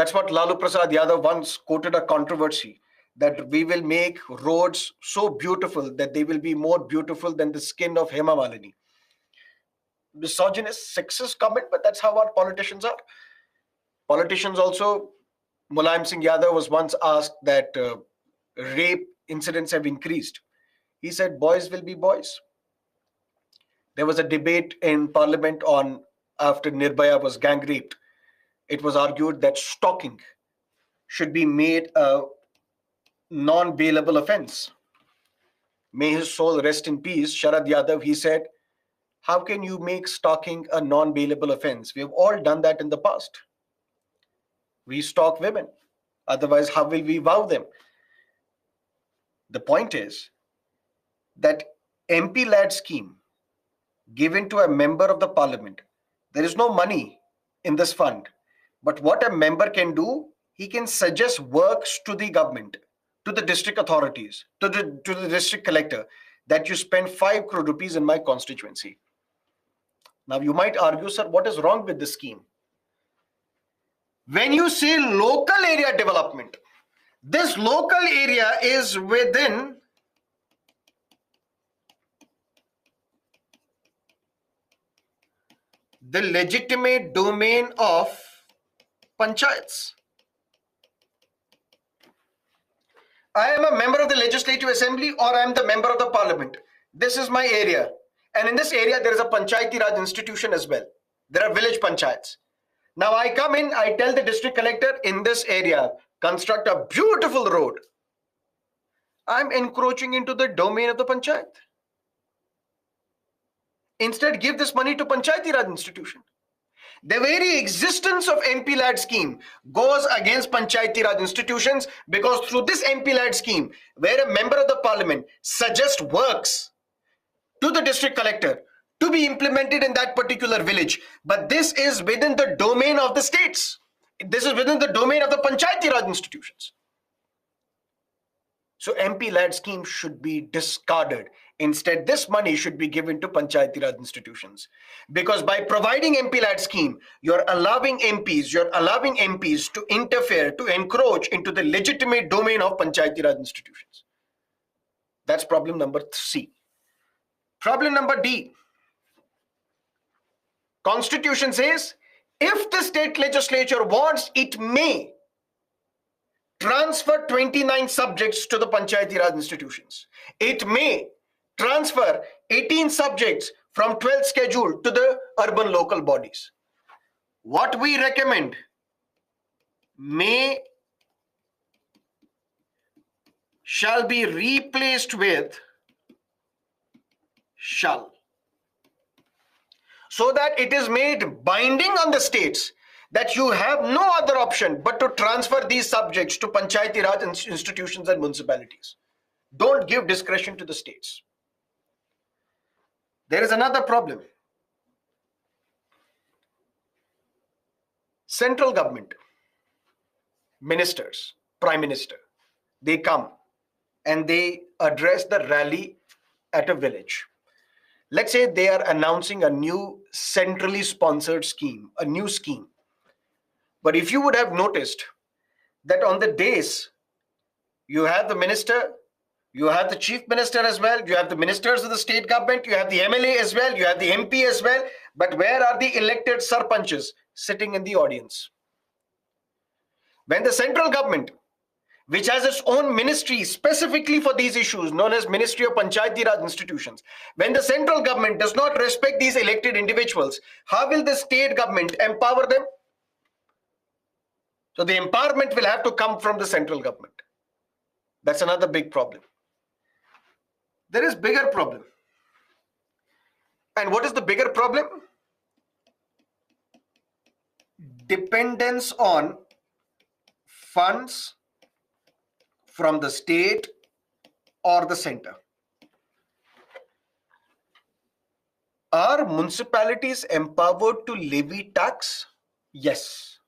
That's what Lalu Prasad Yadav once quoted a controversy, that we will make roads so beautiful that they will be more beautiful than the skin of Hema Malini. Misogynist, sexist comment, but that's how our politicians are. Politicians also, Mulayam Singh Yadav was once asked that rape incidents have increased. He said, boys will be boys. There was a debate in parliament on after Nirbhaya was gang raped. It was argued that stalking should be made a non-bailable offense. May his soul rest in peace. Sharad Yadav, he said, how can you make stalking a non-bailable offense? We have all done that in the past. We stalk women. Otherwise, how will we vow them? The point is that MP lad scheme given to a member of the parliament, there is no money in this fund. But what a member can do, he can suggest works to the government, to the district authorities, to the district collector, that you spend 5 crore rupees in my constituency. Now you might argue, sir, what is wrong with this scheme? When you say local area development, this local area is within the legitimate domain of panchayats. I am a member of the Legislative Assembly or I am the member of the Parliament. This is my area. And in this area, there is a Panchayati Raj institution as well. There are village panchayats. Now I come in, I tell the district collector, in this area, construct a beautiful road. I'm encroaching into the domain of the panchayat. Instead, give this money to Panchayati Raj institution. The very existence of MP lad scheme goes against Panchayati Raj institutions, because through this MP lad scheme, where a member of the parliament suggests works to the district collector to be implemented in that particular village, but this is within the domain of the states. This is within the domain of the Panchayati Raj institutions. So MP lad scheme should be discarded. Instead, this money should be given to Panchayati Raj institutions. Because by providing MP lad scheme, you're allowing MPs to interfere, to encroach into the legitimate domain of Panchayati Raj institutions. That's problem number C. Problem number D. Constitution says, if the state legislature wants, it may transfer 29 subjects to the Panchayati Raj institutions. It may transfer 18 subjects from 12th schedule to the urban local bodies. What we recommend, may shall be replaced with shall, so that it is made binding on the states that you have no other option but to transfer these subjects to Panchayati Raj institutions and municipalities. Don't give discretion to the states. There is another problem. Central government, ministers, prime minister, they come and they address the rally at a village. Let's say they are announcing a new centrally sponsored scheme, a new scheme. But if you would have noticed that on the days, you have the minister, you have the chief minister as well, you have the ministers of the state government, you have the MLA as well, you have the MP as well. But where are the elected sarpanches sitting in the audience? When the central government, which has its own ministry specifically for these issues, known as Ministry of Panchayati Raj Institutions, when the central government does not respect these elected individuals, how will the state government empower them? So the empowerment will have to come from the central government. That's another big problem. There is bigger problem. And what is the bigger problem? Dependence on funds from the state or the center. Are municipalities empowered to levy tax? Yes.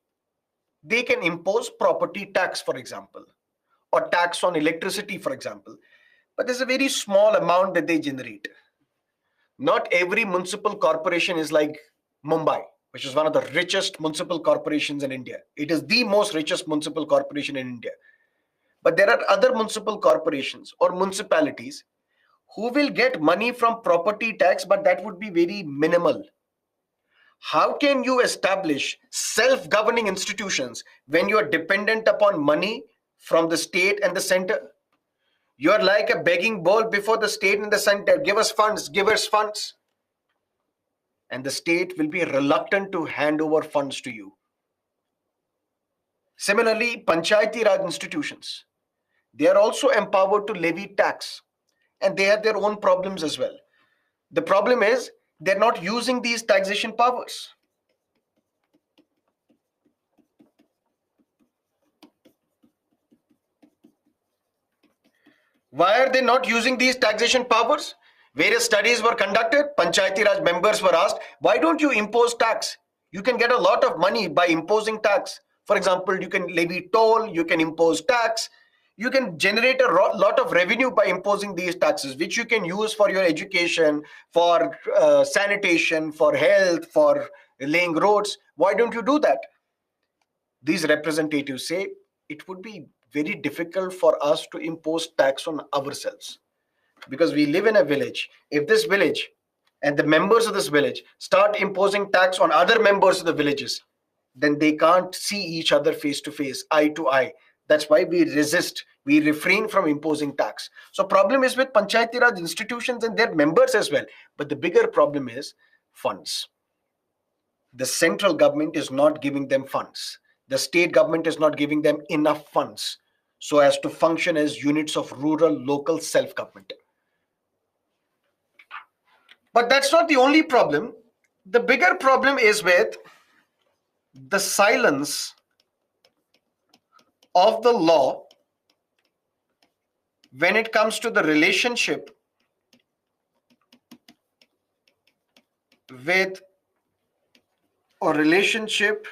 They can impose property tax, for example, or tax on electricity, for example. But there's a very small amount that they generate. Not every municipal corporation is like Mumbai. which is one of the richest municipal corporations in India. It is the most richest municipal corporation in India. But there are other municipal corporations or municipalities who will get money from property tax, but that would be very minimal. How can you establish self-governing institutions when you are dependent upon money from the state and the center? You are like a begging bowl before the state and the center. Give us funds, give us funds. And the state will be reluctant to hand over funds to you. Similarly, Panchayati Raj institutions, they are also empowered to levy tax, and they have their own problems as well. The problem is they're not using these taxation powers. Why are they not using these taxation powers? Various studies were conducted. Panchayati Raj members were asked, why don't you impose tax? You can get a lot of money by imposing tax. For example, you can levy toll, you can impose tax, you can generate a lot of revenue by imposing these taxes, which you can use for your education, for sanitation, for health, for laying roads. Why don't you do that? These representatives say it would be very difficult for us to impose tax on ourselves because we live in a village. If this village and the members of this village start imposing tax on other members of the villages, then they can't see each other face to face, eye to eye. That's why we resist, we refrain from imposing tax. So problem is with Panchayati Raj institutions and their members as well. But the bigger problem is funds. The central government is not giving them funds. The state government is not giving them enough funds so as to function as units of rural local self-government. But that's not the only problem. The bigger problem is with the silence of the law when it comes to the relationship with or relationship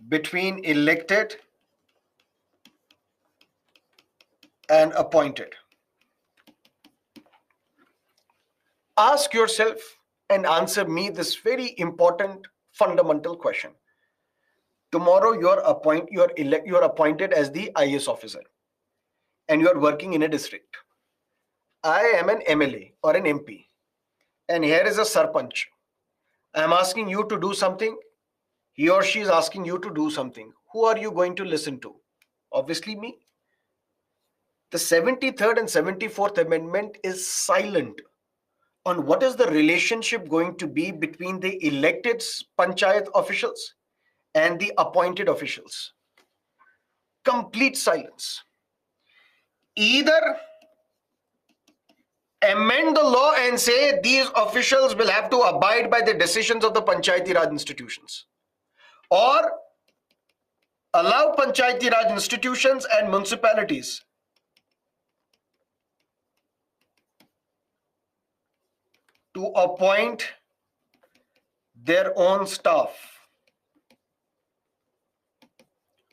between elected and appointed. Ask yourself and answer me this very important fundamental question. Tomorrow you're appointed as the IAS officer and you're working in a district. I am an MLA or an MP and here is a Sarpanch. I am asking you to do something. He or she is asking you to do something. Who are you going to listen to? Obviously me. The 73rd and 74th Amendment is silent on what is the relationship going to be between the elected panchayat officials and the appointed officials. Complete silence. Either amend the law and say these officials will have to abide by the decisions of the Panchayati Raj institutions, or allow Panchayati Raj institutions and municipalities to appoint their own staff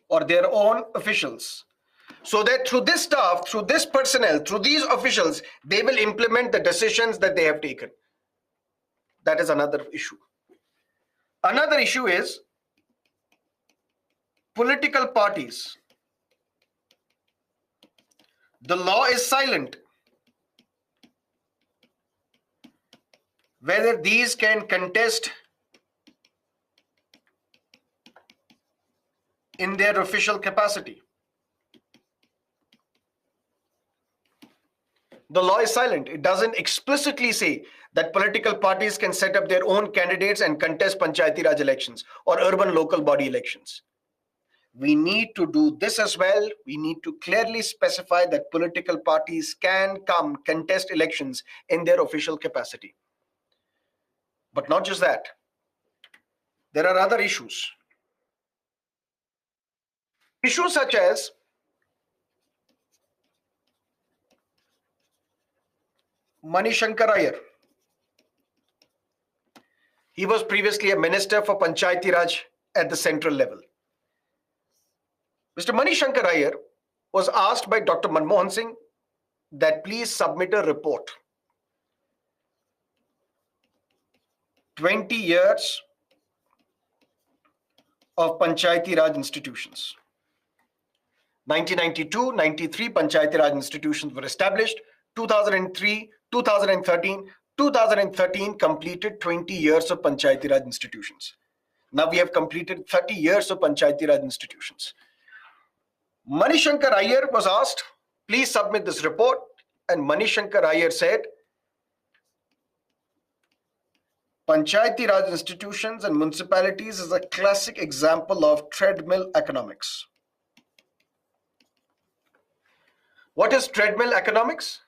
or their own officials, so that through this staff, through this personnel, through these officials, they will implement the decisions that they have taken. That is another issue. Another issue is political parties. The law is silent whether these can contest in their official capacity. The law is silent. It doesn't explicitly say that political parties can set up their own candidates and contest Panchayati Raj elections or urban local body elections. We need to do this as well. We need to clearly specify that political parties can come contest elections in their official capacity. But not just that. There are other issues. Issues such as Manishankar Iyer. He was previously a minister for Panchayati Raj at the central level. Mr. Manishankar Iyer was asked by Dr. Manmohan Singh that please submit a report 20 years of Panchayati Raj institutions. 1992, 93 Panchayati Raj institutions were established. 2003, 2013, 2013 completed 20 years of Panchayati Raj institutions. Now we have completed 30 years of Panchayati Raj institutions. Manishankar Iyer was asked, please submit this report. And Manishankar Iyer said, Panchayati Raj institutions and municipalities is a classic example of treadmill economics. What is treadmill economics?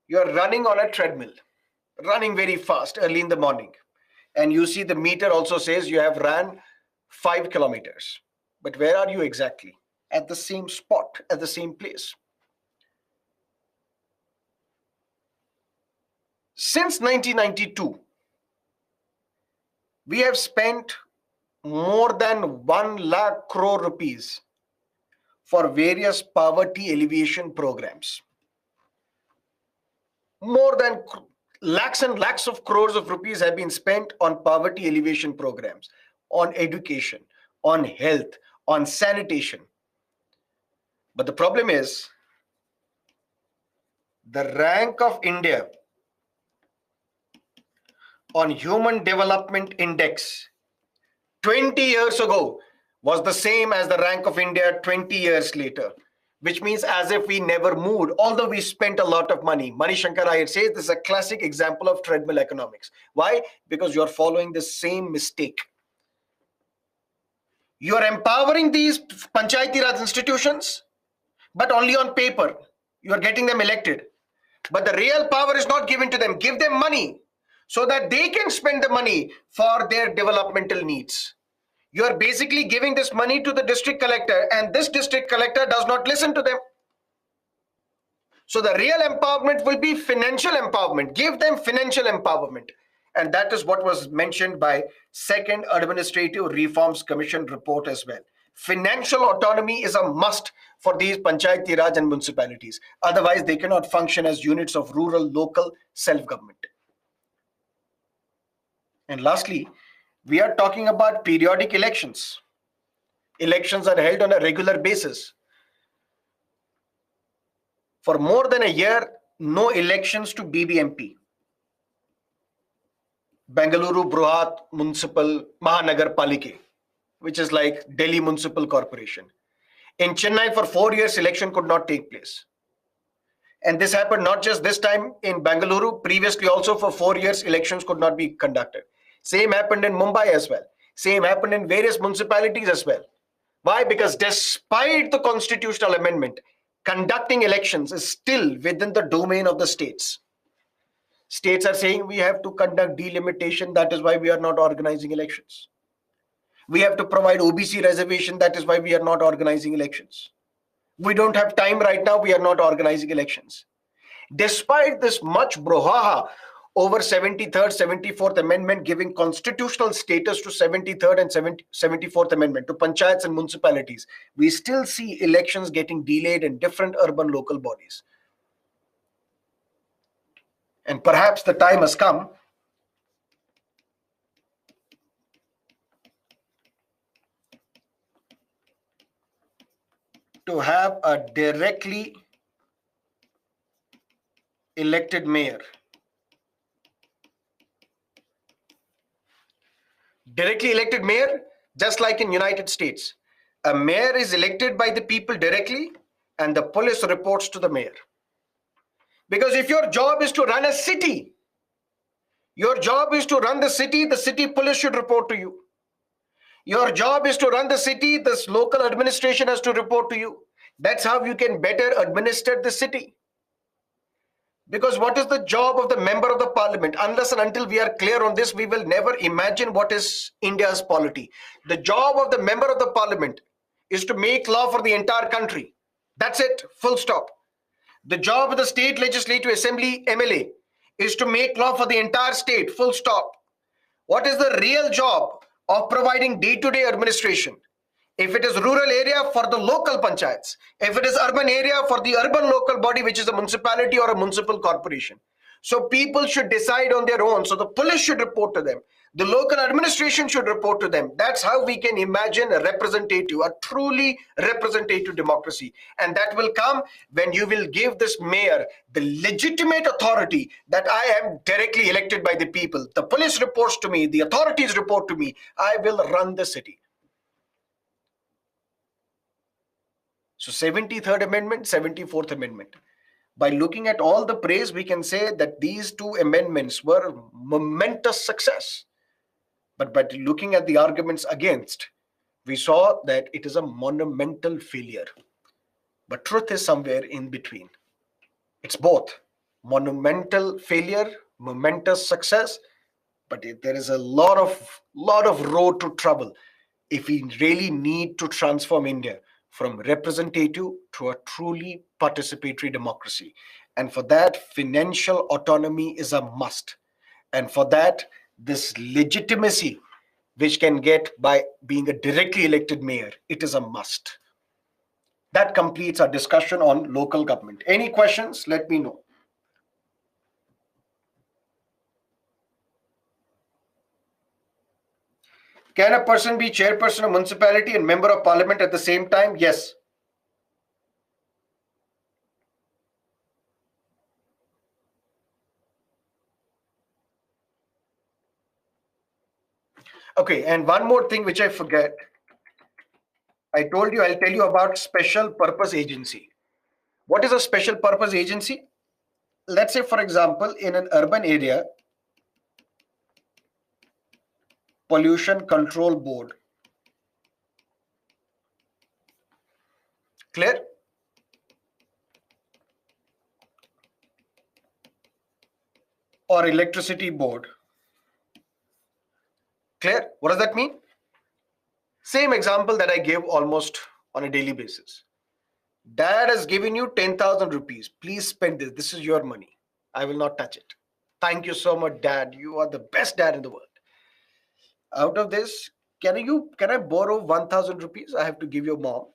You are running on a treadmill, running very fast early in the morning. And you see the meter also says you have ran 5 kilometers. But where are you exactly? At the same spot, at the same place. Since 1992, we have spent more than 1 lakh crore rupees for various poverty alleviation programs. More than lakhs and lakhs of crores of rupees have been spent on poverty alleviation programs, on education, on health, on sanitation. But the problem is, the rank of India on Human Development Index 20 years ago was the same as the rank of India 20 years later, which means as if we never moved, although we spent a lot of money. Manishankar Iyer says this is a classic example of treadmill economics. Why? Because you're following the same mistake. You are empowering these Panchayati Raj institutions, but only on paper. You are getting them elected. But the real power is not given to them. Give them money so that they can spend the money for their developmental needs. You are basically giving this money to the district collector, and this district collector does not listen to them. So the real empowerment will be financial empowerment. Give them financial empowerment. And that is what was mentioned by Second Administrative Reforms Commission report as well. Financial autonomy is a must for these Panchayati Raj and municipalities. Otherwise, they cannot function as units of rural, local self-government. And lastly, we are talking about periodic elections. Elections are held on a regular basis. For more than a year, no elections to BBMP. Bengaluru Bruhat Municipal Mahanagar Palike, which is like Delhi Municipal Corporation. In Chennai, for 4 years, election could not take place. And this happened not just this time in Bengaluru, previously also for 4 years, elections could not be conducted. Same happened in Mumbai as well. Same happened in various municipalities as well. Why? Because despite the constitutional amendment, conducting elections is still within the domain of the states. States are saying we have to conduct delimitation, that is why we are not organizing elections. We have to provide OBC reservation, that is why we are not organizing elections. We don't have time right now, we are not organizing elections. Despite this much brouhaha over 73rd, 74th Amendment giving constitutional status to 73rd and 74th Amendment to panchayats and municipalities, we still see elections getting delayed in different urban local bodies. And perhaps the time has come to have a directly elected mayor. Directly elected mayor, just like in United States. A mayor is elected by the people directly and the police reports to the mayor. Because if your job is to run a city, your job is to run the city police should report to you. Your job is to run the city, this local administration has to report to you. That's how you can better administer the city. Because what is the job of the member of the parliament? Unless and until we are clear on this, we will never imagine what is India's polity. The job of the member of the parliament is to make law for the entire country. That's it, full stop. The job of the state legislative assembly MLA is to make law for the entire state, full stop. What is the real job of providing day-to-day administration? If it is rural area, for the local panchayats. If it is urban area, for the urban local body, which is a municipality or a municipal corporation. So people should decide on their own. So the police should report to them. The local administration should report to them. That's how we can imagine a truly representative democracy. And that will come when you will give this mayor the legitimate authority that I am directly elected by the people. The police reports to me, the authorities report to me. I will run the city. So 73rd Amendment, 74th Amendment. By looking at all the praise, we can say that these two amendments were momentous success. But by looking at the arguments against, we saw that it is a monumental failure. But truth is somewhere in between. It's both monumental failure, momentous success, but there is a lot of road to travel if we really need to transform India from representative to a truly participatory democracy. And for that, financial autonomy is a must. And for that, this legitimacy which can get by being a directly elected mayor, it is a must. That completes our discussion on local government. Any questions? Let me know. Can a person be chairperson of municipality and member of parliament at the same time? Yes. Okay, and one more thing which I forget. I told you I'll tell you about special purpose agency. What is a special purpose agency? Let's say, for example, in an urban area, pollution control board. Clear? Or electricity board. Clear? What does that mean? Same example that I give almost on a daily basis. Dad has given you 10,000 rupees. Please spend this. This is your money. I will not touch it. Thank you so much, Dad. You are the best dad in the world. Out of this, can I borrow 1,000 rupees? I have to give your mom.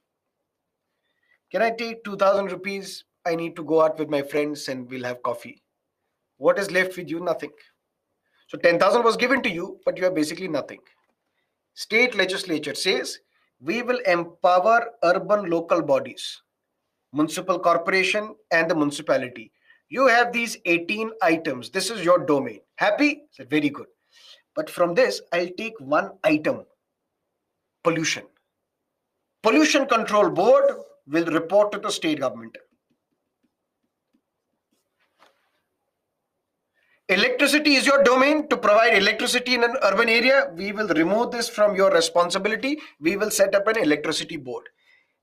Can I take 2,000 rupees? I need to go out with my friends and we'll have coffee. What is left with you? Nothing. So 10,000 was given to you, but you are basically nothing. State legislature says we will empower urban local bodies, municipal corporation and the municipality. You have these 18 items. This is your domain. Happy? Said, very good. But from this, I'll take one item, pollution. Pollution Control Board will report to the state government. Electricity is your domain. To provide electricity in an urban area, we will remove this from your responsibility. We will set up an electricity board.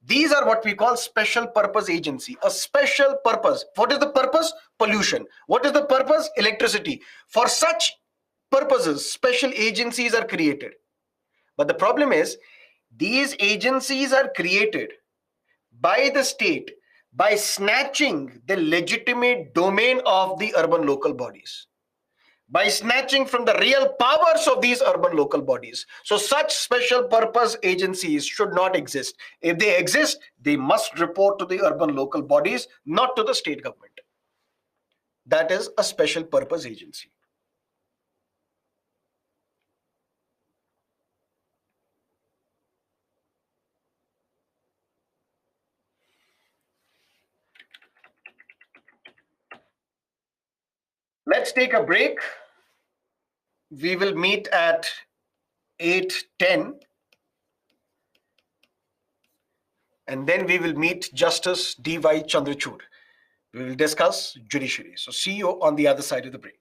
These are what we call special purpose agency. A special purpose. What is the purpose? Pollution. What is the purpose? Electricity. For such purposes, special agencies are created. But the problem is, these agencies are created by the state by snatching the legitimate domain of the urban local bodies, by snatching from the real powers of these urban local bodies. So such special purpose agencies should not exist. If they exist, they must report to the urban local bodies, not to the state government. That is a special purpose agency. Let's take a break. We will meet at 8:10, and then we will meet Justice D.Y. Chandrachud. We will discuss judiciary. So see you on the other side of the break.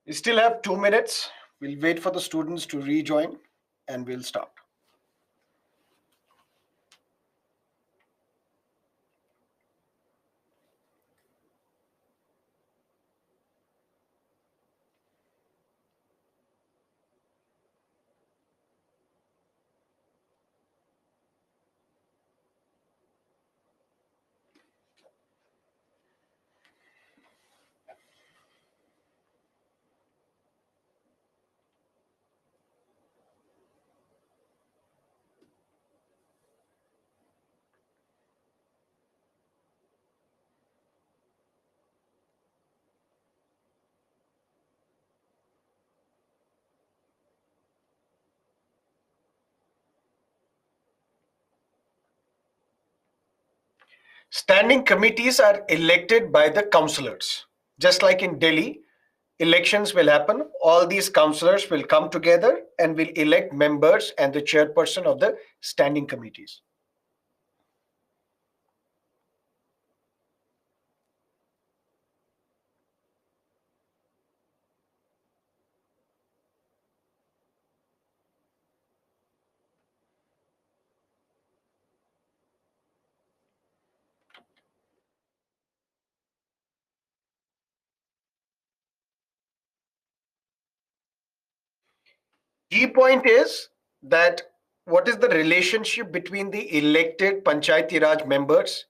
We still have 2 minutes. We'll wait for the students to rejoin and we'll start. Standing committees are elected by the councillors. Just like in Delhi, elections will happen. All these councillors will come together and will elect members and the chairperson of the standing committees. Key point is that what is the relationship between the elected Panchayati Raj members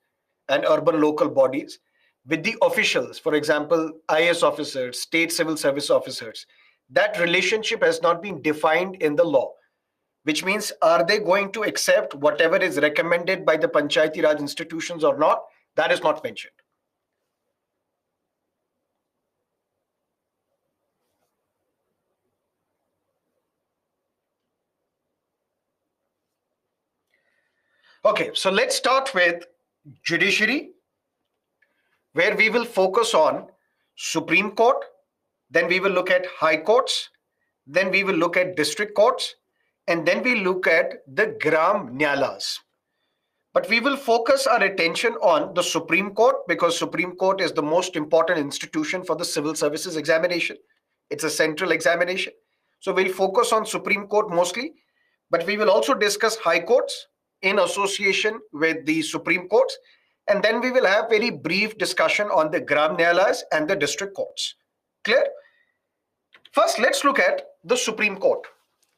and urban local bodies with the officials, for example, IAS officers, state civil service officers. That relationship has not been defined in the law, which means are they going to accept whatever is recommended by the Panchayati Raj institutions or not? That is not mentioned. Okay, so let's start with judiciary, where we will focus on Supreme Court, then we will look at high courts, then we will look at district courts, and then we look at the Gram Nyalas. But we will focus our attention on the Supreme Court because Supreme Court is the most important institution for the civil services examination. It's a central examination. So we'll focus on Supreme Court mostly, but we will also discuss high courts in association with the Supreme Courts. And then we will have very brief discussion on the Gram Nyalas and the district courts. Clear? First, let's look at the Supreme Court.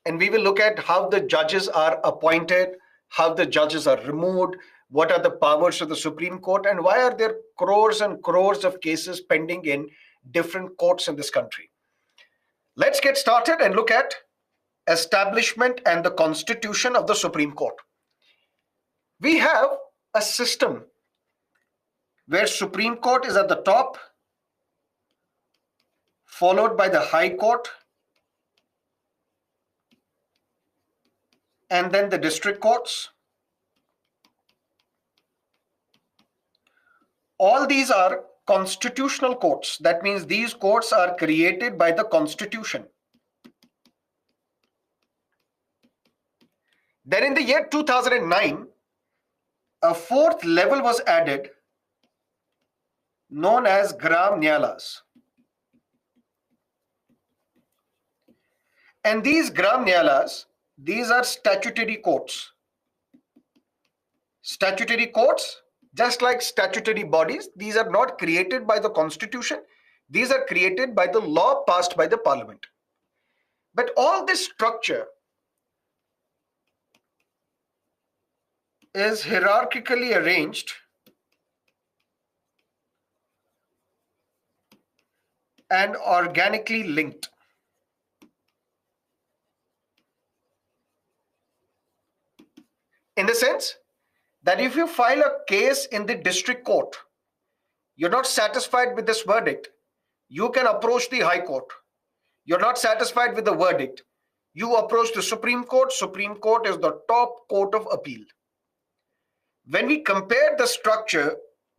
And we will look at how the judges are appointed, how the judges are removed, what are the powers of the Supreme Court, and why are there crores and crores of cases pending in different courts in this country. Let's get started and look at establishment and the constitution of the Supreme Court. We have a system where Supreme Court is at the top, followed by the High Court, and then the district courts. All these are constitutional courts. That means these courts are created by the Constitution. Then in the year 2009, a fourth level was added known as Gram Nyalas. And these Gram Nyalas, these are statutory courts. Statutory courts, just like statutory bodies, these are not created by the Constitution. These are created by the law passed by the Parliament. But all this structure is hierarchically arranged and organically linked. In the sense that if you file a case in the district court, you're not satisfied with this verdict, you can approach the High Court. You're not satisfied with the verdict, you approach the Supreme Court. Supreme Court is the top court of appeal. When we compare the structure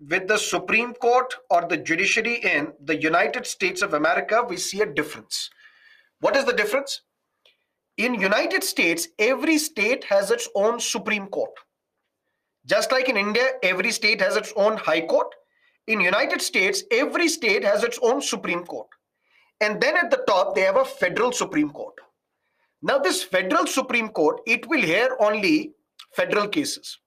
with the Supreme Court or the judiciary in the United States of America, we see a difference. What is the difference? In United States, every state has its own Supreme Court. Just like in India, every state has its own High Court. In United States, every state has its own Supreme Court. And then at the top, they have a federal Supreme Court. Now, this federal Supreme Court, it will hear only federal cases.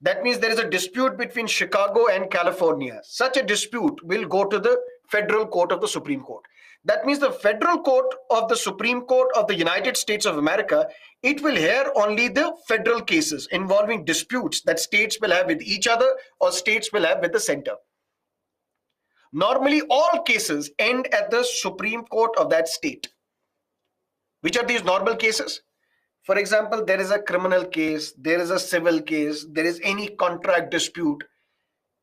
That means there is a dispute between Chicago and California. Such a dispute will go to the federal court of the Supreme Court. That means the federal court of the Supreme Court of the United States of America, it will hear only the federal cases involving disputes that states will have with each other or states will have with the center. Normally, all cases end at the Supreme Court of that state. Which are these normal cases? For example, there is a criminal case, there is a civil case, there is any contract dispute.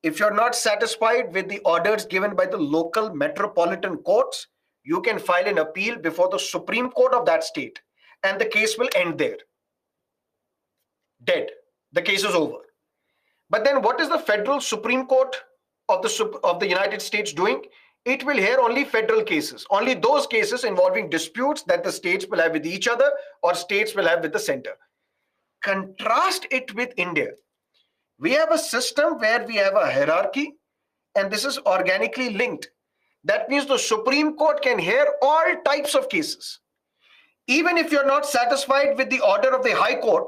If you're not satisfied with the orders given by the local metropolitan courts, you can file an appeal before the Supreme Court of that state, and the case will end there. Dead. The case is over. But then what is the federal Supreme Court of the United States doing? It will hear only federal cases, only those cases involving disputes that the states will have with each other or states will have with the center. Contrast it with India. We have a system where we have a hierarchy, and this is organically linked. That means the Supreme Court can hear all types of cases. Even if you're not satisfied with the order of the High Court,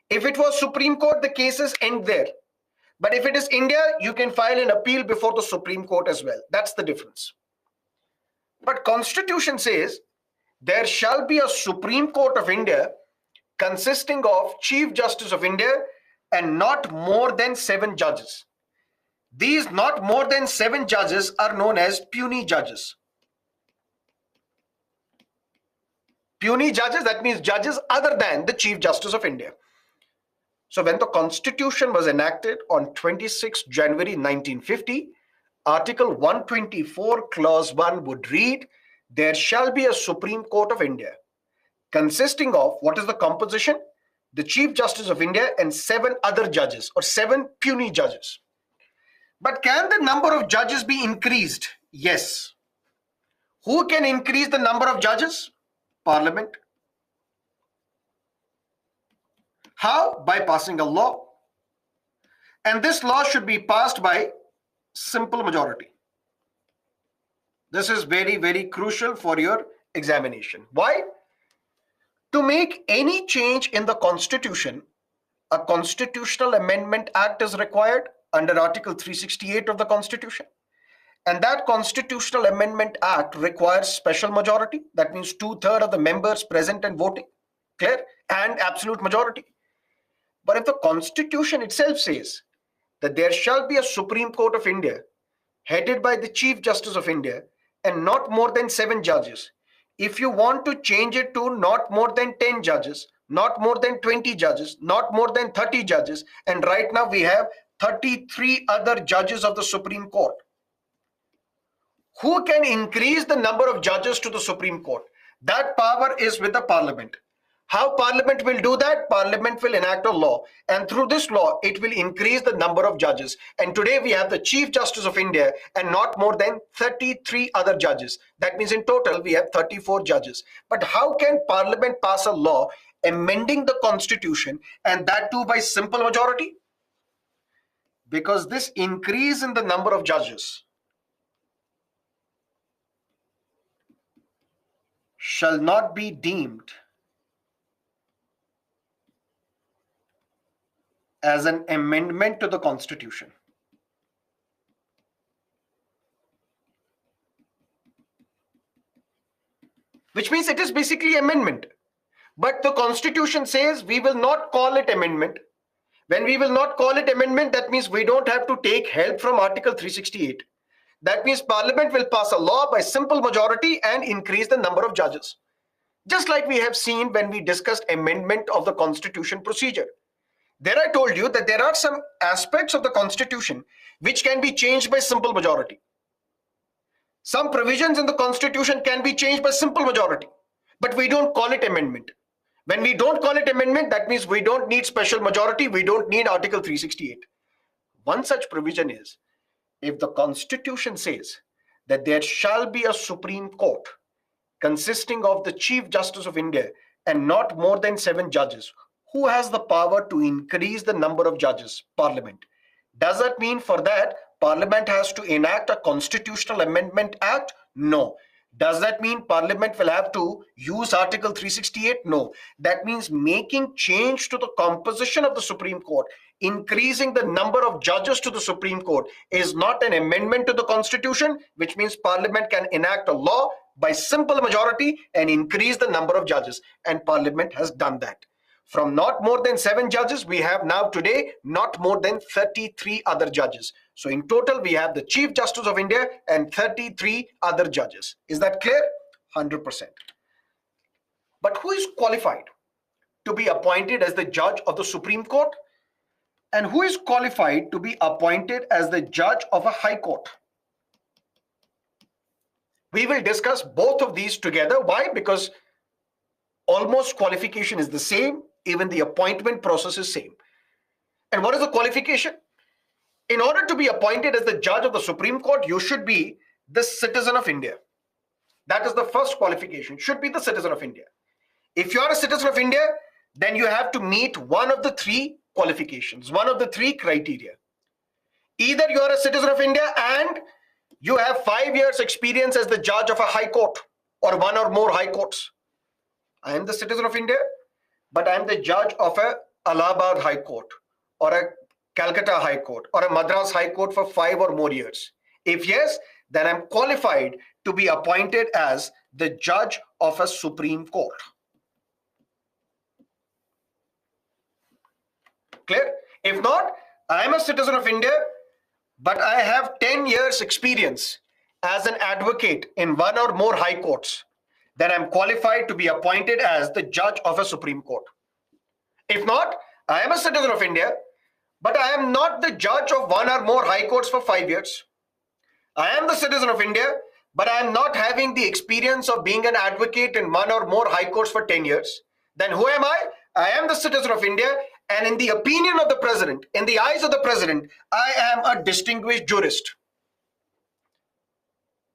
if it was Supreme Court, the cases end there. But if it is India, you can file an appeal before the Supreme Court as well. That's the difference. But Constitution says there shall be a Supreme Court of India consisting of Chief Justice of India and not more than 7 judges. These not more than 7 judges are known as puisne judges. Puisne judges, that means judges other than the Chief Justice of India. So when the Constitution was enacted on 26 January 1950, Article 124, Clause 1 would read, there shall be a Supreme Court of India consisting of, what is the composition? The Chief Justice of India and 7 other judges or 7 puisne judges. But can the number of judges be increased? Yes. Who can increase the number of judges? Parliament. How? By passing a law. And this law should be passed by simple majority. This is very, very crucial for your examination. Why? To make any change in the Constitution, a Constitutional Amendment Act is required under Article 368 of the Constitution. And that Constitutional Amendment Act requires special majority. That means 2/3 of the members present and voting. Clear? And absolute majority. But if the Constitution itself says that there shall be a Supreme Court of India headed by the Chief Justice of India and not more than 7 judges, if you want to change it to not more than 10 judges, not more than 20 judges, not more than 30 judges, and right now we have 33 other judges of the Supreme Court. Who can increase the number of judges to the Supreme Court? That power is with the Parliament. How Parliament will do that? Parliament will enact a law, and through this law, it will increase the number of judges. And today we have the Chief Justice of India and not more than 33 other judges. That means in total we have 34 judges. But how can Parliament pass a law amending the Constitution, and that too by simple majority? Because this increase in the number of judges shall not be deemed as an amendment to the Constitution. Which means it is basically amendment. But the Constitution says we will not call it amendment. When we will not call it amendment, that means we don't have to take help from Article 368. That means Parliament will pass a law by simple majority and increase the number of judges. Just like we have seen when we discussed amendment of the Constitution procedure. There I told you that there are some aspects of the Constitution which can be changed by simple majority. Some provisions in the Constitution can be changed by simple majority, but we don't call it amendment. When we don't call it amendment, that means we don't need special majority, we don't need Article 368. One such provision is, if the Constitution says that there shall be a Supreme Court consisting of the Chief Justice of India and not more than 7 judges, who has the power to increase the number of judges? Parliament. Does that mean for that Parliament has to enact a Constitutional Amendment Act? No. Does that mean Parliament will have to use Article 368? No. That means making change to the composition of the Supreme Court, increasing the number of judges to the Supreme Court is not an amendment to the Constitution, which means Parliament can enact a law by simple majority and increase the number of judges. And Parliament has done that. From not more than 7 judges, we have now today not more than 33 other judges. So in total, we have the Chief Justice of India and 33 other judges. Is that clear? 100%. But who is qualified to be appointed as the judge of the Supreme Court? And who is qualified to be appointed as the judge of a High Court? We will discuss both of these together. Why? Because almost qualification is the same. Even the appointment process is same. And what is the qualification? In order to be appointed as the judge of the Supreme Court, you should be the citizen of India. That is the first qualification, should be the citizen of India. If you are a citizen of India, then you have to meet one of the 3 qualifications, one of the 3 criteria. Either you are a citizen of India and you have 5 years experience as the judge of a High Court or one or more High Courts. I am the citizen of India, but I am the judge of a Allahabad High Court or a Calcutta High Court or a Madras High Court for 5 or more years. If yes, then I'm qualified to be appointed as the judge of a Supreme Court. Clear? If not, I am a citizen of India, but I have 10 years experience as an advocate in one or more High Courts. Then I'm qualified to be appointed as the judge of a Supreme Court. If not, I am a citizen of India, but I am not the judge of one or more High Courts for 5 years. I am the citizen of India, but I am not having the experience of being an advocate in one or more High Courts for 10 years. Then who am I? I am the citizen of India, and in the opinion of the President, in the eyes of the President, I am a distinguished jurist.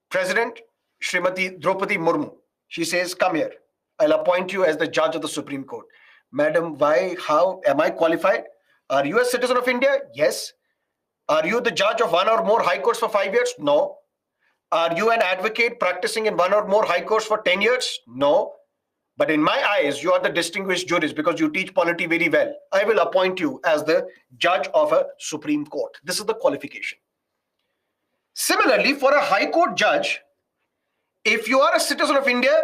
President Srimati Draupadi Murmu, she says, come here. I'll appoint you as the judge of the Supreme Court. Madam, why, how am I qualified? Are you a citizen of India? Yes. Are you the judge of one or more High Courts for 5 years? No. Are you an advocate practicing in one or more High Courts for 10 years? No. But in my eyes, you are the distinguished jurist because you teach polity very well. I will appoint you as the judge of a Supreme Court. This is the qualification. Similarly, for a High Court judge, if you are a citizen of India,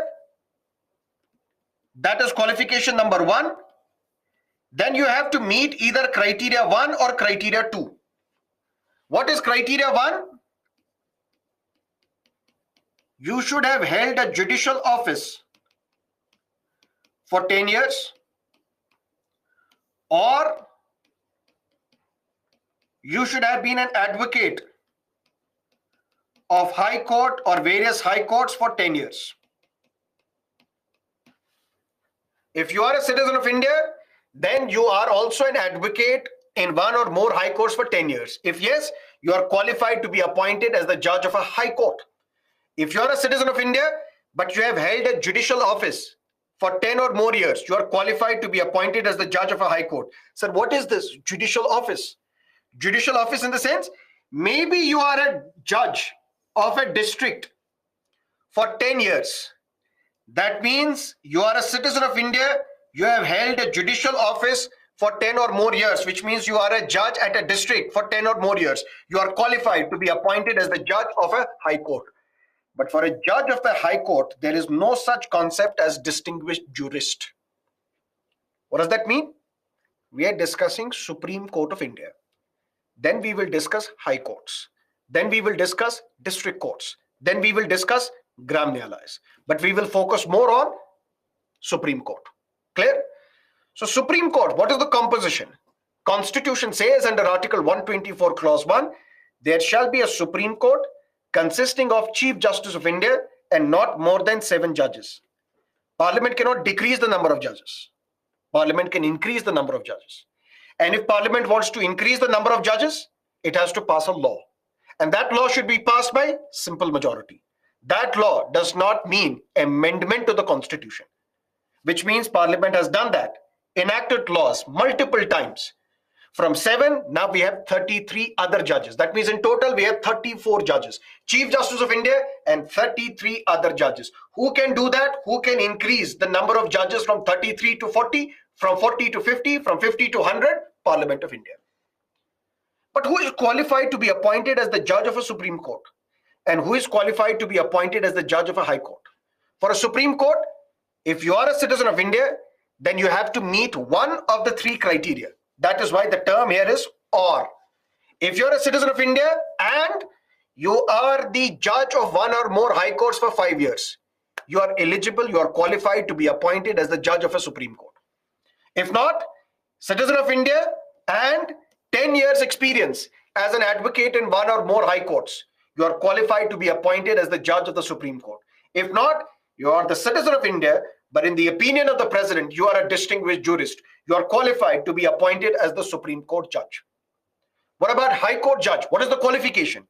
that is qualification number 1. Then you have to meet either criteria 1 or criteria 2. What is criteria 1? You should have held a judicial office for 10 years, or you should have been an advocate of High Court or various High Courts for 10 years. If you are a citizen of India, then you are also an advocate in one or more High Courts for 10 years. If yes, you are qualified to be appointed as the judge of a High Court. If you are a citizen of India, but you have held a judicial office for 10 or more years, you are qualified to be appointed as the judge of a High Court. Sir, what is this judicial office? Judicial office in the sense, maybe you are a judge of a district for 10 years. That means you are a citizen of India, you have held a judicial office for 10 or more years, which means you are a judge at a district for 10 or more years. You are qualified to be appointed as the judge of a High Court. But for a judge of the High Court, there is no such concept as distinguished jurist. What does that mean? We are discussing Supreme Court of India. Then we will discuss High Courts. Then we will discuss district courts. Then we will discuss Gram Nyayalayas. But we will focus more on Supreme Court. Clear? So Supreme Court, what is the composition? Constitution says under Article 124 Clause 1, there shall be a Supreme Court consisting of Chief Justice of India and not more than 7 judges. Parliament cannot decrease the number of judges. Parliament can increase the number of judges. And if Parliament wants to increase the number of judges, it has to pass a law. And that law should be passed by simple majority. That law does not mean amendment to the Constitution, which means Parliament has done that, enacted laws multiple times. From 7, now we have 33 other judges. That means in total we have 34 judges. Chief Justice of India and 33 other judges. Who can do that? Who can increase the number of judges from 33 to 40, from 40 to 50, from 50 to 100? Parliament of India. But who is qualified to be appointed as the judge of a Supreme Court? And who is qualified to be appointed as the judge of a High Court? For a Supreme Court, if you are a citizen of India, then you have to meet one of the 3 criteria. That is why the term here is or. If you're a citizen of India and you are the judge of one or more high courts for 5 years, you are eligible, you are qualified to be appointed as the judge of a Supreme Court. If not, citizen of India and 10 years experience as an advocate in one or more high courts, you are qualified to be appointed as the judge of the Supreme Court. If not, you are the citizen of India, but in the opinion of the president, you are a distinguished jurist. You are qualified to be appointed as the Supreme Court judge. What about High Court judge? What is the qualification?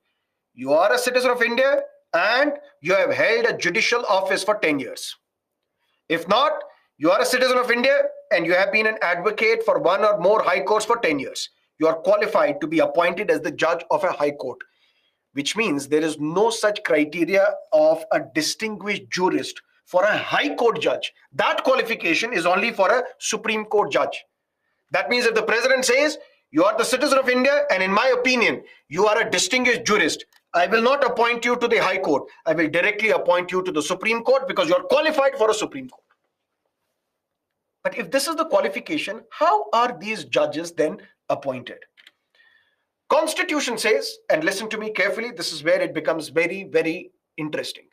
You are a citizen of India and you have held a judicial office for 10 years. If not, you are a citizen of India and you have been an advocate for one or more high courts for 10 years. You are qualified to be appointed as the judge of a high court, which means there is no such criteria of a distinguished jurist for a high court judge. That qualification is only for a Supreme Court judge. That means if the president says, you are the citizen of India and in my opinion, you are a distinguished jurist, I will not appoint you to the High Court. I will directly appoint you to the Supreme Court because you are qualified for a Supreme Court. But if this is the qualification, how are these judges then appointed? Constitution says, and listen to me carefully, this is where it becomes very, very interesting.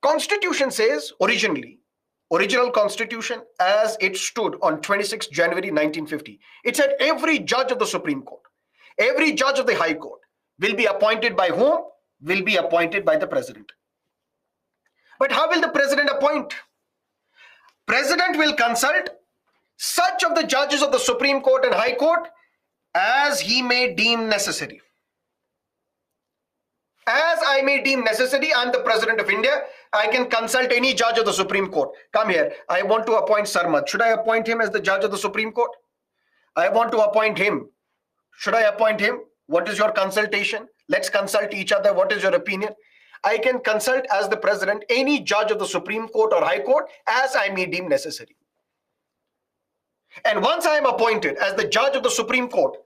Constitution says original constitution as it stood on 26 January 1950, it said every judge of the Supreme Court, every judge of the High Court will be appointed by whom? Will be appointed by the president. But how will the president appoint? President will consult such of the judges of the Supreme Court and High Court as he may deem necessary. As I may deem necessary, I am the President of India. I can consult any judge of the Supreme Court. Come here. I want to appoint Sarmad. Should I appoint him as the judge of the Supreme Court? I want to appoint him. Should I appoint him? What is your consultation? Let's consult each other. What is your opinion? I can consult as the President any judge of the Supreme Court or High Court as I may deem necessary. And once I am appointed as the judge of the Supreme Court,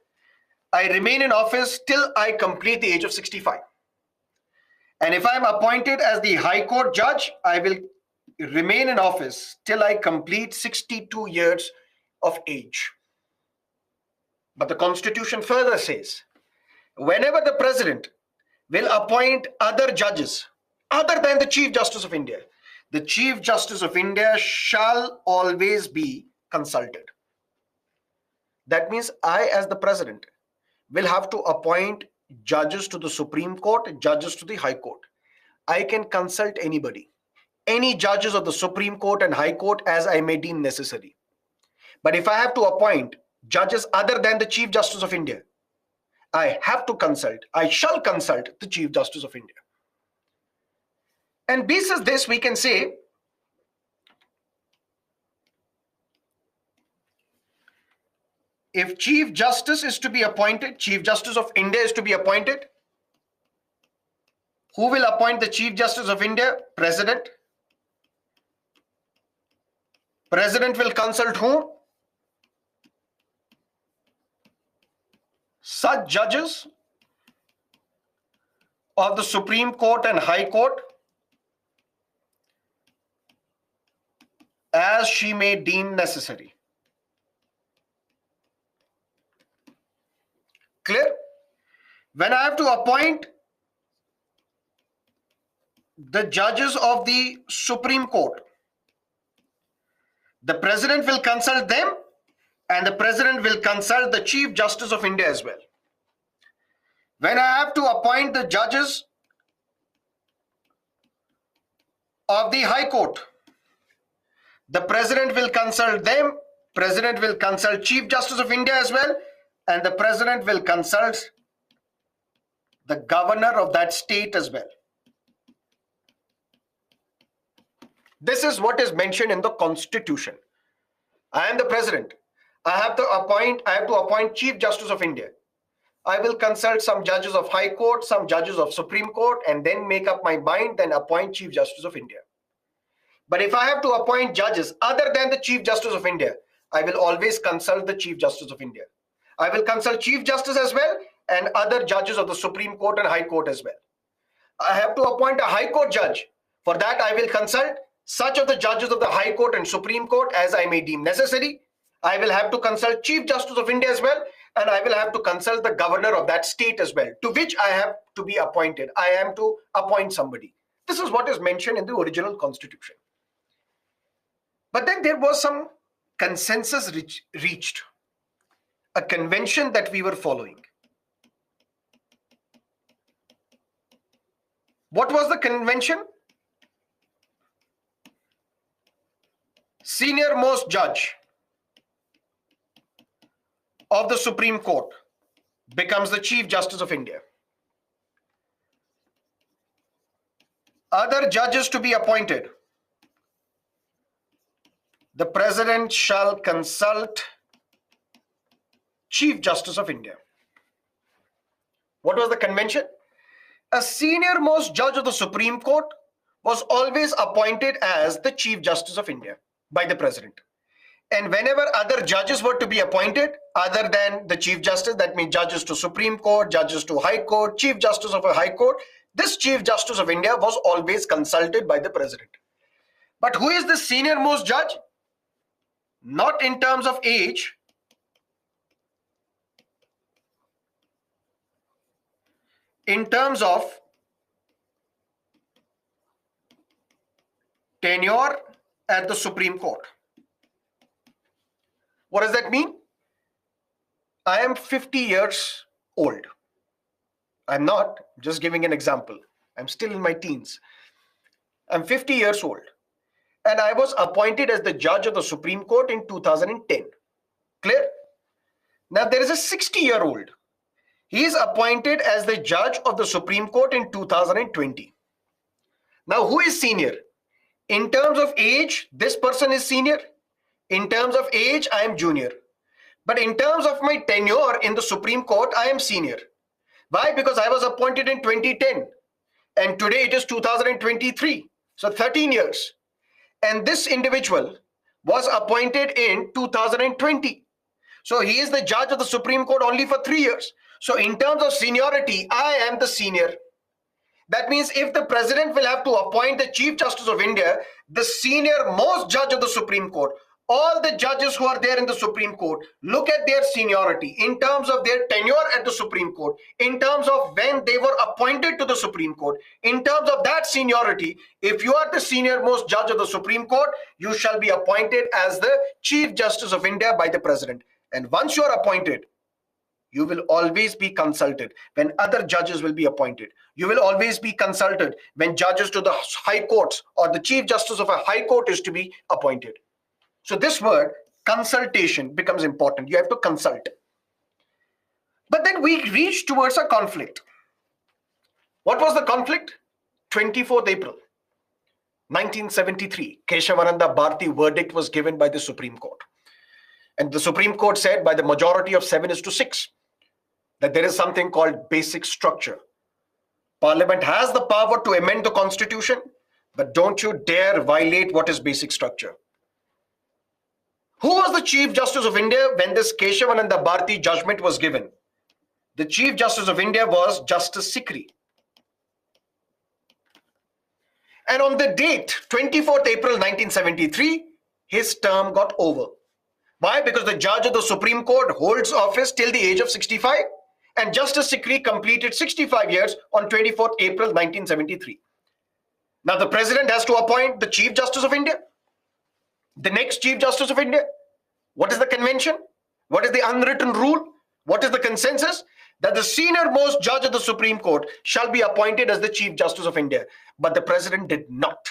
I remain in office till I complete the age of 65. And if I am appointed as the High Court judge, I will remain in office till I complete 62 years of age. But the Constitution further says, whenever the President will appoint other judges other than the Chief Justice of India, the Chief Justice of India shall always be consulted. That means I, as the President, will have to appoint judges to the Supreme Court, judges to the High Court. I can consult anybody, any judges of the Supreme Court and High Court as I may deem necessary. But if I have to appoint judges other than the Chief Justice of India, I have to consult, I shall consult the Chief Justice of India. And basis this, we can say, if Chief Justice is to be appointed, Chief Justice of India is to be appointed, who will appoint the Chief Justice of India? President. President will consult whom? Such judges of the Supreme Court and High Court as she may deem necessary. Clear? When I have to appoint the judges of the Supreme Court, the President will consult them and the President will consult the Chief Justice of India as well. When I have to appoint the judges of the High Court, the President will consult them, President will consult Chief Justice of India as well, and the President will consult the governor of that state as well. This is what is mentioned in the Constitution. I am the President. I have to appoint Chief Justice of India. I will consult some judges of High Court, some judges of Supreme Court, and then make up my mind, then appoint Chief Justice of India. But if I have to appoint judges other than the Chief Justice of India, I will always consult the Chief Justice of India. I will consult Chief Justice as well and other judges of the Supreme Court and High Court as well. I have to appoint a High Court judge. For that, I will consult such of the judges of the High Court and Supreme Court as I may deem necessary. I will have to consult Chief Justice of India as well, and I will have to consult the governor of that state as well, to which I have to be appointed. I am to appoint somebody. This is what is mentioned in the original constitution. But then there was some consensus reached, a convention that we were following. What was the convention? Senior most judge of the Supreme Court becomes the Chief Justice of India. Other judges to be appointed. The President shall consult Chief Justice of India. What was the convention? A senior most judge of the Supreme Court was always appointed as the Chief Justice of India by the President. And whenever other judges were to be appointed, other than the Chief Justice, that means judges to Supreme Court, judges to High Court, Chief Justice of a High Court, this Chief Justice of India was always consulted by the President. But who is the senior most judge? Not in terms of age, in terms of tenure at the Supreme Court. What does that mean? I am 50 years old. I'm not, just giving an example. I'm still in my teens. I'm 50 years old. And I was appointed as the judge of the Supreme Court in 2010. Clear? Now there is a 60-year-old. He is appointed as the judge of the Supreme Court in 2020. Now who is senior? In terms of age, this person is senior. In terms of age, I am junior. But in terms of my tenure in the Supreme Court, I am senior. Why? Because I was appointed in 2010 and today it is 2023. So 13 years. And this individual was appointed in 2020. So he is the judge of the Supreme Court only for 3 years. So in terms of seniority, I am the senior. That means if the President will have to appoint the Chief Justice of India, the senior most judge of the Supreme Court, all the judges who are there in the Supreme Court, look at their seniority in terms of their tenure at the Supreme Court, in terms of when they were appointed to the Supreme Court, in terms of that seniority. If you are the senior most judge of the Supreme Court, you shall be appointed as the Chief Justice of India by the President. And once you are appointed, you will always be consulted when other judges will be appointed. You will always be consulted when judges to the High Courts or the Chief Justice of a High Court is to be appointed. So this word consultation becomes important. You have to consult. But then we reach towards a conflict. What was the conflict? 24th April, 1973. Keshavananda Bharati verdict was given by the Supreme Court. And the Supreme Court said by the majority of 7:6 that there is something called basic structure. Parliament has the power to amend the Constitution, but don't you dare violate what is basic structure. Who was the Chief Justice of India when this Keshavananda Bharati judgment was given? The Chief Justice of India was Justice Sikri. And on the date, 24th April 1973, his term got over. Why? Because the judge of the Supreme Court holds office till the age of 65, and Justice Sikri completed 65 years on 24th April 1973. Now the President has to appoint the Chief Justice of India, the next Chief Justice of India. What is the convention? What is the unwritten rule? What is the consensus? That the senior most judge of the Supreme Court shall be appointed as the Chief Justice of India. But the President did not.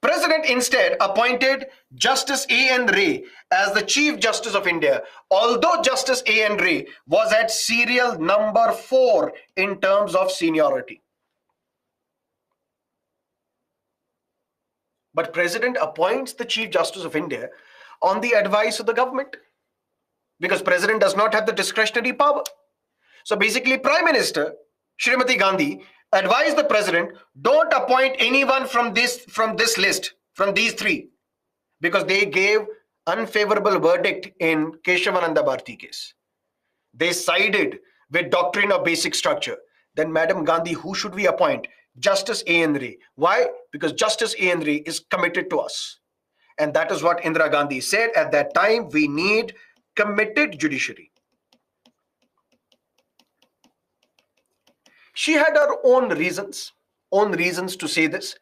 President instead appointed Justice A.N. Ray as the Chief Justice of India, although Justice A.N. Ray was at serial number 4 in terms of seniority. But President appoints the Chief Justice of India on the advice of the government, because president does not have the discretionary power. So basically, Prime Minister Srimati Gandhi advised the president, don't appoint anyone from this list, from these three, because they gave unfavorable verdict in Keshavananda Bharti case. They sided with doctrine of basic structure. Then, Madam Gandhi, who should we appoint? Justice A.N. Ray. Why? Because Justice A.N. Ray is committed to us. And that is what Indira Gandhi said at that time. We need committed judiciary. She had her own reasons to say this.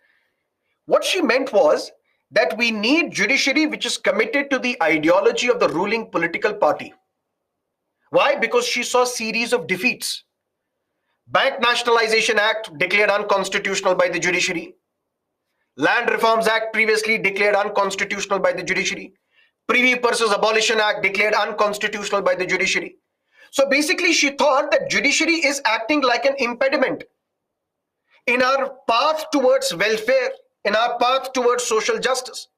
What she meant was that we need judiciary which is committed to the ideology of the ruling political party. Why? Because she saw a series of defeats. Bank Nationalization Act declared unconstitutional by the judiciary. Land Reforms Act previously declared unconstitutional by the judiciary. Privy Purses Abolition Act declared unconstitutional by the judiciary. So basically, she thought that judiciary is acting like an impediment in our path towards welfare, in our path towards social justice.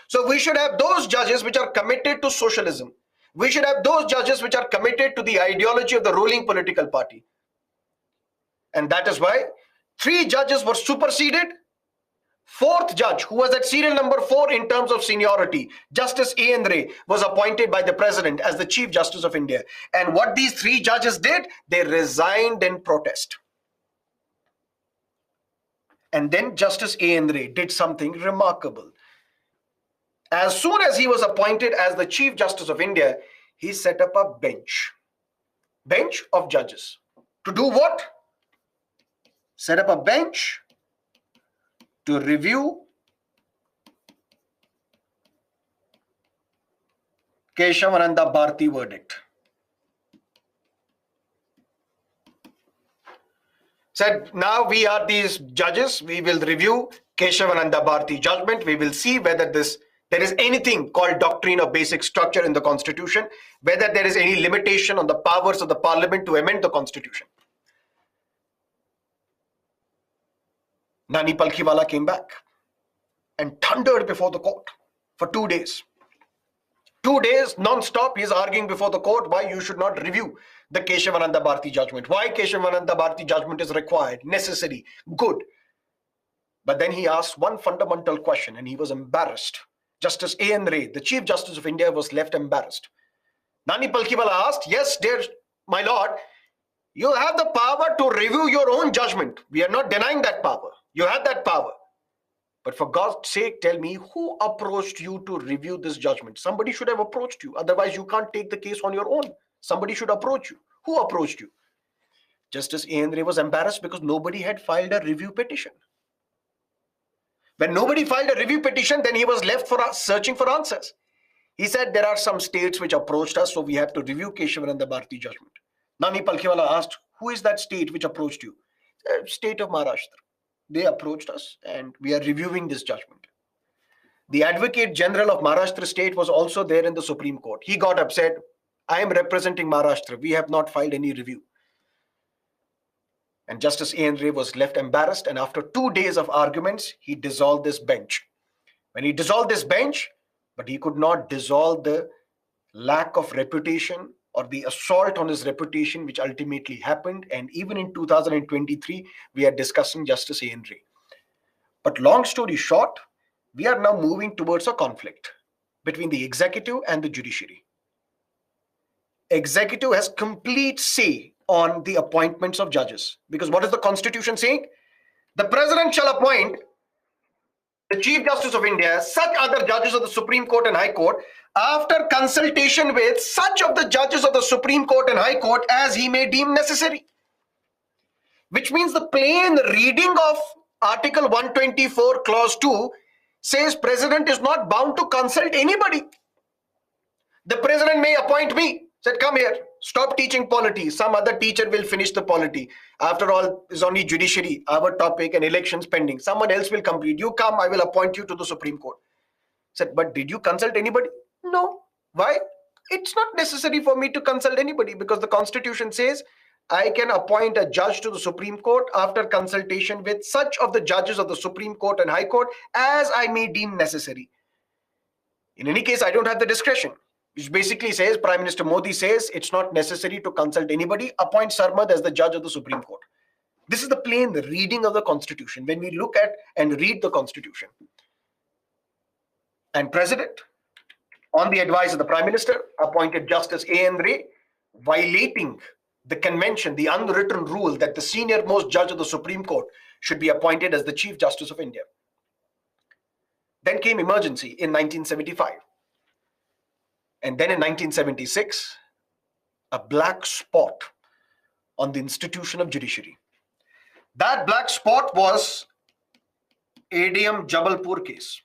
So we should have those judges which are committed to socialism. We should have those judges which are committed to the ideology of the ruling political party. And that is why 3 judges were superseded. 4th judge, who was at serial number 4 in terms of seniority, Justice A.N. Ray, was appointed by the president as the Chief Justice of India. And what these 3 judges did, they resigned in protest. And then Justice A.N. Ray did something remarkable. As soon as he was appointed as the Chief Justice of India, he set up a bench of judges. To do what? Set up a bench to review Keshavananda Bharti verdict. Said, now we are these judges, we will review Keshavananda Bharti judgment. We will see whether there is anything called doctrine of basic structure in the constitution, whether there is any limitation on the powers of the parliament to amend the constitution. Nani Palkhiwala came back and thundered before the court for 2 days. 2 days non-stop, he is arguing before the court why you should not review the Keshavananda Bharti judgment, why Keshavananda Bharti judgment is required, necessary, good. But then he asked one fundamental question and he was embarrassed. Justice A.N. Ray, the Chief Justice of India, was left embarrassed. Nani Palkhiwala asked, yes, dear my lord, you have the power to review your own judgment. We are not denying that power. You have that power. But for God's sake, tell me, who approached you to review this judgment? Somebody should have approached you. Otherwise, you can't take the case on your own. Somebody should approach you. Who approached you? Justice A.N. Ray was embarrassed because nobody had filed a review petition. When nobody filed a review petition, then he was left searching for answers. He said, there are some states which approached us, so we have to review Keshavananda Bharti judgment. Nani Palkhiwala asked, who is that state which approached you? State of Maharashtra. They approached us and we are reviewing this judgment. The Advocate General of Maharashtra state was also there in the Supreme Court. He got upset. I am representing Maharashtra. We have not filed any review. And Justice A.N. Ray was left embarrassed, and after 2 days of arguments, he dissolved this bench. When he dissolved this bench, but he could not dissolve the lack of reputation or the assault on his reputation, which ultimately happened. And even in 2023, we are discussing Justice A.N. Ray. But long story short, we are now moving towards a conflict between the executive and the judiciary. Executive has complete say on the appointments of judges. Because what is the Constitution saying? The President shall appoint the Chief Justice of India, such other judges of the Supreme Court and High Court, after consultation with such of the judges of the Supreme Court and High Court as he may deem necessary. Which means the plain reading of Article 124, Clause 2 says President is not bound to consult anybody. The President may appoint me. Said, come here, stop teaching polity. Some other teacher will finish the polity. After all, it's only judiciary, our topic, and elections pending. Someone else will complete. You come, I will appoint you to the Supreme Court. Said, but did you consult anybody? No. Why? It's not necessary for me to consult anybody because the Constitution says I can appoint a judge to the Supreme Court after consultation with such of the judges of the Supreme Court and High Court as I may deem necessary. In any case, I don't have the discretion, which basically says Prime Minister Modi says it's not necessary to consult anybody, appoint Sarmad as the judge of the Supreme Court. This is the plain reading of the Constitution when we look at and read the Constitution. And President, on the advice of the Prime Minister, appointed Justice A.N. Ray, violating the convention, the unwritten rule that the senior most judge of the Supreme Court should be appointed as the Chief Justice of India. Then came emergency in 1975. And then in 1976, a black spot on the institution of judiciary. That black spot was ADM Jabalpur case.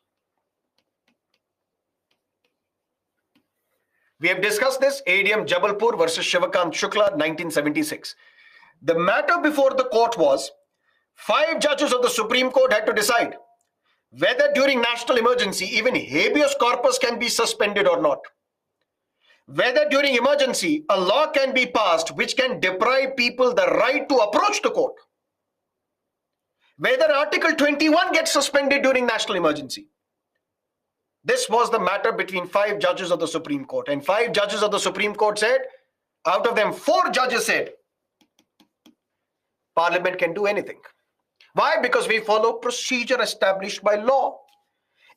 We have discussed this, ADM Jabalpur versus Shivakant Shukla, 1976. The matter before the court was 5 judges of the Supreme Court had to decide whether during national emergency even habeas corpus can be suspended or not. Whether during emergency a law can be passed which can deprive people the right to approach the court. Whether Article 21 gets suspended during national emergency. This was the matter between 5 judges of the Supreme Court. And 5 judges of the Supreme Court said, out of them 4 judges said, Parliament can do anything. Why? Because we follow procedure established by law.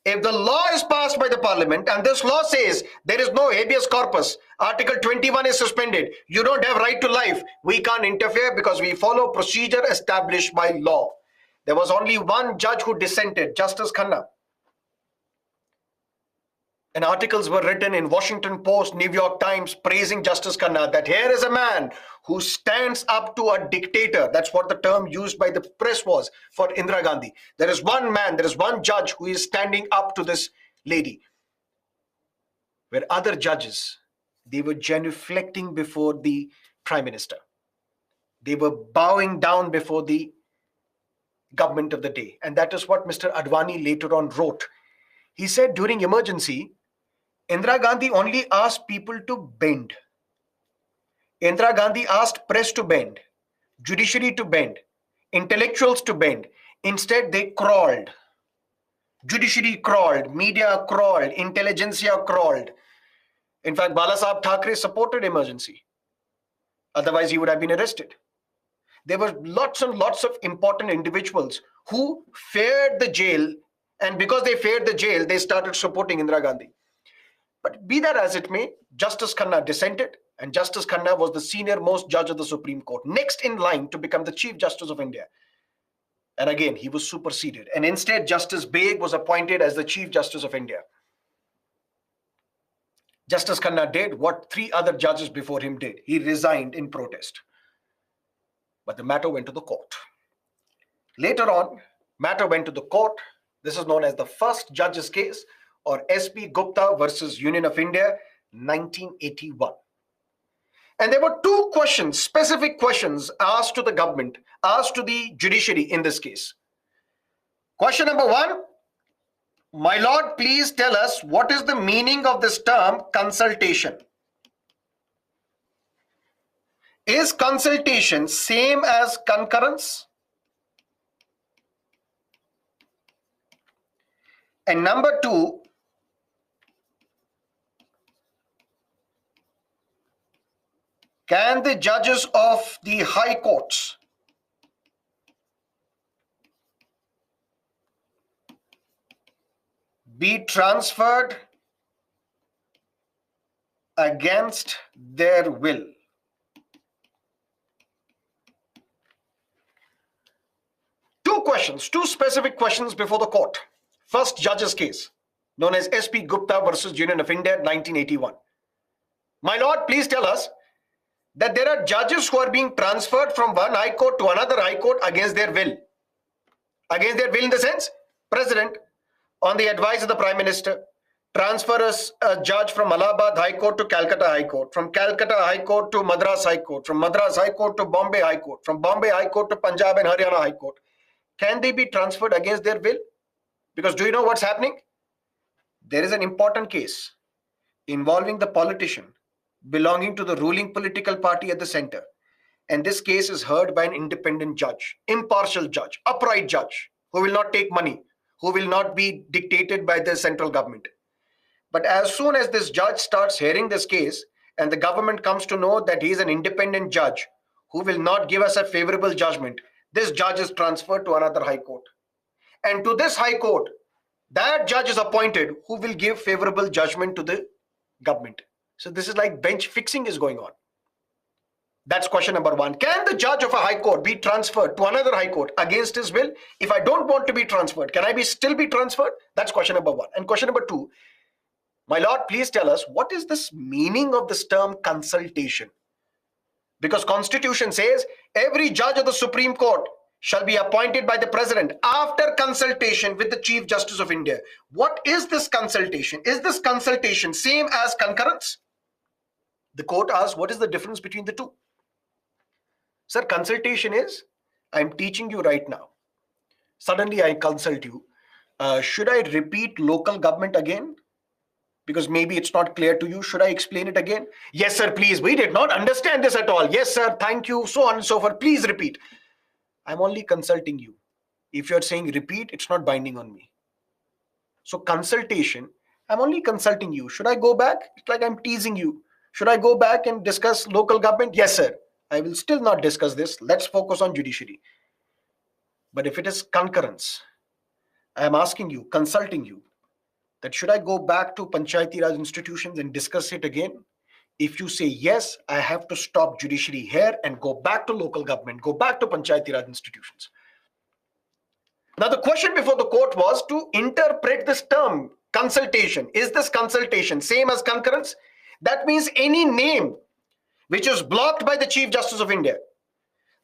If the law is passed by the Parliament and this law says there is no habeas corpus, Article 21 is suspended, you don't have right to life, we can't interfere because we follow procedure established by law. There was only one judge who dissented, Justice Khanna. And articles were written in Washington Post, New York Times, praising Justice Khanna, that here is a man who stands up to a dictator. That's what the term used by the press was for Indira Gandhi. There is one man, there is one judge who is standing up to this lady. Where other judges, they were genuflecting before the Prime Minister. They were bowing down before the government of the day. And that is what Mr. Advani later on wrote. He said during emergency, Indira Gandhi only asked people to bend. Indira Gandhi asked press to bend, judiciary to bend, intellectuals to bend. Instead, they crawled. Judiciary crawled, media crawled, intelligentsia crawled. In fact, Balasaheb Thackeray supported emergency. Otherwise, he would have been arrested. There were lots and lots of important individuals who feared the jail, and because they feared the jail, they started supporting Indira Gandhi. But be that as it may, Justice Khanna dissented, and Justice Khanna was the senior most judge of the Supreme Court, next in line to become the Chief Justice of India. And again, he was superseded. And instead, Justice Beg was appointed as the Chief Justice of India. Justice Khanna did what 3 other judges before him did. He resigned in protest. But the matter went to the court. Later on, matter went to the court. This is known as the first judge's case, or S.P. Gupta versus Union of India, 1981. And there were 2 questions, specific questions asked to the government, asked to the judiciary in this case. Question number 1, my lord, please tell us what is the meaning of this term consultation? Is consultation same as concurrence? And number 2, can the judges of the high courts be transferred against their will? Two questions, 2 specific questions before the court. First judge's case, known as S.P. Gupta versus Union of India, 1981. My lord, please tell us that there are judges who are being transferred from one high court to another high court against their will. Against their will in the sense, President, on the advice of the Prime Minister, transfer a judge from Allahabad High Court to Calcutta High Court, from Calcutta High Court to Madras High Court, from Madras High Court to Bombay High Court, from Bombay High Court to Punjab and Haryana High Court. Can they be transferred against their will? Because do you know what's happening? There is an important case involving the politician belonging to the ruling political party at the center. And this case is heard by an independent judge, impartial judge, upright judge, who will not take money, who will not be dictated by the central government. But as soon as this judge starts hearing this case and the government comes to know that he is an independent judge who will not give us a favorable judgment, this judge is transferred to another high court. And to this high court, that judge is appointed who will give favorable judgment to the government. So this is like bench fixing is going on. That's question number one. Can the judge of a high court be transferred to another high court against his will? If I don't want to be transferred, can I still be transferred? That's question number one. And question number two, my lord, please tell us, what is this meaning of this term consultation? Because Constitution says every judge of the Supreme Court shall be appointed by the president after consultation with the Chief Justice of India. What is this consultation? Is this consultation same as concurrence? The court asks, what is the difference between the two? Sir, consultation is, I'm teaching you right now. Suddenly I consult you. Should I repeat local government again? Because maybe it's not clear to you. Should I explain it again? Yes, sir, please. We did not understand this at all. Yes, sir, thank you, so on and so forth. Please repeat. I'm only consulting you. If you're saying repeat, it's not binding on me. So consultation, I'm only consulting you. Should I go back? It's like I'm teasing you. Should I go back and discuss local government? Yes, sir. I will still not discuss this. Let's focus on judiciary. But if it is concurrence, I am asking you, consulting you, that should I go back to Panchayati Raj institutions and discuss it again? If you say yes, I have to stop judiciary here and go back to local government, go back to Panchayati Raj institutions. Now the question before the court was to interpret this term, consultation. Is this consultation same as concurrence? That means any name which is blocked by the Chief Justice of India.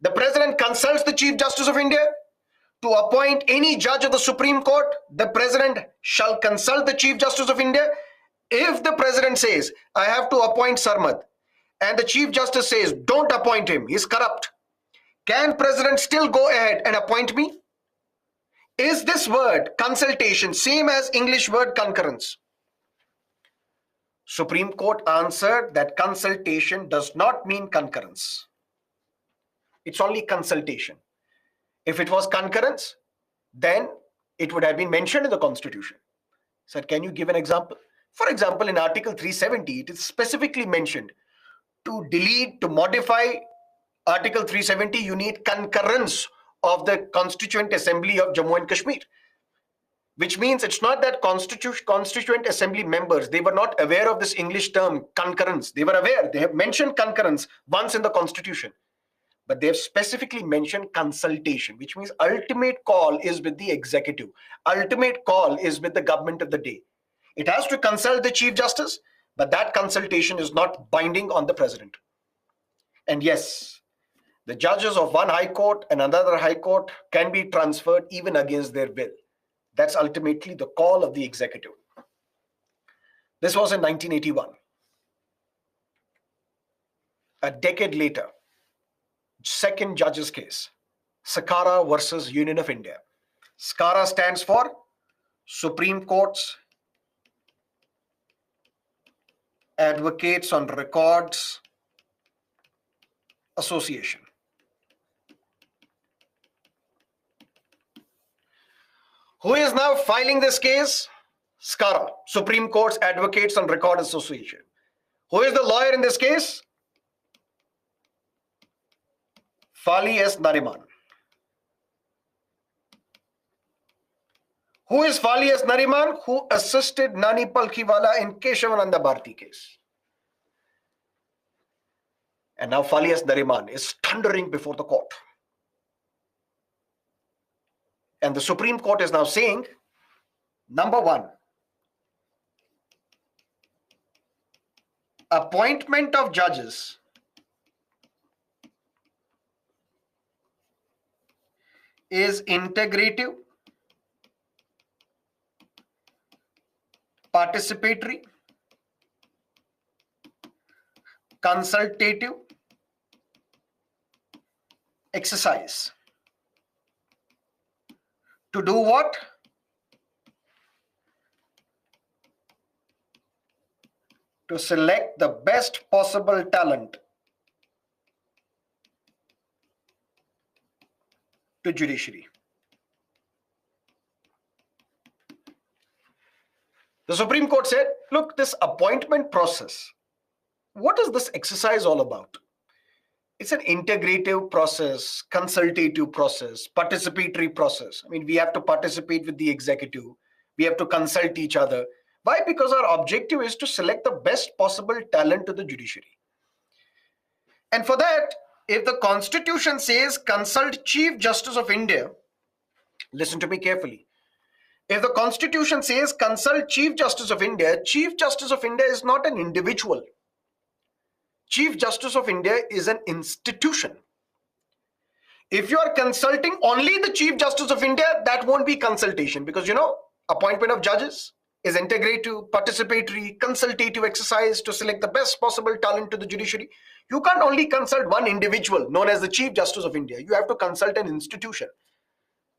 The President consults the Chief Justice of India to appoint any judge of the Supreme Court. The President shall consult the Chief Justice of India. If the President says, I have to appoint Sarmad, and the Chief Justice says, don't appoint him, he's corrupt, can President still go ahead and appoint me? Is this word consultation same as English word concurrence? Supreme Court answered that consultation does not mean concurrence. It's only consultation. If it was concurrence, then it would have been mentioned in the Constitution. Sir, can you give an example? For example, in Article 370, it is specifically mentioned to delete, to modify Article 370, you need concurrence of the Constituent Assembly of Jammu and Kashmir. Which means it's not that Constituent Assembly members, they were not aware of this English term concurrence. They were aware. They have mentioned concurrence once in the Constitution. But they have specifically mentioned consultation, which means ultimate call is with the executive. Ultimate call is with the government of the day. It has to consult the Chief Justice, but that consultation is not binding on the President. And yes, the judges of one high court and another high court can be transferred even against their will. That's ultimately the call of the executive. This was in 1981. A decade later, second judge's case, Sakara versus Union of India. SCARA stands for Supreme Court's Advocates on Records Association. Who is now filing this case? SCARA, Supreme Court's Advocates on Record Association. Who is the lawyer in this case? Fali S. Nariman. Who is Fali S. Nariman? Who assisted Nani Palkhiwala in Keshavananda Bharti case. And now Fali S. Nariman is thundering before the court. And the Supreme Court is now saying, number one, appointment of judges is integrative, participatory, consultative exercise. To do what? To select the best possible talent to judiciary. The Supreme Court said, look, this appointment process, what is this exercise all about? It's an integrative process, consultative process, participatory process. I mean, we have to participate with the executive. We have to consult each other. Why? Because our objective is to select the best possible talent to the judiciary. And for that, if the Constitution says consult Chief Justice of India, listen to me carefully. If the Constitution says consult Chief Justice of India, Chief Justice of India is not an individual. Chief Justice of India is an institution. If you are consulting only the Chief Justice of India, that won't be consultation, because appointment of judges is integrative, participatory, consultative exercise to select the best possible talent to the judiciary. You can't only consult one individual known as the Chief Justice of India. You have to consult an institution.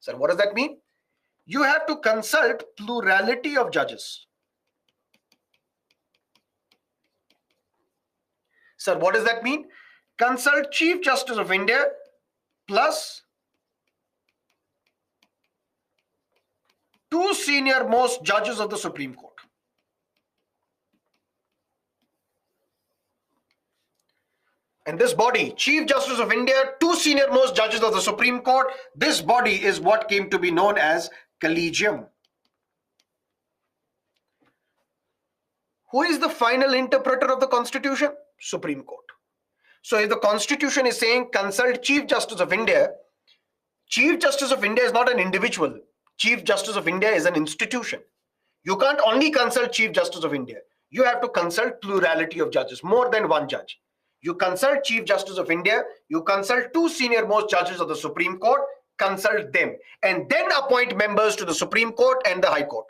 So what does that mean? You have to consult plurality of judges. Sir, what does that mean? Consult Chief Justice of India plus two senior most judges of the Supreme Court. And this body, Chief Justice of India, two senior most judges of the Supreme Court, this body is what came to be known as collegium. Who is the final interpreter of the Constitution? Supreme Court. So if the Constitution is saying consult Chief Justice of India, Chief Justice of India is not an individual. Chief Justice of India is an institution. You can't only consult Chief Justice of India. You have to consult plurality of judges, more than one judge. You consult Chief Justice of India, you consult two senior most judges of the Supreme Court, consult them, and then appoint members to the Supreme Court and the High Court.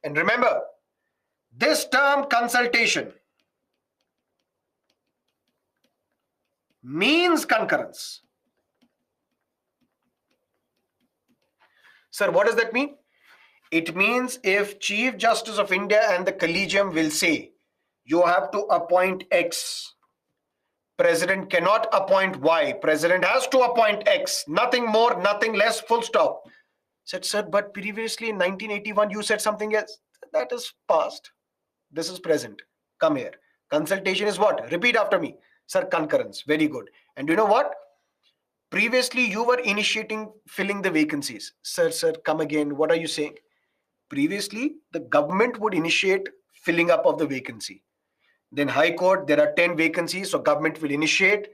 And remember, this term consultation means concurrence. Sir, what does that mean? It means if Chief Justice of India and the collegium will say, you have to appoint X, President cannot appoint Y, President has to appoint X, nothing more, nothing less, full stop. Said, sir, but previously in 1981 you said something else. That is past. This is present. Come here. Consultation is what? Repeat after me. Sir, concurrence. Very good. And you know what? Previously you were initiating filling the vacancies. Sir, come again. What are you saying? Previously the government would initiate filling up of the vacancy. Then High Court, there are 10 vacancies, so government will initiate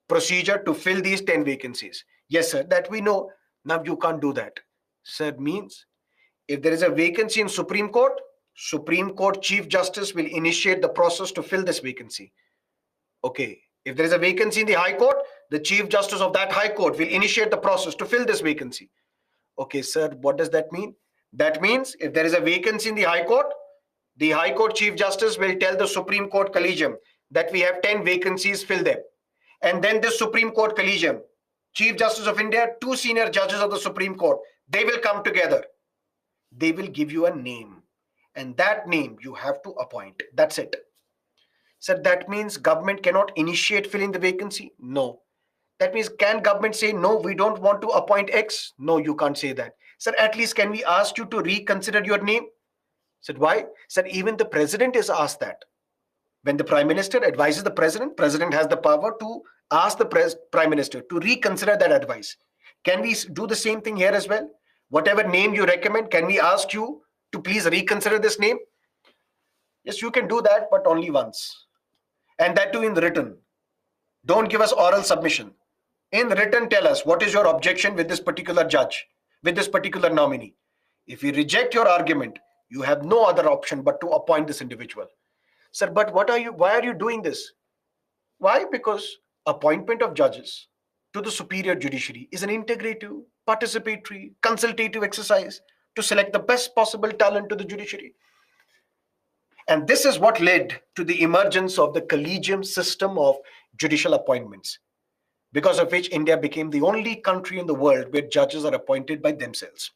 procedure to fill these 10 vacancies. Yes, sir, that we know. Now you can't do that. Sir, means if there is a vacancy in Supreme Court Chief Justice will initiate the process to fill this vacancy. Okay. If there is a vacancy in the High Court, the Chief Justice of that High Court will initiate the process to fill this vacancy. Okay, sir, what does that mean? That means if there is a vacancy in the High Court Chief Justice will tell the Supreme Court collegium that we have 10 vacancies, fill them. And then the Supreme Court collegium, Chief Justice of India, two senior judges of the Supreme Court, they will come together. They will give you a name. And that name you have to appoint. That's it. So that means government cannot initiate filling the vacancy? No. That means can government say, no, we don't want to appoint X? No, you can't say that. Sir, at least can we ask you to reconsider your name? Said, why? Said, even the president is asked that. When the prime minister advises the president has the power to ask the prime minister to reconsider that advice. Can we do the same thing here as well? Whatever name you recommend, can we ask you to please reconsider this name? Yes, you can do that, but only once. And that too in written. Don't give us oral submission. In written, tell us what is your objection with this particular judge, with this particular nominee. If we reject your argument, you have no other option but to appoint this individual. Sir, but why are you doing this? Why? Because appointment of judges to the superior judiciary is an integrative, participatory, consultative exercise to select the best possible talent to the judiciary. And this is what led to the emergence of the collegium system of judicial appointments, because of which India became the only country in the world where judges are appointed by themselves.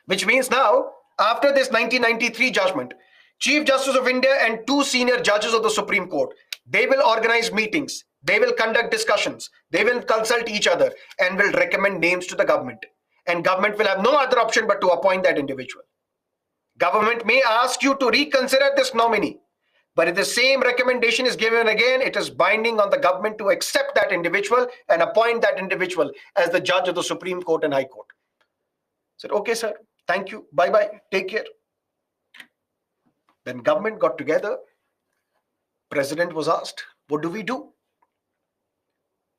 Which means now, after this 1993 judgment, Chief Justice of India and two senior judges of the Supreme Court, they will organize meetings, they will conduct discussions, they will consult each other and will recommend names to the government. And government will have no other option but to appoint that individual. Government may ask you to reconsider this nominee, but if the same recommendation is given again, it is binding on the government to accept that individual and appoint that individual as the judge of the Supreme Court and High Court. I said, okay, sir, thank you, bye-bye, take care. Then government got together. President was asked, what do we do?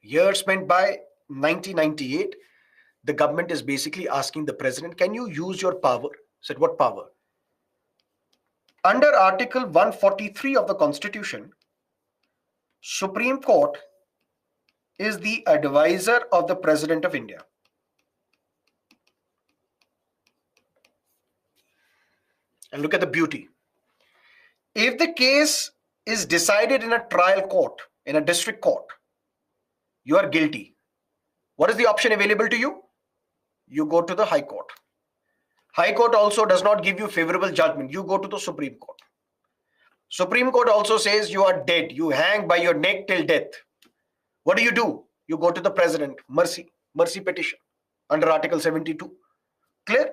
Years went by. 1998, the government is basically asking the president, can you use your power? I said, what power? Under Article 143 of the Constitution, Supreme Court is the advisor of the President of India. And look at the beauty. If the case is decided in a trial court, in a district court, you are guilty. What is the option available to you? You go to the High Court. High Court also does not give you favorable judgment. You go to the Supreme Court. Supreme Court also says you are dead. You hang by your neck till death. What do? You go to the president. Mercy petition under Article 72. Clear?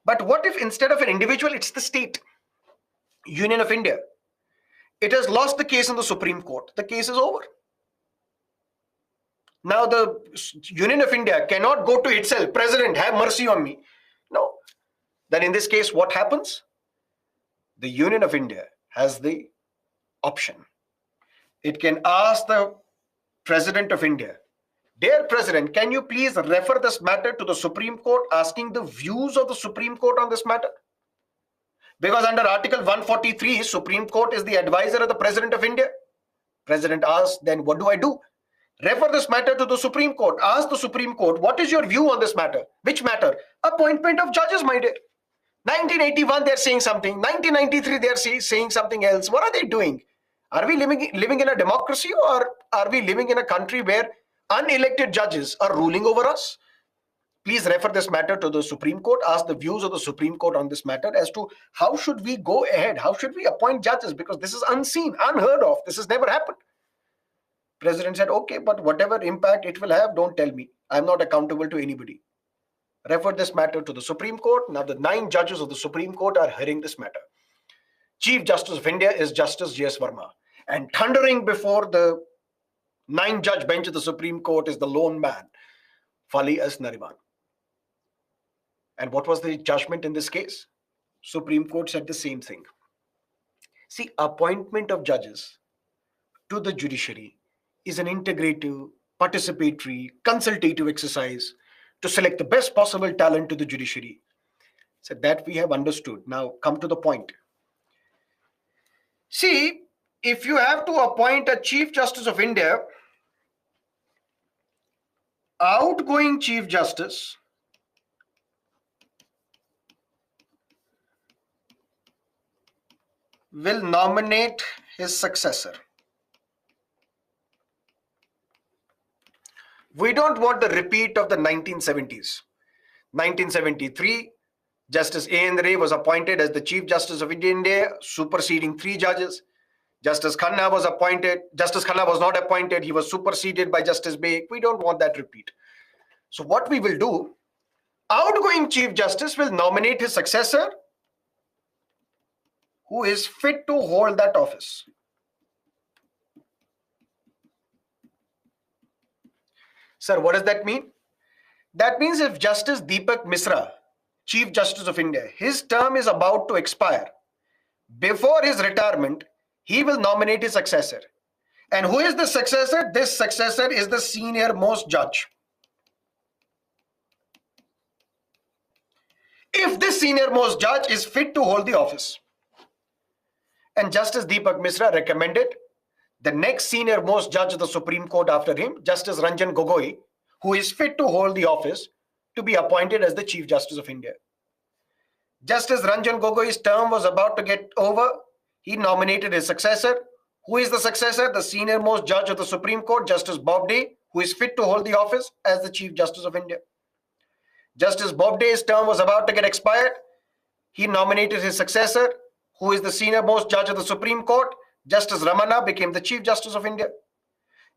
But what if instead of an individual, it's the state, Union of India? It has lost the case in the Supreme Court. The case is over. Now the Union of India cannot go to itself, President, have mercy on me. No. Then in this case, what happens? The Union of India has the option. It can ask the President of India, dear President, can you please refer this matter to the Supreme Court, asking the views of the Supreme Court on this matter? Because under Article 143, Supreme Court is the advisor of the President of India. President asks, then what do? Refer this matter to the Supreme Court. Ask the Supreme Court, what is your view on this matter? Which matter? Appointment of judges, my dear. 1981, they're saying something. 1993, they're saying something else. What are they doing? Are we living in a democracy, or are we living in a country where unelected judges are ruling over us? Please refer this matter to the Supreme Court. Ask the views of the Supreme Court on this matter as to how should we go ahead? How should we appoint judges? Because this is unseen, unheard of. This has never happened. President said, okay, but whatever impact it will have, don't tell me. I'm not accountable to anybody. Refer this matter to the Supreme Court. Now the 9 judges of the Supreme Court are hearing this matter. Chief Justice of India is Justice J.S. Verma. And thundering before the 9-judge bench of the Supreme Court is the lone man, Fali S. Nariman. And what was the judgment in this case? Supreme Court said the same thing. See, appointment of judges to the judiciary is an integrative, participatory, consultative exercise to select the best possible talent to the judiciary. So that we have understood. Now come to the point. See, if you have to appoint a Chief Justice of India, outgoing Chief Justice will nominate his successor. We don't want the repeat of the 1970s. 1973, Justice A.N. Ray was appointed as the Chief Justice of India, superseding 3 judges. Justice Khanna was appointed. Justice Khanna was not appointed. He was superseded by Justice Baig. We don't want that repeat. So what we will do, outgoing Chief Justice will nominate his successor who is fit to hold that office. Sir, what does that mean? That means if Justice Deepak Misra, Chief Justice of India, his term is about to expire, before his retirement, he will nominate his successor. And who is the successor? This successor is the senior most judge. If this senior most judge is fit to hold the office, and Justice Deepak Misra recommended the next senior most judge of the Supreme Court after him, Justice Ranjan Gogoi, who is fit to hold the office, to be appointed as the Chief Justice of India. Justice Ranjan Gogoi's term was about to get over. He nominated his successor. Who is the successor? The senior most judge of the Supreme Court, Justice Bobde, who is fit to hold the office as the Chief Justice of India. Justice Bobde's term was about to get expired. He nominated his successor, who is the senior most judge of the Supreme Court. Justice Ramana became the Chief Justice of India.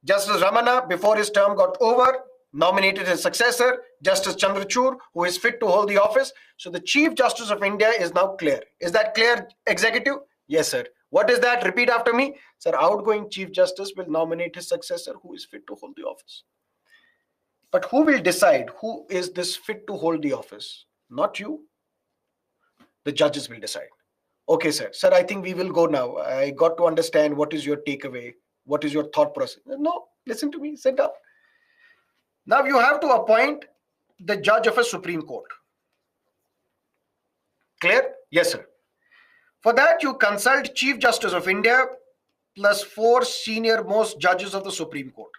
Justice Ramana, before his term got over, nominated his successor, Justice Chandrachud, who is fit to hold the office. So the Chief Justice of India is now clear. Is that clear, Executive? Yes, sir. What is that? Repeat after me. Sir, outgoing Chief Justice will nominate his successor who is fit to hold the office. But who will decide who is this fit to hold the office? Not you. The judges will decide. Okay, sir. Sir, I think we will go now. I got to understand what is your takeaway. What is your thought process? No, listen to me. Sit down. Now you have to appoint the judge of a Supreme Court. Clear? Yes, sir. For that, you consult Chief Justice of India plus 4 senior most judges of the Supreme Court.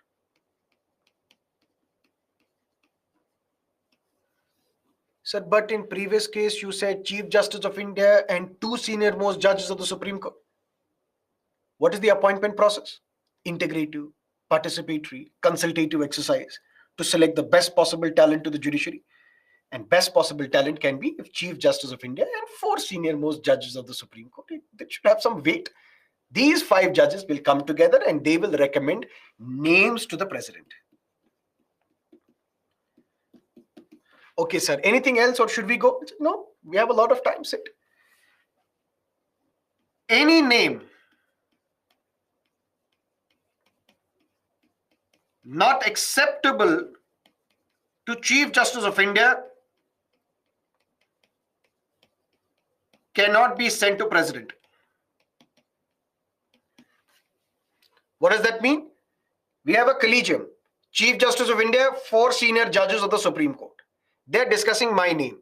Sir, but in previous case, you said Chief Justice of India and 2 senior most judges of the Supreme Court. What is the appointment process? Integrative, participatory, consultative exercise to select the best possible talent to the judiciary. And best possible talent can be if Chief Justice of India and 4 senior most judges of the Supreme Court. That should have some weight. These 5 judges will come together and they will recommend names to the president. Okay, sir. Anything else or should we go? No, we have a lot of time. Sit. Any name not acceptable to Chief Justice of India cannot be sent to President. What does that mean? We have a collegium. Chief Justice of India, 4 senior judges of the Supreme Court. They're discussing my name.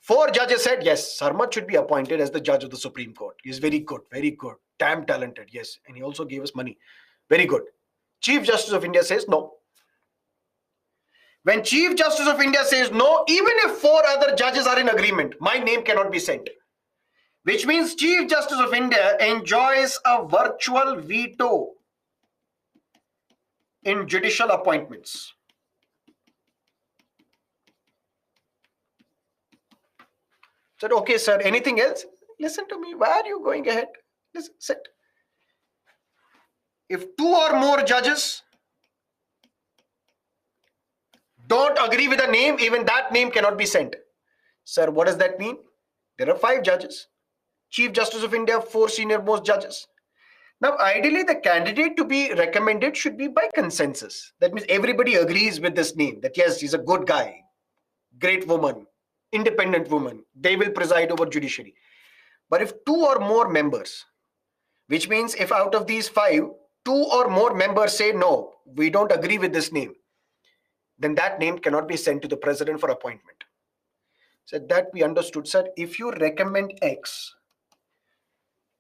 4 judges said, yes, Sarmat should be appointed as the judge of the Supreme Court. He's very good, damn talented, yes. And he also gave us money. Very good. Chief Justice of India says no. When Chief Justice of India says no, even if 4 other judges are in agreement, my name cannot be sent. Which means Chief Justice of India enjoys a virtual veto in judicial appointments. Said, okay, sir, anything else? Listen to me. Why are you going ahead? Listen, sit. If 2 or more judges don't agree with a name, even that name cannot be sent. Sir, what does that mean? There are 5 judges. Chief Justice of India, 4 senior most judges. Now, ideally, the candidate to be recommended should be by consensus. That means everybody agrees with this name, that yes, he's a good guy, great woman, independent woman. They will preside over judiciary. But if 2 or more members, which means if out of these 5, 2 or more members say, no, we don't agree with this name, then that name cannot be sent to the president for appointment. So that we understood, sir. If you recommend X,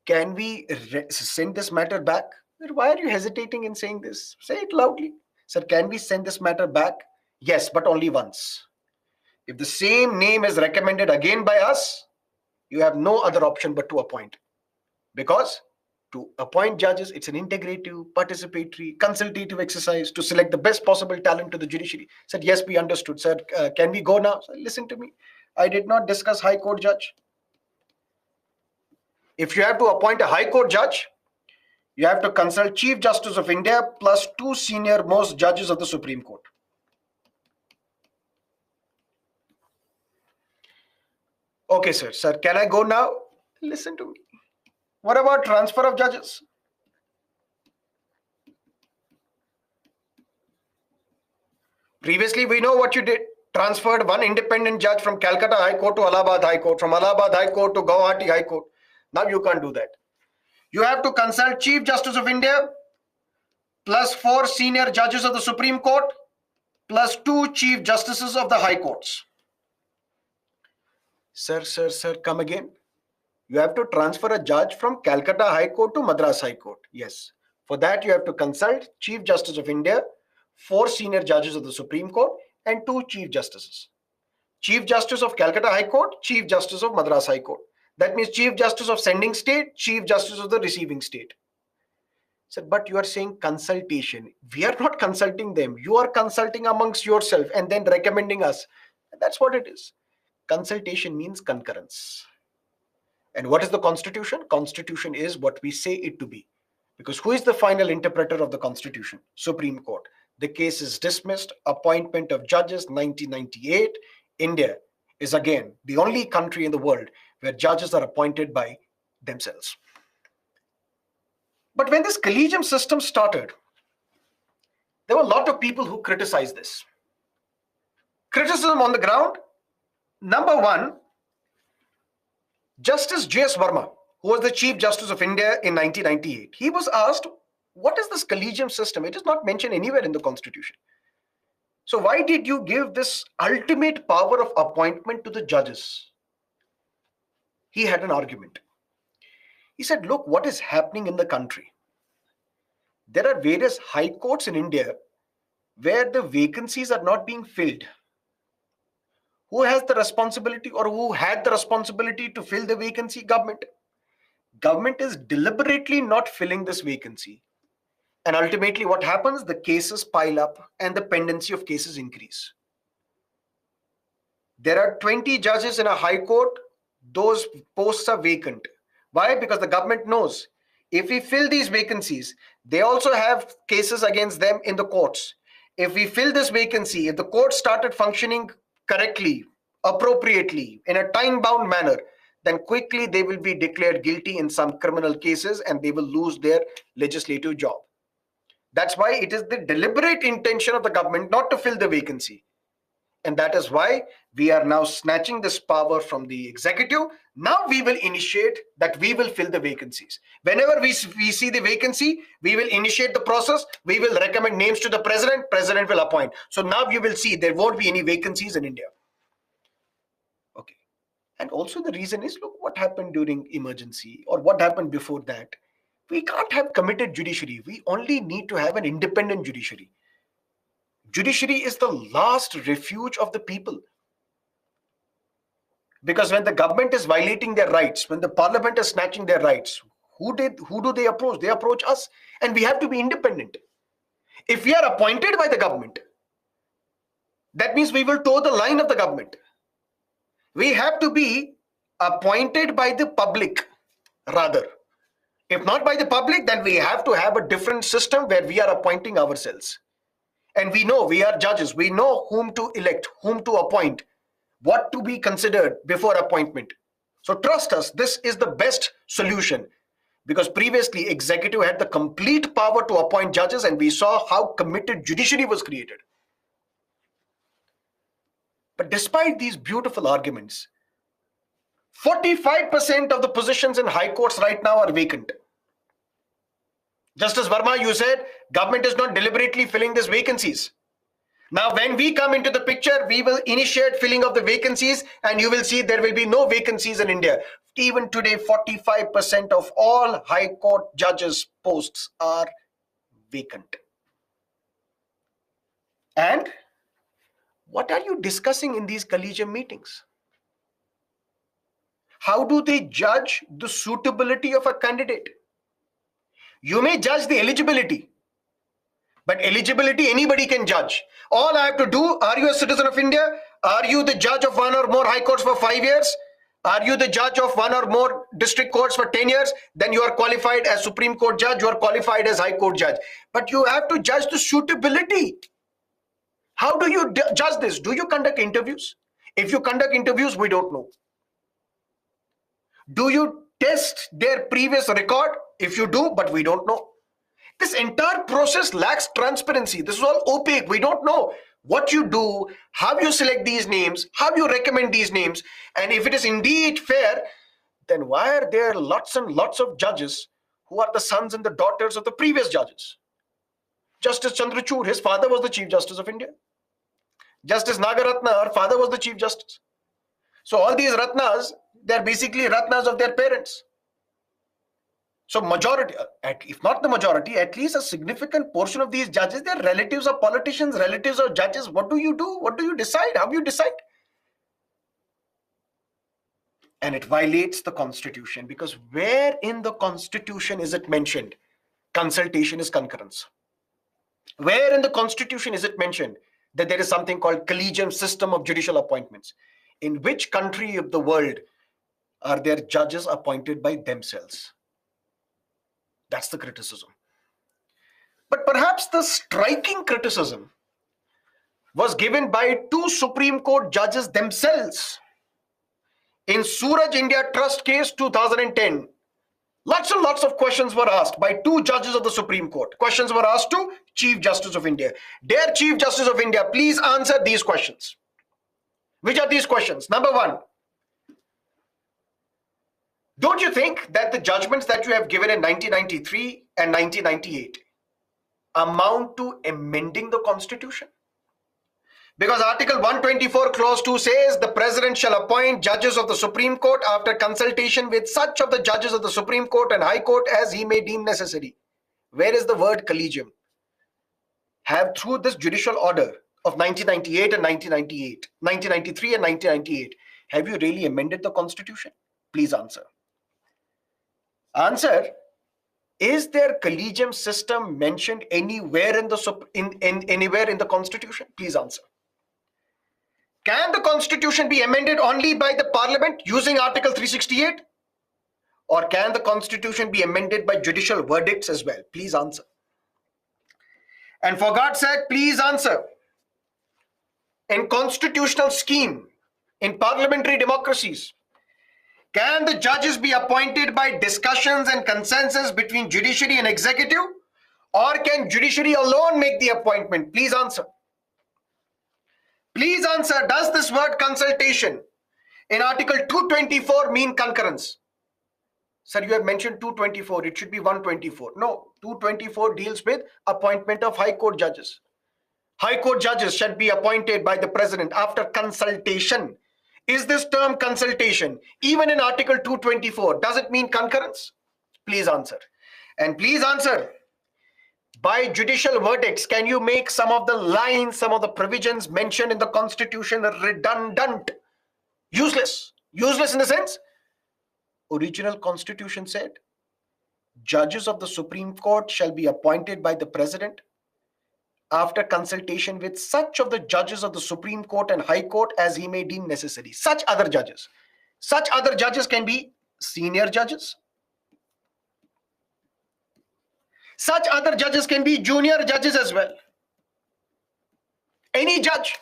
can we send this matter back? Why are you hesitating in saying this? Say it loudly. Sir, can we send this matter back? Yes, but only once. If the same name is recommended again by us, you have no other option but to appoint. Because to appoint judges, it's an integrative, participatory, consultative exercise to select the best possible talent to the judiciary. Said, yes, we understood, sir. Can we go now? Sir, listen to me. I did not discuss High Court judge. If you have to appoint a High Court judge, you have to consult Chief Justice of India plus 2 senior most judges of the Supreme Court. Okay, sir. Sir, can I go now? Listen to me. What about transfer of judges? Previously, we know what you did. Transferred 1 independent judge from Calcutta High Court to Allahabad High Court, from Allahabad High Court to Guwahati High Court. Now you can't do that. You have to consult Chief Justice of India plus 4 senior judges of the Supreme Court plus 2 Chief Justices of the High Courts. Sir, come again. You have to transfer a judge from Calcutta High Court to Madras High Court. Yes. For that, you have to consult Chief Justice of India, 4 senior judges of the Supreme Court, and 2 Chief Justices. Chief Justice of Calcutta High Court, Chief Justice of Madras High Court. That means Chief Justice of sending state, Chief Justice of the receiving state. Sir, but you are saying consultation. We are not consulting them. You are consulting amongst yourself and then recommending us. That's what it is. Consultation means concurrence. And what is the Constitution? Constitution is what we say it to be. Because who is the final interpreter of the Constitution? Supreme Court. The case is dismissed. Appointment of judges, 1998. India is again the only country in the world where judges are appointed by themselves. But when this collegium system started, there were a lot of people who criticized this. Criticism on the ground. Number one, Justice J.S. Verma, who was the Chief Justice of India in 1998, he was asked, what is this collegium system? It is not mentioned anywhere in the Constitution. So why did you give this ultimate power of appointment to the judges? He had an argument. He said, look, what is happening in the country? There are various high courts in India where the vacancies are not being filled. Who has the responsibility, or who had the responsibility to fill the vacancy? Government. Government is deliberately not filling this vacancy. And ultimately what happens? The cases pile up and the pendency of cases increase. There are 20 judges in a high court. Those posts are vacant. Why? Because the government knows if we fill these vacancies, they also have cases against them in the courts. If we fill this vacancy, if the court started functioning correctly, appropriately, in a time-bound manner, then quickly they will be declared guilty in some criminal cases and they will lose their legislative job. That's why it is the deliberate intention of the government not to fill the vacancy. And that is why we are now snatching this power from the executive. Now we will initiate that we will fill the vacancies. Whenever we see the vacancy, we will initiate the process. We will recommend names to the president. President will appoint. So now you will see there won't be any vacancies in India. Okay. And also the reason is, look what happened during emergency or what happened before that. We can't have committed judiciary. We only need to have an independent judiciary. Judiciary is the last refuge of the people. Because when the government is violating their rights, when the parliament is snatching their rights, who do they approach? They approach us, and we have to be independent. If we are appointed by the government, that means we will toe the line of the government. We have to be appointed by the public, rather. If not by the public, then we have to have a different system where we are appointing ourselves. And we know, we are judges, we know whom to elect, whom to appoint, what to be considered before appointment. So trust us, this is the best solution, because previously executive had the complete power to appoint judges, and we saw how committed judiciary was created. But despite these beautiful arguments, 45% of the positions in high courts right now are vacant. Justice Verma, you said government is not deliberately filling these vacancies. Now, when we come into the picture, we will initiate filling of the vacancies, and you will see there will be no vacancies in India. Even today, 45% of all high court judges' posts are vacant. And what are you discussing in these collegium meetings? How do they judge the suitability of a candidate? You may judge the eligibility, but eligibility anybody can judge. All I have to do, are you a citizen of India? Are you the judge of one or more high courts for 5 years? Are you the judge of one or more district courts for 10 years? Then you are qualified as Supreme Court judge, you are qualified as High Court judge. But you have to judge the suitability. How do you judge this? Do you conduct interviews? If you conduct interviews, we don't know. Do you test their previous record? If you do, but we don't know. This entire process lacks transparency. This is all opaque. We don't know what you do, how you select these names, how you recommend these names. And if it is indeed fair, then why are there lots and lots of judges who are the sons and the daughters of the previous judges? Justice Chandrachud, his father was the Chief Justice of India. Justice Nagaratna, her father was the Chief Justice. So all these Ratnas, they're basically Ratnas of their parents. So majority, if not the majority, at least a significant portion of these judges, they're relatives of politicians, relatives of judges. What do you do? What do you decide? How do you decide? And it violates the Constitution, because where in the Constitution is it mentioned consultation is concurrence? Where in the Constitution is it mentioned that there is something called collegium system of judicial appointments? In which country of the world are there judges appointed by themselves? That's the criticism. But perhaps the striking criticism was given by two Supreme Court judges themselves. In Suraj India Trust case 2010, lots and lots of questions were asked by two judges of the Supreme Court. Questions were asked to Chief Justice of India. Dear Chief Justice of India, please answer these questions. Which are these questions? Number one, don't you think that the judgments that you have given in 1993 and 1998 amount to amending the Constitution? Because Article 124 Clause 2 says the President shall appoint judges of the Supreme Court after consultation with such of the judges of the Supreme Court and High Court as he may deem necessary. Where is the word collegium? Have through this judicial order of 1998 and 1993 and 1998, have you really amended the Constitution? Please answer. Answer. Is there collegium system mentioned anywhere in the Constitution? Please answer. Can the Constitution be amended only by the Parliament using Article 368? Or can the Constitution be amended by judicial verdicts as well? Please answer. And for God's sake, please answer. In constitutional scheme, in parliamentary democracies, can the judges be appointed by discussions and consensus between judiciary and executive? Or can judiciary alone make the appointment? Please answer. Please answer, does this word consultation in Article 224 mean concurrence? Sir, you have mentioned 224. It should be 124. No, 224 deals with appointment of High Court judges. High Court judges should be appointed by the President after consultation. Is this term consultation even in Article 224? Does it mean concurrence? Please answer. And please answer. By judicial verdicts, can you make some of the lines, some of the provisions mentioned in the Constitution redundant? Useless. Useless in the sense, original Constitution said, judges of the Supreme Court shall be appointed by the President after consultation with such of the judges of the Supreme Court and High Court as he may deem necessary. Such other judges. Such other judges can be senior judges. Such other judges can be junior judges as well. Any judge.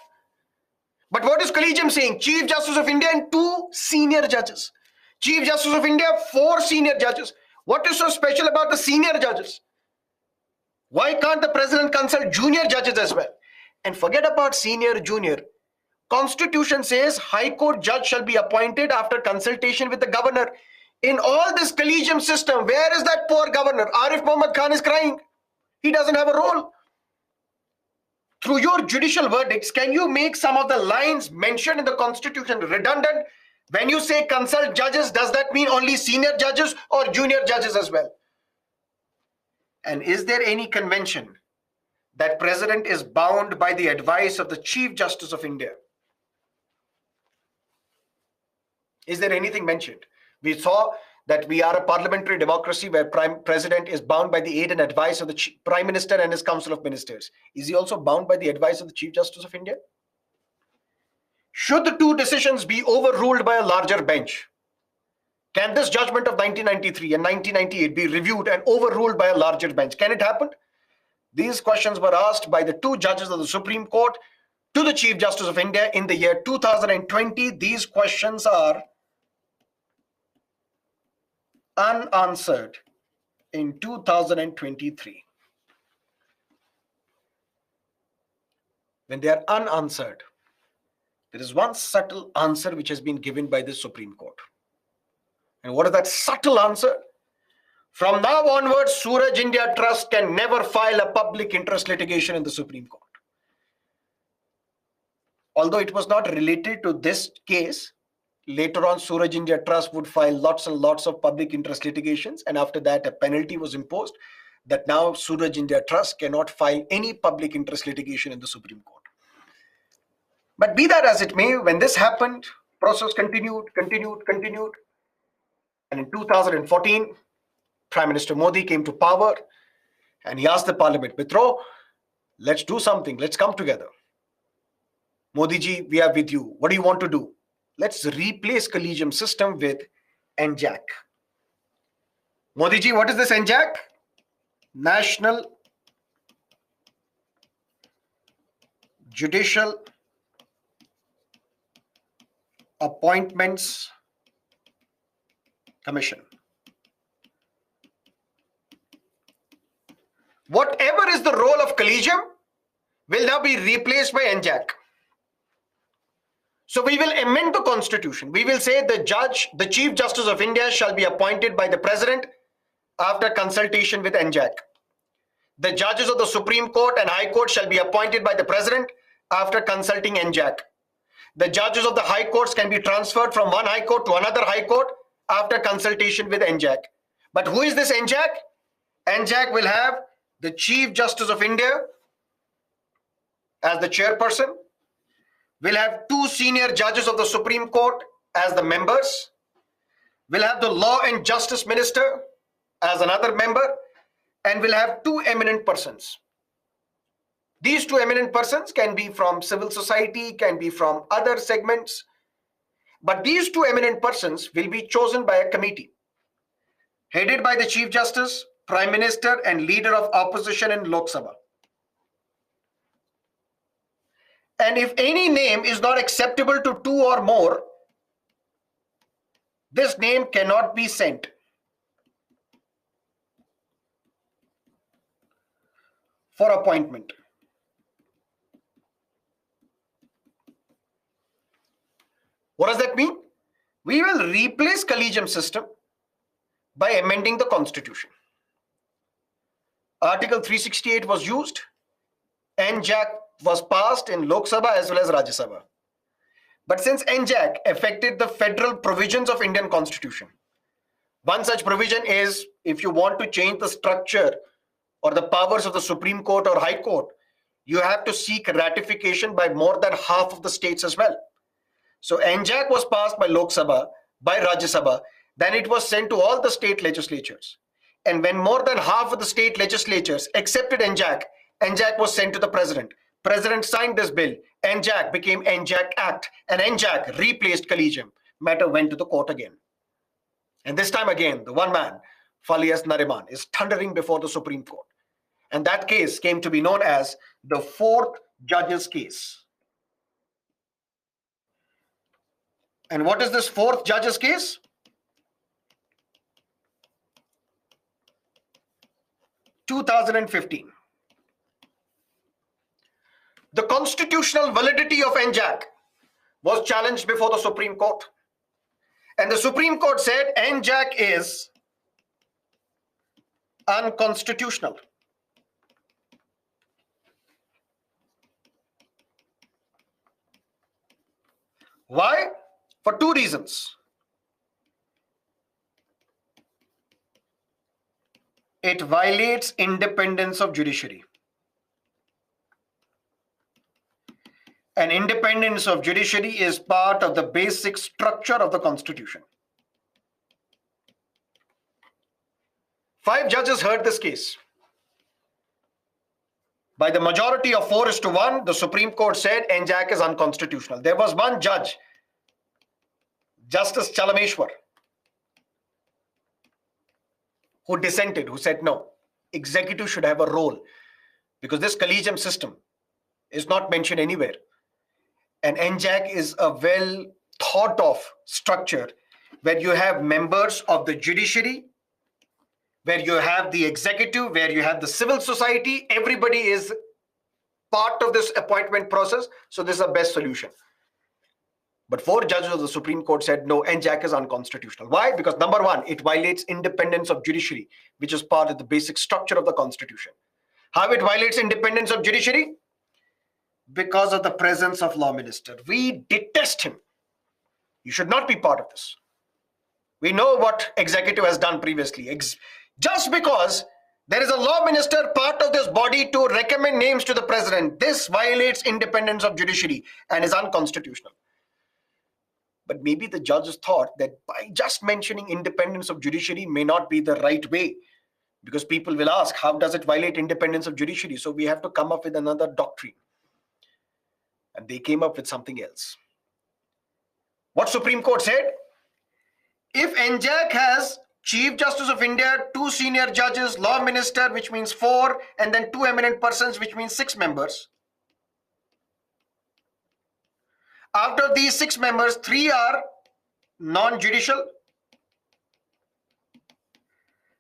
But what is collegium saying? Chief Justice of India and two senior judges. Chief Justice of India, 4 senior judges. What is so special about the senior judges? Why can't the President consult junior judges as well? And forget about senior, junior. Constitution says High Court judge shall be appointed after consultation with the governor. In all this collegium system, where is that poor governor? Arif Muhammad Khan is crying. He doesn't have a role. Through your judicial verdicts, can you make some of the lines mentioned in the Constitution redundant? When you say consult judges, does that mean only senior judges or junior judges as well? And is there any convention that President is bound by the advice of the Chief Justice of India? Is there anything mentioned? We saw that we are a parliamentary democracy where President is bound by the aid and advice of the Prime Minister and his Council of Ministers. Is he also bound by the advice of the Chief Justice of India? Should the two decisions be overruled by a larger bench? Can this judgment of 1993 and 1998 be reviewed and overruled by a larger bench? Can it happen? These questions were asked by the two judges of the Supreme Court to the Chief Justice of India in the year 2020. These questions are unanswered in 2023. When they are unanswered, there is one subtle answer which has been given by the Supreme Court. And what is that subtle answer? From now onwards, Suraj India Trust can never file a public interest litigation in the Supreme Court. Although it was not related to this case, later on Suraj India Trust would file lots and lots of public interest litigations, and after that a penalty was imposed that now Suraj India Trust cannot file any public interest litigation in the Supreme Court. But be that as it may, when this happened, process continued. And in 2014, Prime Minister Modi came to power and he asked the parliament, Mitra, let's do something. Let's come together. Modi ji, we are with you. What do you want to do? Let's replace collegium system with NJAC. Modi ji, what is this NJAC? National Judicial Appointments Commission. Whatever is the role of collegium will now be replaced by NJAC. So we will amend the constitution. We will say the Chief Justice of India shall be appointed by the President after consultation with NJAC. The judges of the Supreme Court and High Court shall be appointed by the President after consulting NJAC. The judges of the High Courts can be transferred from one High Court to another High Court after consultation with NJAC. But who is this NJAC? NJAC will have the Chief Justice of India as the chairperson. We'll have 2 senior judges of the Supreme Court as the members. We'll have the Law and Justice Minister as another member. And we'll have 2 eminent persons. These 2 eminent persons can be from civil society, can be from other segments. But these 2 eminent persons will be chosen by a committee headed by the Chief Justice, Prime Minister, and Leader of Opposition in Lok Sabha. And if any name is not acceptable to 2 or more, this name cannot be sent for appointment. What does that mean? We will replace collegium system by amending the constitution. Article 368 was used. NJAC was passed in Lok Sabha as well as Rajya Sabha. But since NJAC affected the federal provisions of Indian Constitution, one such provision is if you want to change the structure or the powers of the Supreme Court or High Court, you have to seek ratification by more than half of the states as well. So NJAC was passed by Lok Sabha, by Rajya Sabha, then it was sent to all the state legislatures. And when more than half of the state legislatures accepted NJAC, NJAC was sent to the President. President signed this bill. NJAC became NJAC Act, and NJAC replaced collegium. Matter went to the court again. And this time again, the one man, Fali S. Nariman, is thundering before the Supreme Court. And that case came to be known as the 4th judge's case. And what is this 4th judge's case? (2015). The constitutional validity of NJAC was challenged before the Supreme Court. And the Supreme Court said NJAC is unconstitutional. Why? For 2 reasons. It violates independence of judiciary. And independence of judiciary is part of the basic structure of the Constitution. 5 judges heard this case. By the majority of 4:1, the Supreme Court said NJAC is unconstitutional. There was one judge, Justice Chalameshwar, who dissented, who said no, executive should have a role because this collegium system is not mentioned anywhere. And NJAC is a well thought of structure where you have members of the judiciary, where you have the executive, where you have the civil society. Everybody is part of this appointment process. So this is the best solution. But 4 judges of the Supreme Court said, no, NJAC is unconstitutional. Why? Because number 1, it violates independence of judiciary, which is part of the basic structure of the Constitution. How it violates independence of judiciary? Because of the presence of law minister. We detest him. You should not be part of this. We know what executive has done previously. Just because there is a law minister part of this body to recommend names to the president, this violates independence of judiciary and is unconstitutional. But maybe the judges thought that by just mentioning independence of judiciary may not be the right way, because people will ask, how does it violate independence of judiciary? So we have to come up with another doctrine. And they came up with something else. What Supreme Court said? If NJAC has Chief Justice of India, 2 senior judges, law minister, which means 4, and then 2 eminent persons, which means 6 members, Out of these 6 members, 3 are non-judicial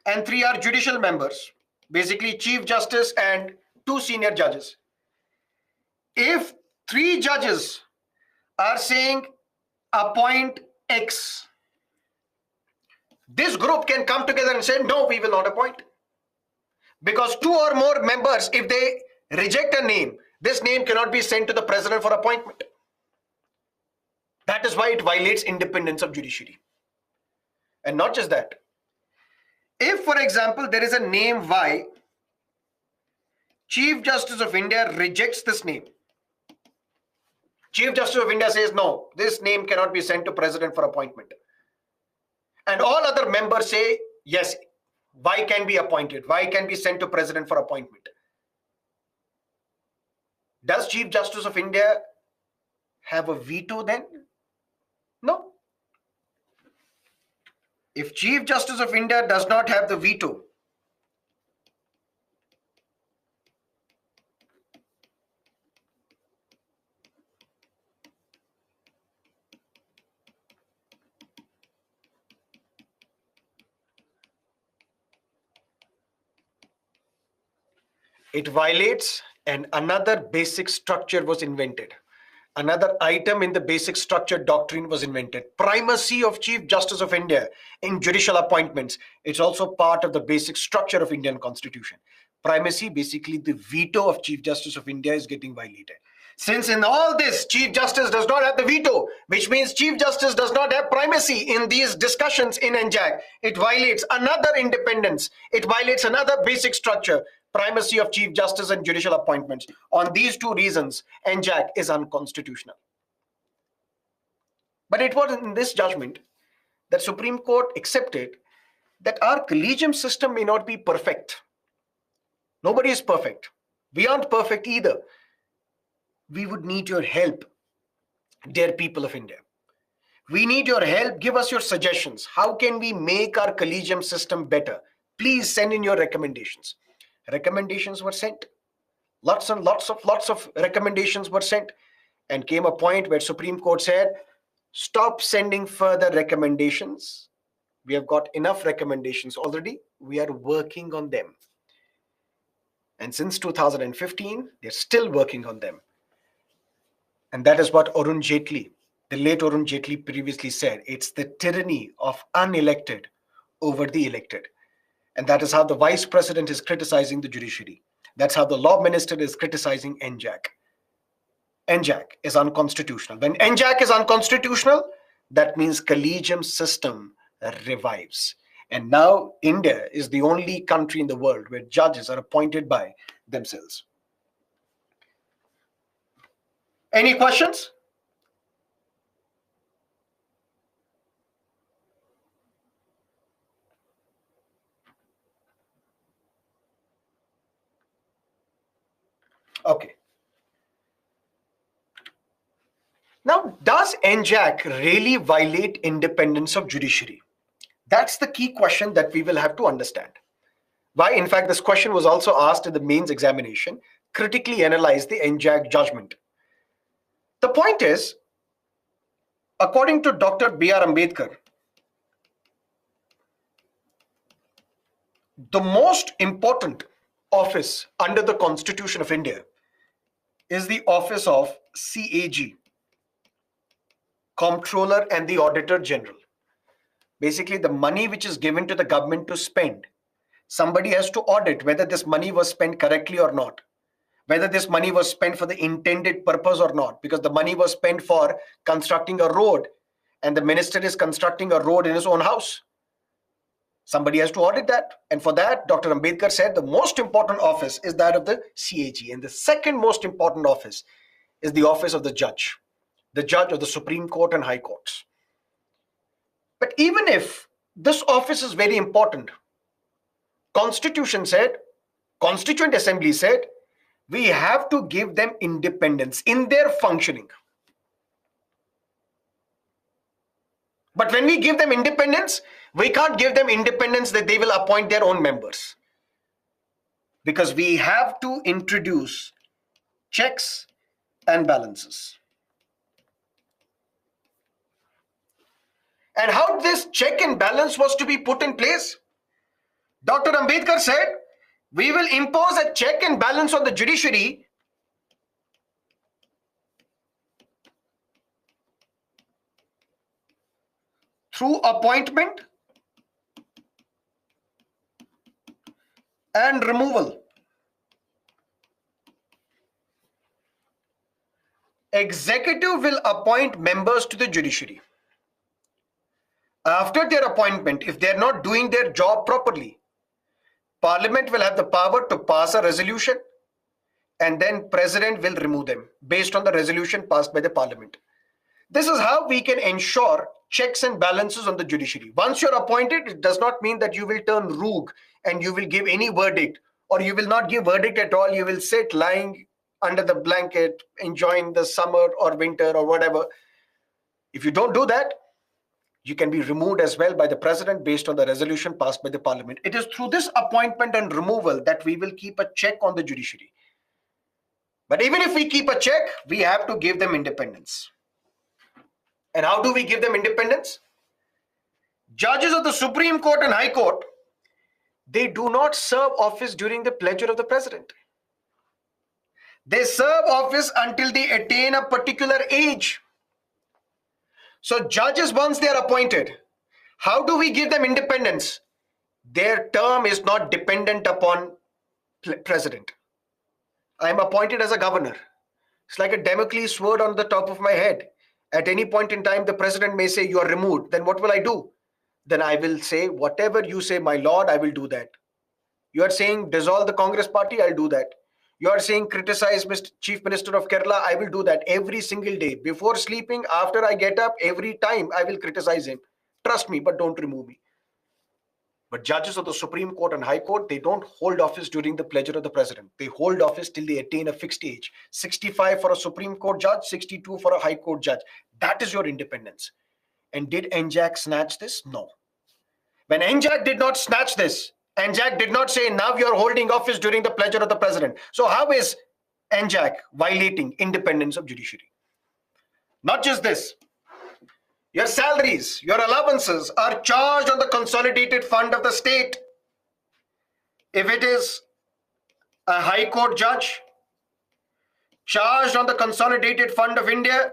and 3 are judicial members, basically Chief Justice and 2 senior judges. If 3 judges are saying appoint X, this group can come together and say, no, we will not appoint. Because 2 or more members, if they reject a name, this name cannot be sent to the president for appointment. That is why it violates independence of judiciary. And not just that. If, for example, there is a name Y, Chief Justice of India rejects this name. Chief Justice of India says, no, this name cannot be sent to president for appointment. And all other members say, yes, Y can be appointed. Y can be sent to president for appointment. Does Chief Justice of India have a veto then? No. If Chief Justice of India does not have the veto, it violates, and another basic structure was invented. Another item in the basic structure doctrine was invented. Primacy of Chief Justice of India in judicial appointments. It's also part of the basic structure of Indian Constitution. Primacy, basically the veto of Chief Justice of India, is getting violated. Since in all this, Chief Justice does not have the veto, which means Chief Justice does not have primacy in these discussions in NJAC, it violates another independence. It violates another basic structure. Primacy of Chief Justice and judicial appointments. On these 2 reasons, NJAC is unconstitutional. But it was in this judgment that Supreme Court accepted that our collegium system may not be perfect. Nobody is perfect. We aren't perfect either. We would need your help, dear people of India. We need your help. Give us your suggestions. How can we make our collegium system better? Please send in your recommendations. Recommendations were sent. Lots of recommendations were sent, and came a point where Supreme Court said, stop sending further recommendations. We have got enough recommendations already. We are working on them. And since 2015, they're still working on them. And that is what Arun Jaitley, the late Arun Jaitley, previously said. It's the tyranny of unelected over the elected. And that is how the vice president is criticizing the judiciary. That's how the law minister is criticizing NJAC. NJAC is unconstitutional. When NJAC is unconstitutional, that means collegium system revives. And now India is the only country in the world where judges are appointed by themselves. Any questions? Okay. Now, does NJAC really violate independence of judiciary? That's the key question that we will have to understand. Why, in fact, this question was also asked in the mains examination. Critically analyze the NJAC judgment. The point is, according to Dr. B.R. Ambedkar, the most important office under the Constitution of India is the office of CAG, Comptroller and the Auditor General. Basically, the money which is given to the government to spend, somebody has to audit whether this money was spent correctly or not, whether this money was spent for the intended purpose or not, because the money was spent for constructing a road and the minister is constructing a road in his own house. Somebody has to audit that. And for that, Dr. Ambedkar said the most important office is that of the CAG. And the second most important office is the office of the judge of the Supreme Court and High Courts. But even if this office is very important, Constitution said, Constituent Assembly said, we have to give them independence in their functioning. But when we give them independence, we can't give them independence that they will appoint their own members. Because we have to introduce checks and balances. And how this check and balance was to be put in place? Dr. Ambedkar said, we will impose a check and balance on the judiciary through appointment and removal. Executive will appoint members to the judiciary. After their appointment, if they are not doing their job properly, Parliament will have the power to pass a resolution, and then President will remove them based on the resolution passed by the Parliament. This is how we can ensure checks and balances on the judiciary. Once you're appointed, it does not mean that you will turn rogue and you will give any verdict, or you will not give verdict at all. You will sit lying under the blanket, enjoying the summer or winter or whatever. If you don't do that, you can be removed as well by the president based on the resolution passed by the Parliament. It is through this appointment and removal that we will keep a check on the judiciary. But even if we keep a check, we have to give them independence. And how do we give them independence? Judges of the Supreme Court and High Court, they do not serve office during the pleasure of the president. They serve office until they attain a particular age. So judges, once they are appointed, how do we give them independence? Their term is not dependent upon president. I am appointed as a governor. It's like a Damocles sword on the top of my head. At any point in time, the president may say, you are removed. Then what will I do? Then I will say, whatever you say, my lord, I will do that. You are saying dissolve the Congress party, I'll do that. You are saying criticize Mr. Chief Minister of Kerala, I will do that every single day. Before sleeping, after I get up, every time I will criticize him. Trust me, but don't remove me. But judges of the Supreme Court and High Court, they don't hold office during the pleasure of the president. They hold office till they attain a fixed age. 65 for a Supreme Court judge, 62 for a High Court judge. That is your independence. And did NJAC snatch this? No. When NJAC did not snatch this, NJAC did not say, now you're holding office during the pleasure of the president. So how is NJAC violating independence of judiciary? Not just this. Your salaries, your allowances are charged on the consolidated fund of the state. If it is a High Court judge, charged on the consolidated fund of India.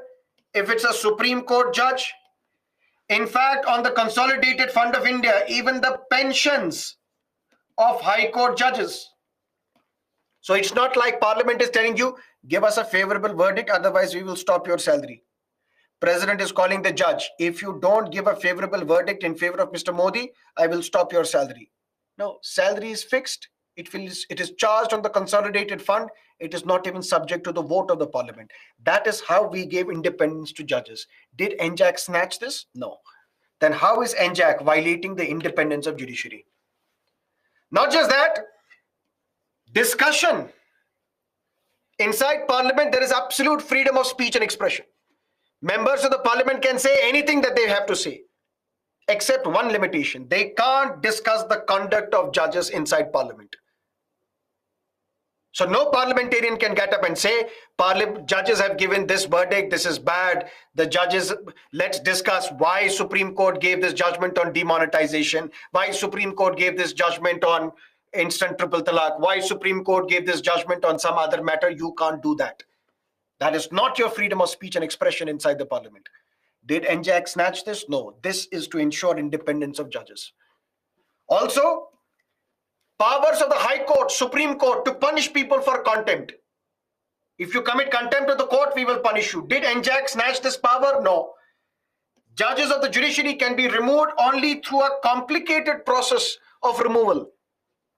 If it's a Supreme Court judge, in fact, on the consolidated fund of India, even the pensions of High Court judges. So it's not like Parliament is telling you, give us a favorable verdict, otherwise we will stop your salary. President is calling the judge, if you don't give a favorable verdict in favor of Mr. Modi, I will stop your salary. No, salary is fixed. It is charged on the consolidated fund. It is not even subject to the vote of the Parliament. That is how we gave independence to judges. Did NJAC snatch this? No. Then how is NJAC violating the independence of judiciary? Not just that, discussion. Inside Parliament, there is absolute freedom of speech and expression. Members of the Parliament can say anything that they have to say, except one limitation. They can't discuss the conduct of judges inside Parliament. So no parliamentarian can get up and say, judges have given this verdict, this is bad. The judges, let's discuss why Supreme Court gave this judgment on demonetization, why Supreme Court gave this judgment on instant triple talaq, why Supreme Court gave this judgment on some other matter. You can't do that. That is not your freedom of speech and expression inside the Parliament. Did NJAC snatch this? No. This is to ensure independence of judges. Also, powers of the High Court, Supreme Court to punish people for contempt. If you commit contempt of the court, we will punish you. Did NJAC snatch this power? No. Judges of the judiciary can be removed only through a complicated process of removal,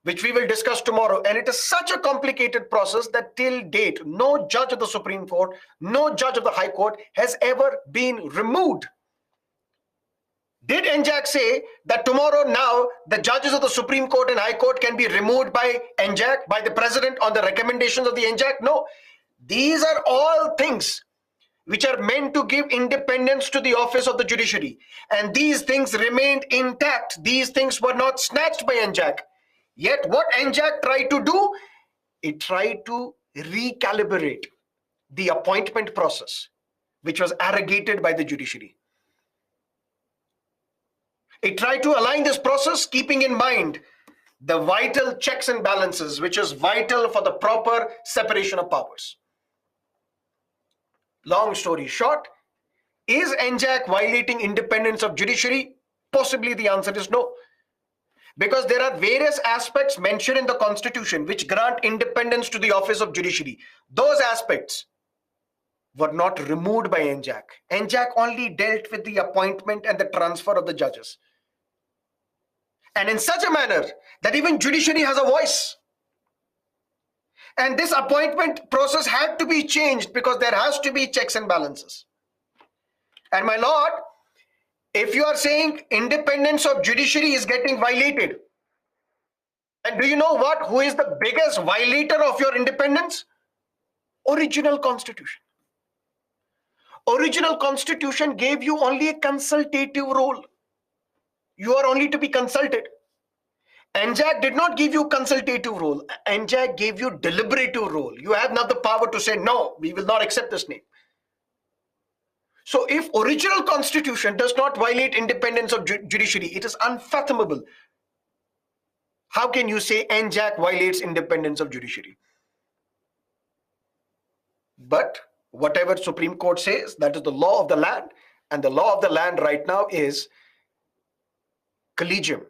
which we will discuss tomorrow. And it is such a complicated process that till date, no judge of the Supreme Court, no judge of the High Court has ever been removed. Did NJAC say that tomorrow now the judges of the Supreme Court and High Court can be removed by NJAC, by the president on the recommendations of the NJAC? No. These are all things which are meant to give independence to the office of the judiciary. And these things remained intact. These things were not snatched by NJAC. Yet what NJAC tried to do, it tried to recalibrate the appointment process, which was arrogated by the judiciary. It tried to align this process, keeping in mind the vital checks and balances, which is vital for the proper separation of powers. Long story short, is NJAC violating independence of judiciary? Possibly the answer is no. Because there are various aspects mentioned in the Constitution which grant independence to the office of judiciary. Those aspects were not removed by NJAC. NJAC only dealt with the appointment and the transfer of the judges. And in such a manner that even judiciary has a voice. And this appointment process had to be changed because there has to be checks and balances. And my lord, if you are saying independence of judiciary is getting violated, and do you know what? Who is the biggest violator of your independence? Original Constitution. Original Constitution gave you only a consultative role. You are only to be consulted. NJAC did not give you consultative role. NJAC gave you deliberative role. You have not the power to say, no, we will not accept this name. So if original Constitution does not violate independence of judiciary, it is unfathomable. How can you say NJAC violates independence of judiciary? But whatever Supreme Court says, that is the law of the land. And the law of the land right now is collegium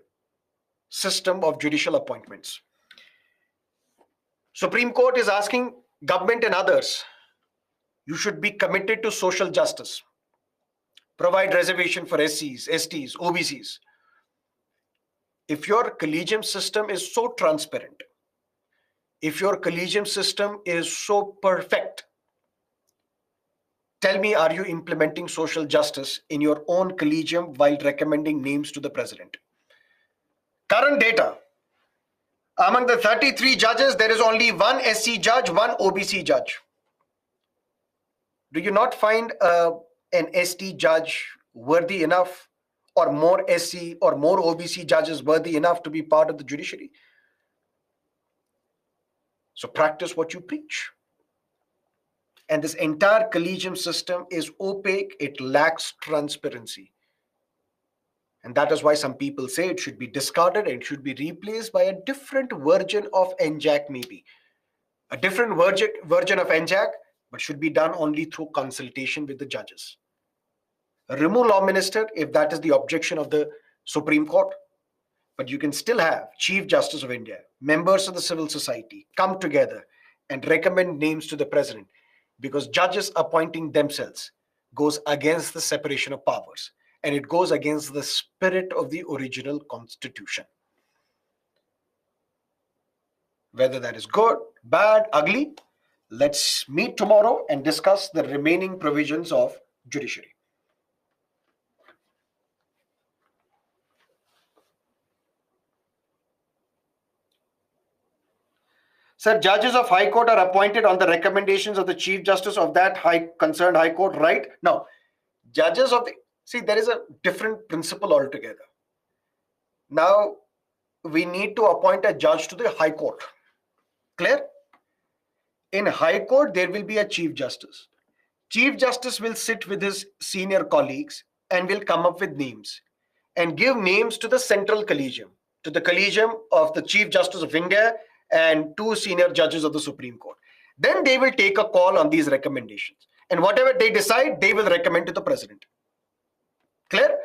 system of judicial appointments. Supreme Court is asking government and others, you should be committed to social justice. Provide reservation for SCs, STs, OBCs. If your collegium system is so transparent, if your collegium system is so perfect, tell me, are you implementing social justice in your own collegium while recommending names to the president? Current data, among the 33 judges, there is only one SC judge, one OBC judge. Do you not find an ST judge worthy enough, or more SC or more OBC judges worthy enough to be part of the judiciary? So practice what you preach. And this entire collegium system is opaque, it lacks transparency. And that is why some people say it should be discarded and should be replaced by a different version of NJAC, maybe. A different version of NJAC, but should be done only through consultation with the judges. Remove law minister if that is the objection of the Supreme Court. But you can still have Chief Justice of India, members of the civil society come together and recommend names to the president, because judges appointing themselves goes against the separation of powers and it goes against the spirit of the original Constitution. Whether that is good, bad, ugly, let's meet tomorrow and discuss the remaining provisions of judiciary. Sir, judges of High Court are appointed on the recommendations of the Chief Justice of that concerned High Court, right? No. Judges of the... See, there is a different principle altogether. Now, we need to appoint a judge to the High Court. Clear? In High Court, there will be a Chief Justice. Chief Justice will sit with his senior colleagues and will come up with names and give names to the Central Collegium, to the Collegium of the Chief Justice of India and two senior judges of the Supreme Court. Then they will take a call on these recommendations. And whatever they decide, they will recommend to the president. Clear?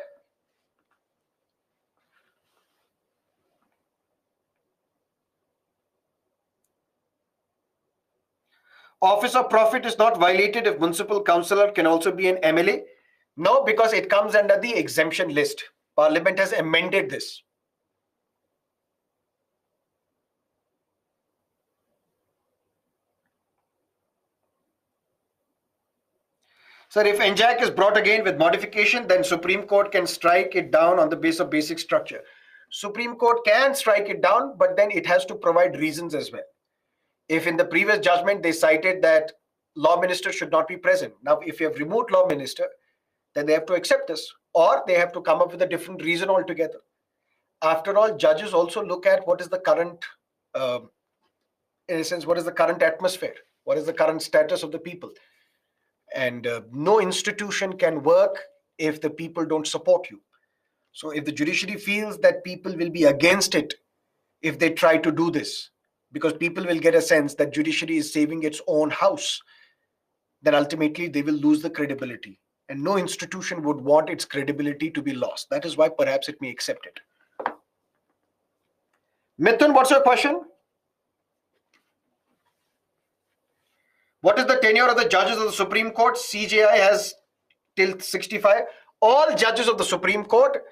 Office of profit is not violated if municipal councillor can also be an MLA. No, because it comes under the exemption list. Parliament has amended this. Sir, if NJAC is brought again with modification, then Supreme Court can strike it down on the basis of basic structure. Supreme Court can strike it down, but then it has to provide reasons as well. If in the previous judgment they cited that law minister should not be present. Now, if you have removed law minister, then they have to accept this, or they have to come up with a different reason altogether. After all, judges also look at what is the current, in a sense, what is the current atmosphere? What is the current status of the people? And no institution can work if the people don't support you. So if the judiciary feels that people will be against it if they try to do this, because people will get a sense that judiciary is saving its own house, then ultimately they will lose the credibility. And no institution would want its credibility to be lost. That is why perhaps it may accept it. Mithun, what's your question? What is the tenure of the judges of the Supreme Court? CJI has till 65. All judges of the Supreme Court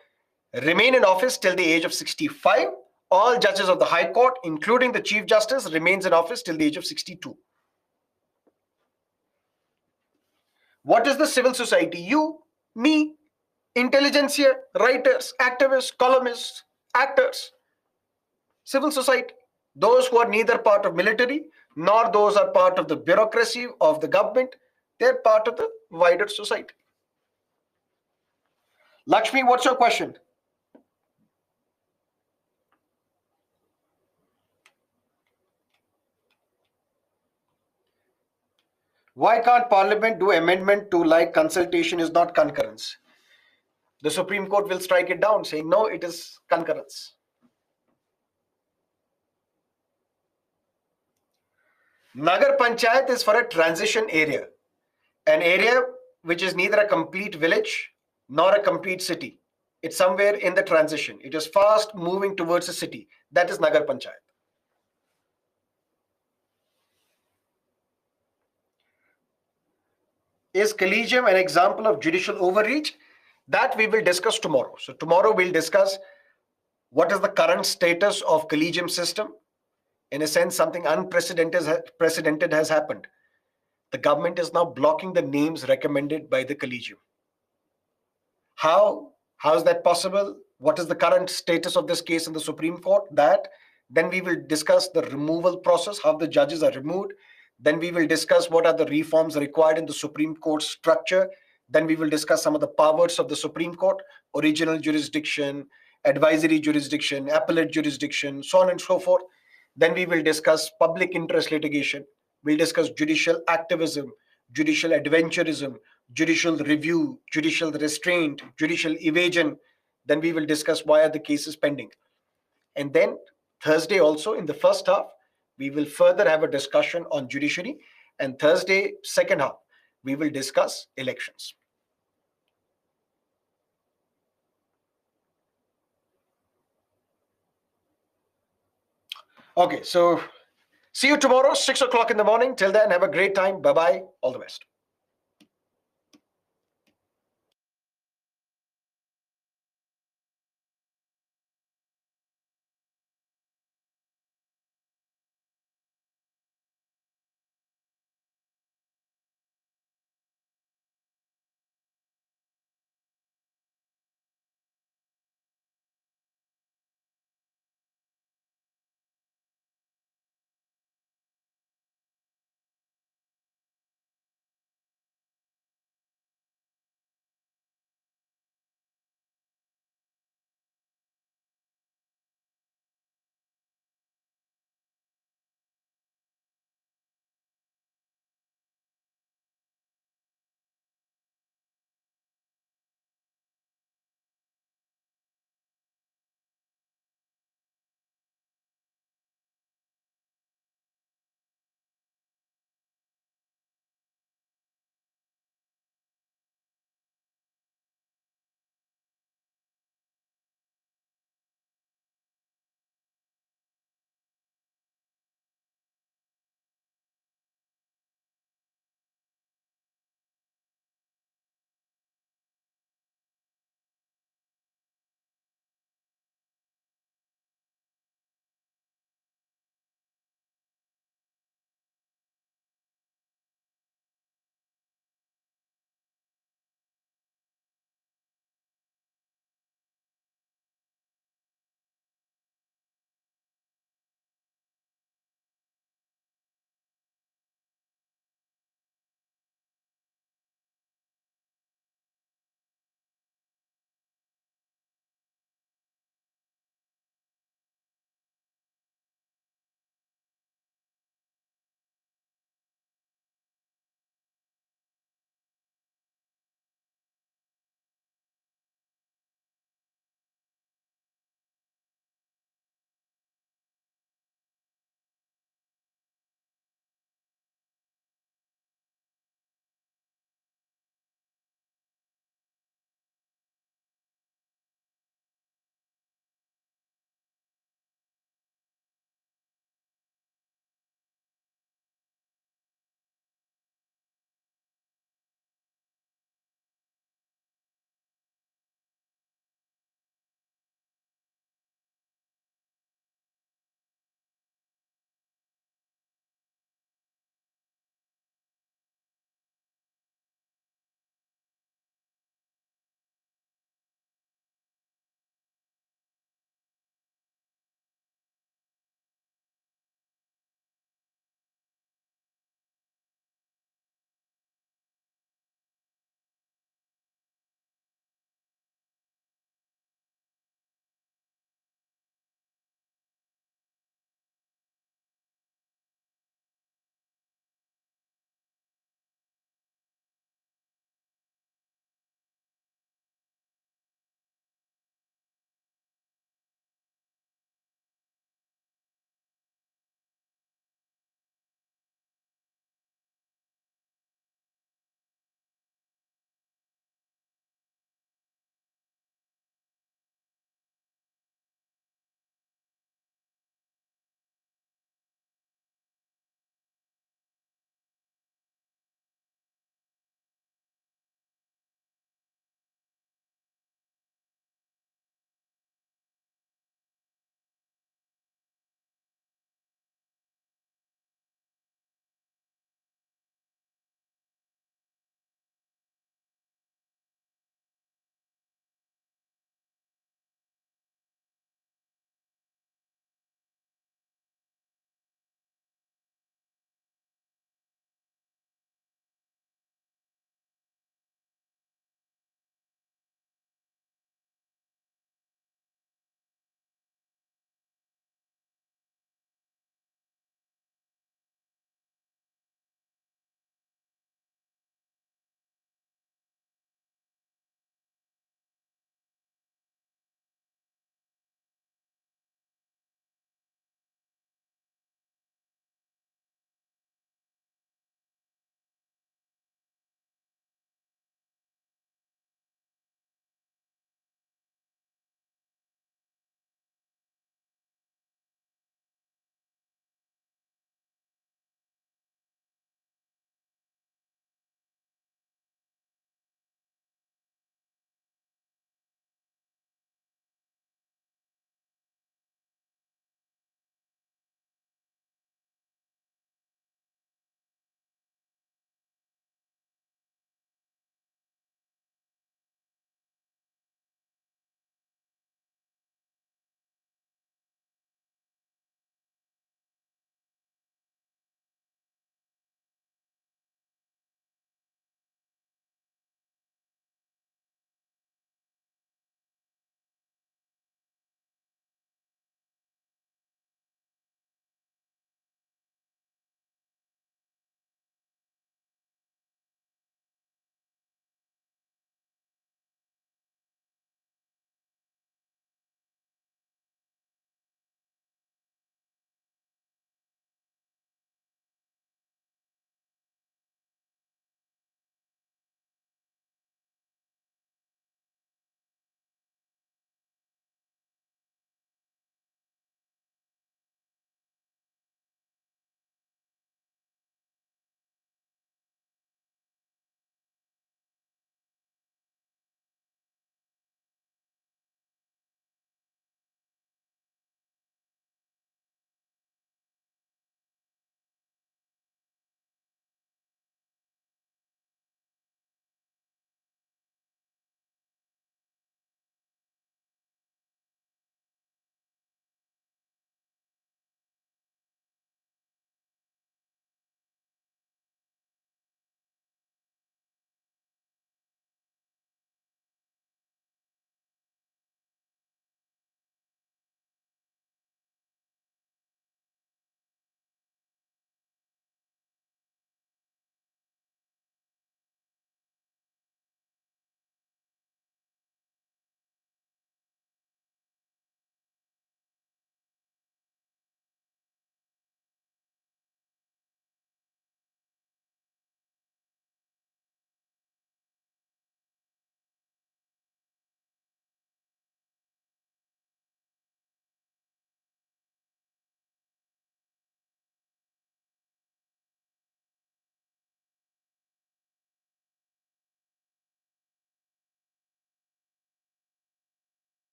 remain in office till the age of 65. All judges of the High Court, including the Chief Justice, remains in office till the age of 62. What is the civil society? You, me, intelligentsia, writers, activists, columnists, actors, civil society. Those who are neither part of military nor those are part of the bureaucracy of the government, they're part of the wider society. Lakshmi, what's your question? Why can't Parliament do amendment to like consultation is not concurrence? The Supreme Court will strike it down saying no, it is concurrence. Nagar Panchayat is for a transition area, an area which is neither a complete village nor a complete city. It's somewhere in the transition. It is fast moving towards a city. That is Nagar Panchayat. Is collegium an example of judicial overreach? That we will discuss tomorrow. So tomorrow we'll discuss what is the current status of collegium system. In a sense, something unprecedented has happened. The government is now blocking the names recommended by the collegium. How is that possible? What is the current status of this case in the Supreme Court? That then we will discuss the removal process, how the judges are removed. Then we will discuss what are the reforms required in the Supreme Court structure. Then we will discuss some of the powers of the Supreme Court, original jurisdiction, advisory jurisdiction, appellate jurisdiction, so on and so forth. Then we will discuss public interest litigation. We'll discuss judicial activism, judicial adventurism, judicial review, judicial restraint, judicial evasion. Then we will discuss why are the cases pending. And then Thursday also in the first half, we will further have a discussion on judiciary. And Thursday, second half, we will discuss elections. Okay, so see you tomorrow, 6 o'clock in the morning. Till then, have a great time. Bye-bye. All the best.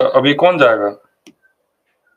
अभी कौन जाएगा?